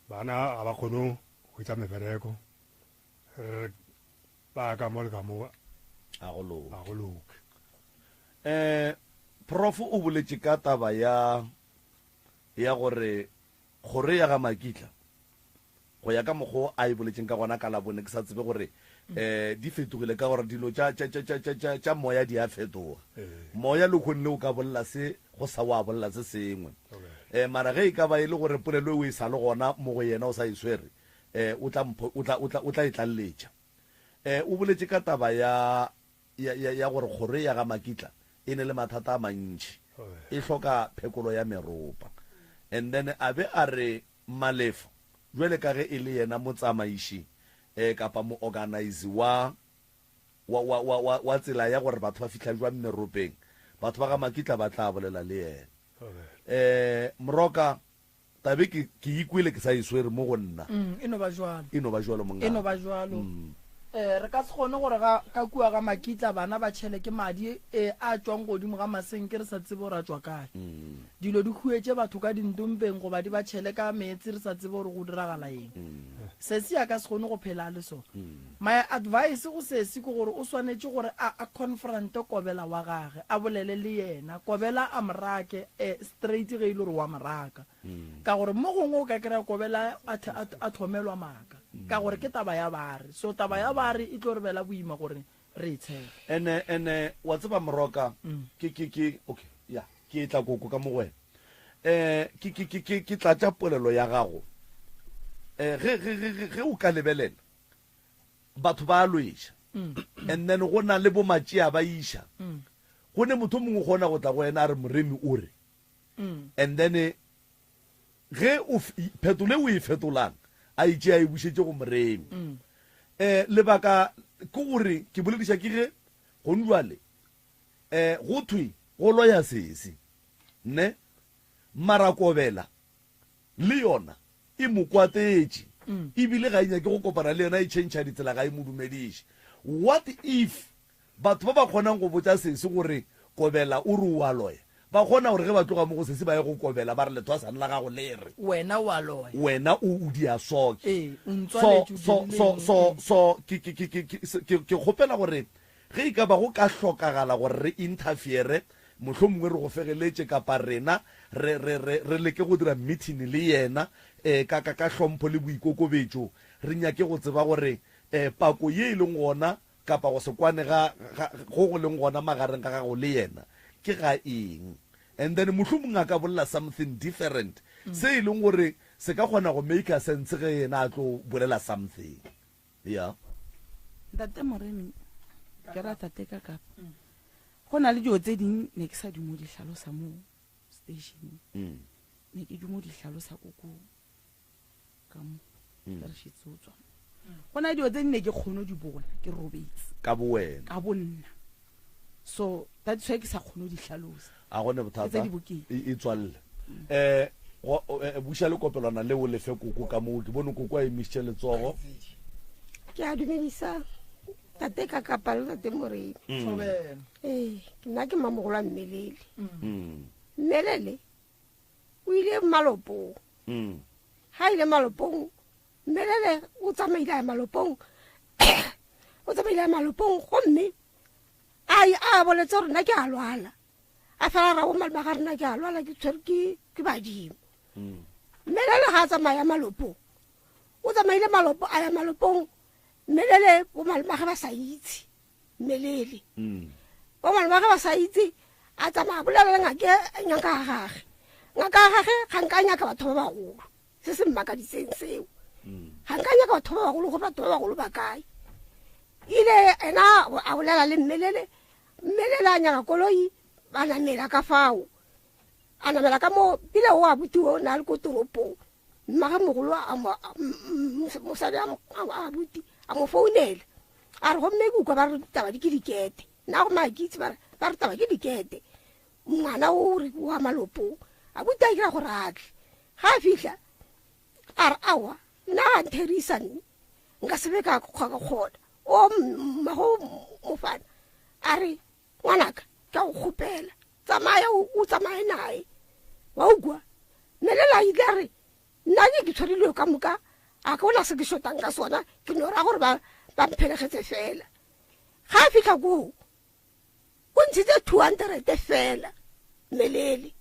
bana ga ba kgone go etsa mebereko ba ka mo le ka mo a go loke prof o boletse ka taba ya gore ya ga Makitla go ya ka mokgwa a e boletseng ka gona ka labone ke sa tsebe gore di fetogile ka gore dilo tša moya di a fetoga moya le kgonne o ka bolela se go sa wa bolela se sengwe mara ge e ka ba e le gore polelo o e sa le gona mo go yena o sa e swere o tla e tlalletša o boletse ka taba ya gore ya ga Makitla e ne le mathata a mantši e hloka phekolo ya meropa and then a be a re Malefa jwele ka ge e le yena motsamaiši kapa mo organize wa tsela ya gore batho ba fitlha jwa meropeng batho ba ga Makitla ba tla bolela le yena Moroka tabe ke ikwele ke sa iswere mo go nna eno ba jwalo monga re ka se kgone gore ka kua ga Makitla bana ba tšhele ke madi a tswang godimo ga masenke re sa tsebe gore a tswa kae dilo di huetse batho ka dintompeng goba di ba tšhele ka meetse re sa tsebe gore go diragala eng se se ya ka se kgone go phela le sone my advice go sesi ke gore o swanetse gore a confronte kobela wa gage a bolele le yena kobela a morake straight ge ile gore wa moraka ka gore mo gongwe o ka kry-a kobela a thomelwa maaka ka gore ke taba ya bari so taba ya bari e tlo re bela boima gore re e tshele ene wa tseba Moroka okay ya ke tla koko ka mo wena ke tla tša polelo ya gago ge o ka lebelela batho ba lweša and then go na le bo matšea ba iša go ne motho mongwe gona go tla go wena a re moremi o re and then ge phetole o e fetolang a itše a e bušetše go moremi lebaka ke gore ke bolediša ke ge gone jwale go thwe go loya sese ne marakobela le yona e mokwatetše ebile ga inya ke go kopana le yona e tšhentšha ditsela ga e modumediše what if batho ba ba kgonang go botša sese gore kobela o re wa loya ba kgona gore ge ba tloga mo go sese ba ye go kobela ba re lethwasane la gago le re wena wa loya wena o di a soke so ke kgopela gore ge e ka ba go ka hlokagala gore re interfere motlho mongwe re go fegeletse kapa rena re leke go dira meeting le yena ka hlompho le boikokobetso re nyake go tseba gore pako ye e leng gona kapa go se kwane go go leng gona magareng ka gago le yena ke ga eng, and then motlho mongwe a ka bolela something different se e leng gore se ka kgona go make a sense ge yena a tlo bolela something. Yeah, ntate Moremi ke rata teka kapa go na le dio tse ding ne ke sa di mo di hlalosa mo station ne ke di mo di hlalosa koko ka mo re shitsotswa go na dio tse ne ke kgono di bona ke robetse ka bowena ka bonna, so that's why ke sa kgono di hlalosa a gone bothata e tswalle buša le kopelwana le o lefe koko ka moo ke bone koko a emisitše letsogo. ke a dumedisa tate ka kapa le tate Moremi. Nna ke mamogolo a Mmelele. Mmelele o ile malopong, ha ile malopong Mmelele o tsamaile a malopong gomme a boletse gore nna ke a lwala a fela ra go malema ga rena ke a lwala ke tshwere ke badimo. Mmelele ga a tsamaya malopong o tsamaile a ya malopong Mmelele bo malema ga ba sa itse Mmelele bo malema ga ba sa itse a tsamaya bolela le ngaka ga gage ga nka nyaka batho ba bagolo se se mmakaditseng seo ga nka nyaka batho ba bagolo go batho ba bagolo ba kae ile ena a bolela le Mmelele a nyaka koloi ba namela ka fao a namela ka mo pile o abuti o na le ko toropong mmaga mogolo mosadi a abuti a mo founela a re gomme kuka ba re taba di ke dikete nna go maakitse ba re taba ke dikete ngwana o re wa malopong abuti a kira gore atle ga a fitlha a re awa nna ga ntherisane nka sebe ka kgona o mmago mofana a re ngwanaka ka go kgopela tsamaya o tsamaye nae wa ukwa Mmelele a ile a re nna ke tshwarilwe ka moka a ka ona se ke shotang ka sona ke no ra gore ba mphelegetse fela ga a fitlha koo o ntshitse 200 fela Mmelele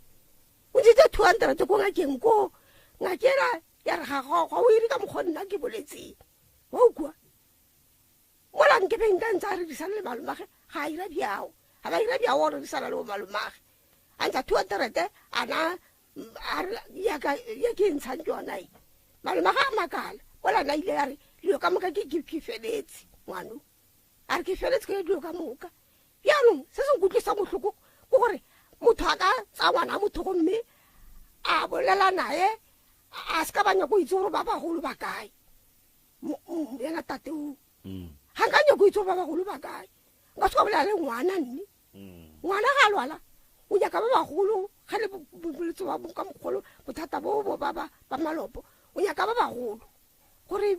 o ntshitse 200 ko ngakeng ko ngakela ya re ga o iri ka mokgwa nna ke boletseng wa ukwa mola nke benka ntse a re disana le malomage ga a ira bjao ga ba ira bjao gore disana le malomage a ntsa 200 ana ya ke ntshang ke yona e malomage a makala ola na ile ya re leo ka moka ke feletse ngwano a re ke feletse ke leo ka moka bjanong se se nkutlwisa motlhoko ke gore motho a ka tsa ngwana motho gomme a bolela naye a se ka ba nyako itse gore ba bagolo ba kae yena tate o ga nka nyako itse gore ba bagolo ba kae nka se ka bolela le ngwana nne ngwana ga lwala o nyaka ba bagolo ga le boletse ba ka mogolo bothata bo ba malopo o nyaka ba bagolo gore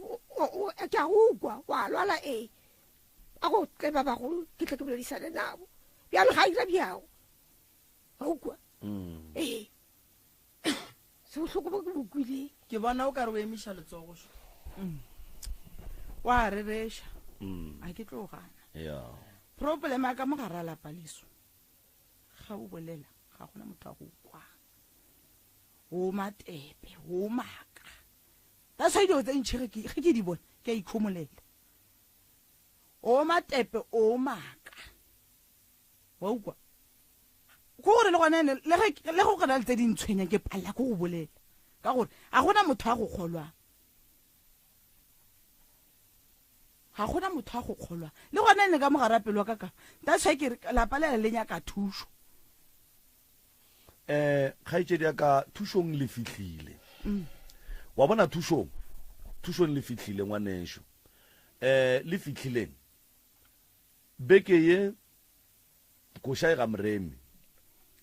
ke a ukwa wa lwala a go tle ba bagolo ke tle ke boledisane nabo bjalo ga ira bjao ga ukwa se botlhoko bo ke bokwile ke bona o ka re o emiša letsogo wa reresha a ke tlo gana problem a ka mogara lapa leso ga o bolela ga gona motho a go kwa o matepe o maka that's why dio tse ntšhege ge ke di bona ke a ikhomolela o matepe o maka wa ukwa ko gore le gone le go gona le tse di ntshwenya ke palla ko go bolela ka gore a gona motho a go kgolwa le gona ne ka mogara pelo ka that's why ke lapa le le nyaka thušo kgaitsedi ya ka thušong le fitlhile wa bona thušong le fitlhile ngwanešo le fitlhileng beke ye koša e ga Moremi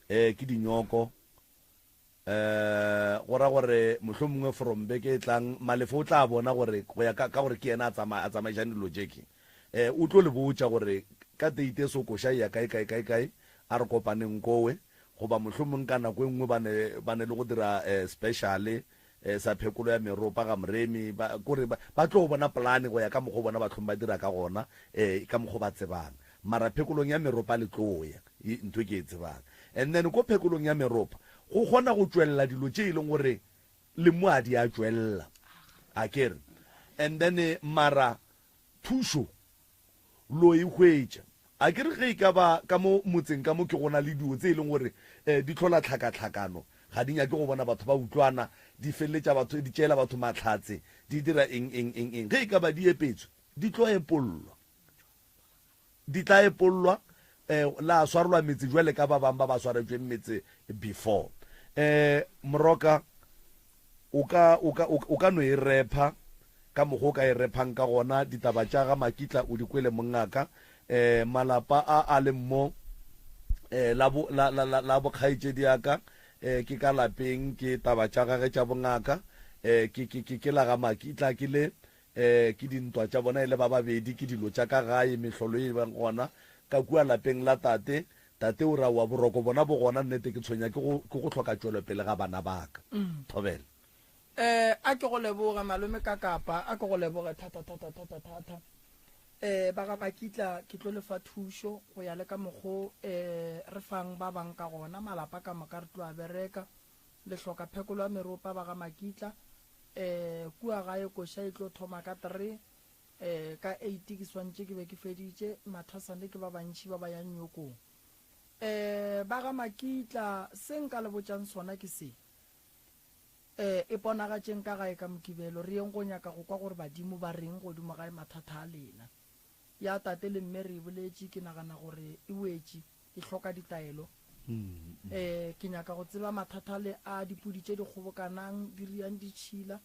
ke dinyoko gora gore mohlomongwe mongwe from beke e tlang malefo o tla bona gore go ya ka gore ke yena a tsamaišane dilo jeke o tlo le botša gore ka teite so koša ya kae a re kopaneng kowe goba mohlomongwe ka nako e nngwe ba ne le go dira speciale sa phekolo ya meropa ga Moremi kore ba tlo bona plane go ya ka mokgwa bona ba tlhong ba dira ka gona ka mokgwa ba tsebang mara phekolong ya meropa le tloya ntho ke e tsebang and then ko phekolong ya meropa go kgona go tswelela dilo tše e leng gore le moadi a tswelela a kere and then mara thušo lo e hwetša a kere ge e ka ba ka mo motseng ka mo ke gona le dio tse e leng gore di tlhola tlhakatlhakano ga di nyake go bona batho ba utlwana di feleletša batho di tšeela batho matlhatse di dira eng ge e ka ba di epetswe di tlo epollwa di tla epollwa la swarelwa metse jwale ka ba bang ba ba swaretsweng metse before moroka o ka no e repa ka mogo ka e repang ka gona ditaba tša ga makitla o di kwele mongaka malapa a le mo la bokgaetšedi aka ke ka lapeng ke taba tša gage tša bongaka ke la ga makitla ke le ke dintwa tša bona e le ba babedi ke dilo tša ka gae mehlolo e bang gona ka kua lapeng la tate o ra wa boroko bona bo gona nnete ke tshwenya ke go tlhoka tšwelopele ga bana baka thobela a ke go leboga malome ka kapa a ke go leboga thata ba ga makitla ke tlo lefa thušo go ya le ka mogo re fang ba bang ka gona malapa ka moka re tlo a bereka le hloka phekolo ya meropa ba ga makitla kua gae koša e tlo thoma ka 3 ka 8 ke swantše ke be ke feditše mathasane ke ba bantši ba ba yang nyokong ba ga makitla se nka le botšang sona ke se e ponagatšeng ka gae ka mokibelo re yeng go nyaka go kwa gore badimo ba reng godimo gae mathata a lena ya tate le mme re boletše ke nagana gore e wetše e hloka ditaelo ke nyaka go tseba mathata le a dipudi tše di kgobokanang di riang ditšhila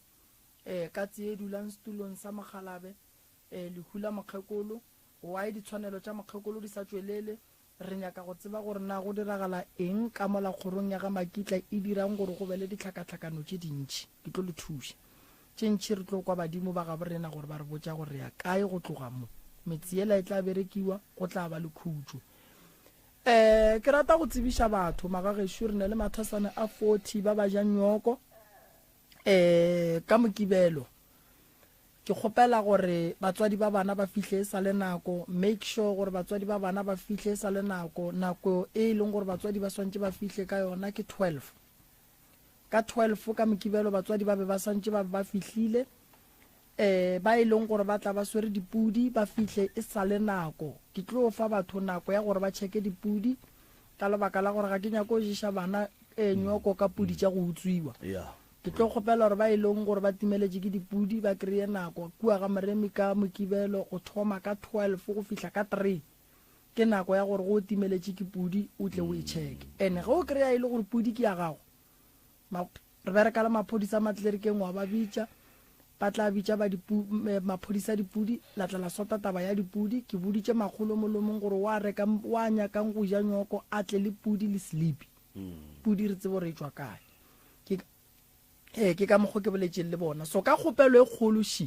ka tse e dulang setulong sa mogalabe le hula mokgekolo why ditshwanelo tša mokgekolo di sa tswelele re nyaka go tseba gore na go diragala eng ka mola kgorong ya ga makitla e dirang gore go be le ditlhakatlhakano tše dintšhi ke tlo le thuša tše ntšhi re tlo kwa badimo ba gabo rena gore ba re botša gore ya kae go tloga mo metsi ela e tla berekiwa go tla ba le khutšo ke rata go tsebiša batho magagešo re ne le mathasane a 40 ba ba jang nyoko ka mokibelo ke kgopela gore batswadi ba bana ba fihle sa le nako make sure gore batswadi ba bana ba fihle sa le nako e leng gore batswadi ba swantše ba fihle ka yona ke 12 ka 12 ka mokibelo batswadi ba be ba swantše ba fihlile ba e leng gore ba tla ba swere dipudi ba fihle e sa le nako ke tlo fa batho nako ya gore ba cheke dipudi ka lebaka la gore ga ke nyako go jiša bana nyoko ka pudi tša go utswiwa ke tlo kgopela gore ba e leng gore ba timeletše ke dipudi ba kreye nako kua ga moremi ka mokibelo go thoma ka 12 go fihla ka 3 ke nako ya gore go timeletše ke pudi o tle o e cheke ene ge o kreya e le gore pudi ke ya gago re bereka le maphodisa matlerekeng wa ba bitša ba tla bitša ba maphodisa dipudi la tla la sota taba ya dipudi ke boditše makgolo molomong gore wa nyakang go ja nyoko a tle le pudi le sleepy pudi re tsebo re tswa kae ke ka mogo ke boletše le bona so ka kgopelo e kgološi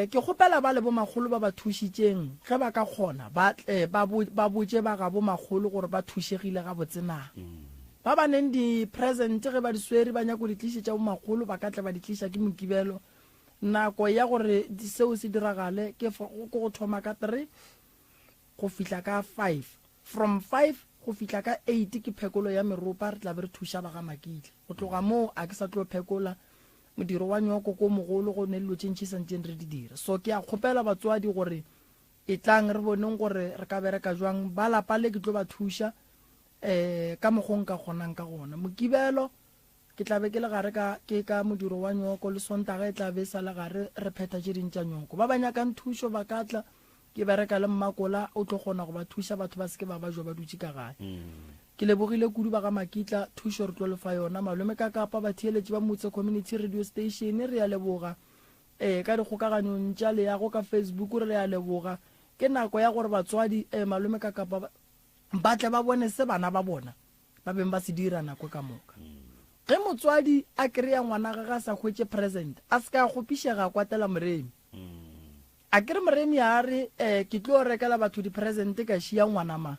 ke kgopela ba le bo magolo ba ba thušitšeng ge ba ka kgona ba botše ba ga bo magolo gore ba thušegile ga botsenang ba ba neng di-present ge ba di swere ba nyako di tlišetša bo magolo ba ka tla ba di tliša ke mokibelo nako ya gore seo se diragale ke go thoma ka 3 go fihla ka 5 from 5 go fihla ka 8 ke phekolo ya meropa re tla be re thuša ba ga makitla go tloga moo a ke sa tlo phekola modiro wa nyoko ko mogolo go ne dilo tše ntšhi santseng re di dira so ke a kgopela batswadi gore e tlang re boneng gore re ka bereka jwang ba lapa le ke tlo ba thuša ka mogong ka kgonang ka gona mokibelo ke tla be ke le gare ke ka modiro wa nyoko le sontaga e tla be sa le gare re phetha tše dintša nyoko ba ba nyakang thušo ba ka tla ke bereka le mmakola o tlo kgona go ba thuša batho ba seke ba ba jo ba dutše ka gae ke lebogile kudu ba ga makitla thušo re tlo lefa yona malome ka kapa ba theeletše ba motse community radio station re ya leboga ka dikgokaganyong tša leago ka Facebook re ya leboga ke nako ya gore batswadi malome ka kapa ba tle ba bone se bana ba bona ba beng ba se dira nako ka moka ge motswadi a kreya ngwana ga sa hwetše present a se ka gopišega kwatela moremi a kere moremi a re ke tlo rekela batho di-present ka šia ngwana ma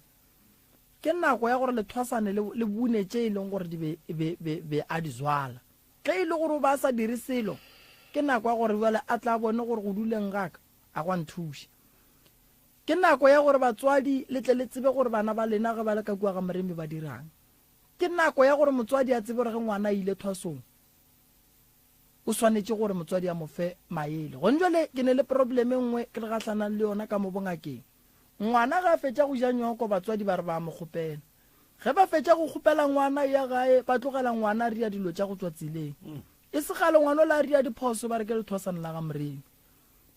ke nako ya gore lethwasane le bunetše e leng gore be a di zwala ge e le gore ba sa dire selo ke nako ya gore bjale a tla bone gore go duleng gaka a gwa nthuša ke ke nako ya gore batswadi le tle le tsebe gore bana ba lena ge ba le ka kua ga moremi ba dirang. Ke nako ya gore motswadi a tsebe gore ge ngwana a ile thwasong o swanetse gore motswadi a mo fe maele. Go njole ke ne le problem nngwe ke le gatlhanang le yona ka mo bongakeng. Ngwana ga a fetša go ja nyoko batswadi ba re ba mo kgopela. Ge ba fetša go kgopela ngwana ya gae ba tlogela ngwana ria dilo tša go tswa tseleng. E se gale ngwana la ria diphoso ba re ke le thwasana la ga moremi.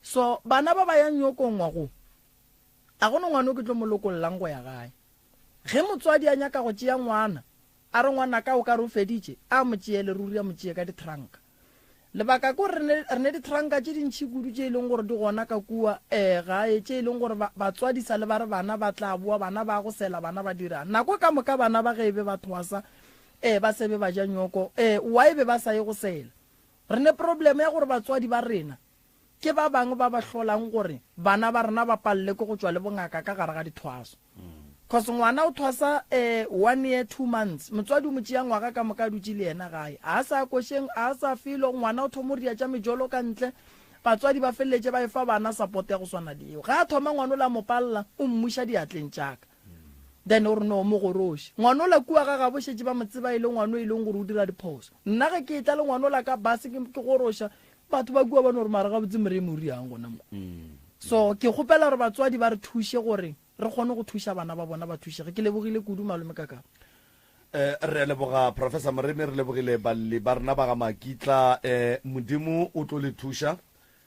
So bana ba ba yang nyokong wa go a gona ngwana o ke tlo molokololang go ya gae. Ge motswadi a nyaka go tšea ngwana a re ngwana ka o ka re o feditše a mo tšeele ruri a mo tšee ka ditranka. Lebaka ko re ne ditranka tše dintšhi kudu tše e leng gore di gona ka kua gae tše e leng gore batswadi sa le ba re bana ba tla boa bana ba go sela bana ba dira nako ka moka bana ba ge e be ba thwasa ba sebe ba ja nyoko wa e be ba sa ye go sela. Re ne problem ya gore batswadi ba rena ke ba bangwe ba ba hlolang gore bana ba rena ba palle ko go tswa le bongaka ka gare ga dithwaso. Cause ngwana o thwasa 1 year 2 months motswadi o mo tšea ngwaga ka moka dutse le yena gae a sa kosheng a sa filo ngwana o thomoria tša mejolo ka ntle batswadi ba feleletse ba efa bana support ya go swana le eo ga a thoma ngwana o la mopalla o mmuša diatleng tšaka then o re no mo goroše ngwana o la kua ga gabošetse ba motseba e le ngwana o e leng gore o dira diphoso. Nna ge ke tla le ngwana o la ka base ke goroša batho ba kua ba no re mara ga botse moremi o riang gona mo. So ke kgopela gore batswadi ba re thushe gore re kgone go thusha bana ba bona ba thushege. Ke lebogile kudu malome kaka. Re leboga Professor Moremi, re lebogile balli ba rena ba ga Makitla. Modimo o tlo le thusha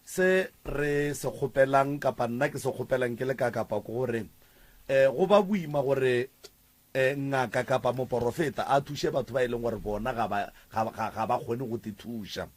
se re se kgopelang kapa nna ke se kgopelang ke le ka kapa ko gore go ba buima gore ngaka kapa moprofeta a thushe batho ba e leng gore bona ga ba kgone go te thusha.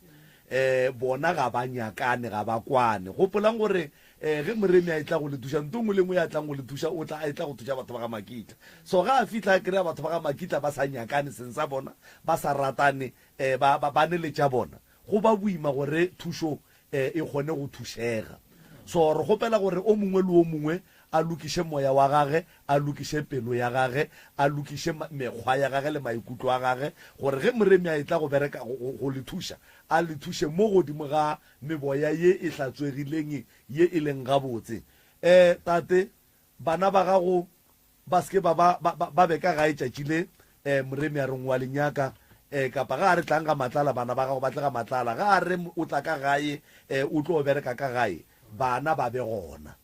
Bona ga ba nyakane ga ba kwane gopolang gore ge moremi a itla go le thusha ntongwe le ngwe ya tlang go le thusha o tla a itla go thusha batho ba ga Makitla. So ga a fitla a kry-a batho ba ga Makitla ba sa nyakane seng sa bona ba sa ratane ba ne le tša bona go ba buima gore thušo e kgone go thušega. So re gopela gore o mongwe le o mongwe a lokiše moya wa gage a lokiše pelo ya gage a lokiše mekgwa ya gage le maikutlo a gage gore ge moremi a itla go bereka go le thuša a le thuše mo godimo ga meboya ye e hlatswegileng ye e leng gabotse. Tate bana ba gago ba seke ba be ka gae tšatši le moremi a reng wa lenyaka kapa ga a re tlang ga matlala bana ba gago ba tle ga matlala ga a re o tla ka gae o tlo bereka ka gae bana ba be gona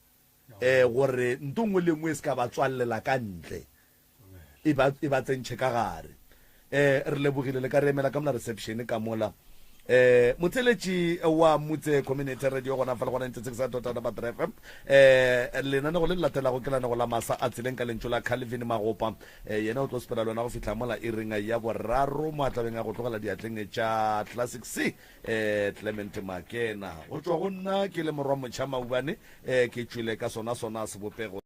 gore ntongwe le ngwe se ka ba tswallela ka ntle e ba tsentšhe ka gare. Re lebogile le ka re emela ka mola reception ka mola motheletši wa motse community radio gona fa le gona 96.3 FM lenanego le le latelago ke lanego la masa a tseleng ka lentso la Calvin Magopa yena o tlo sepela lona go fitlha mola e ringa ya boraro mo atlabeng a go tlogela diatleng tša Classic C Clement Makena go tswa go nna ke le morwa motšha maubane ke tšwile ka sona sebopego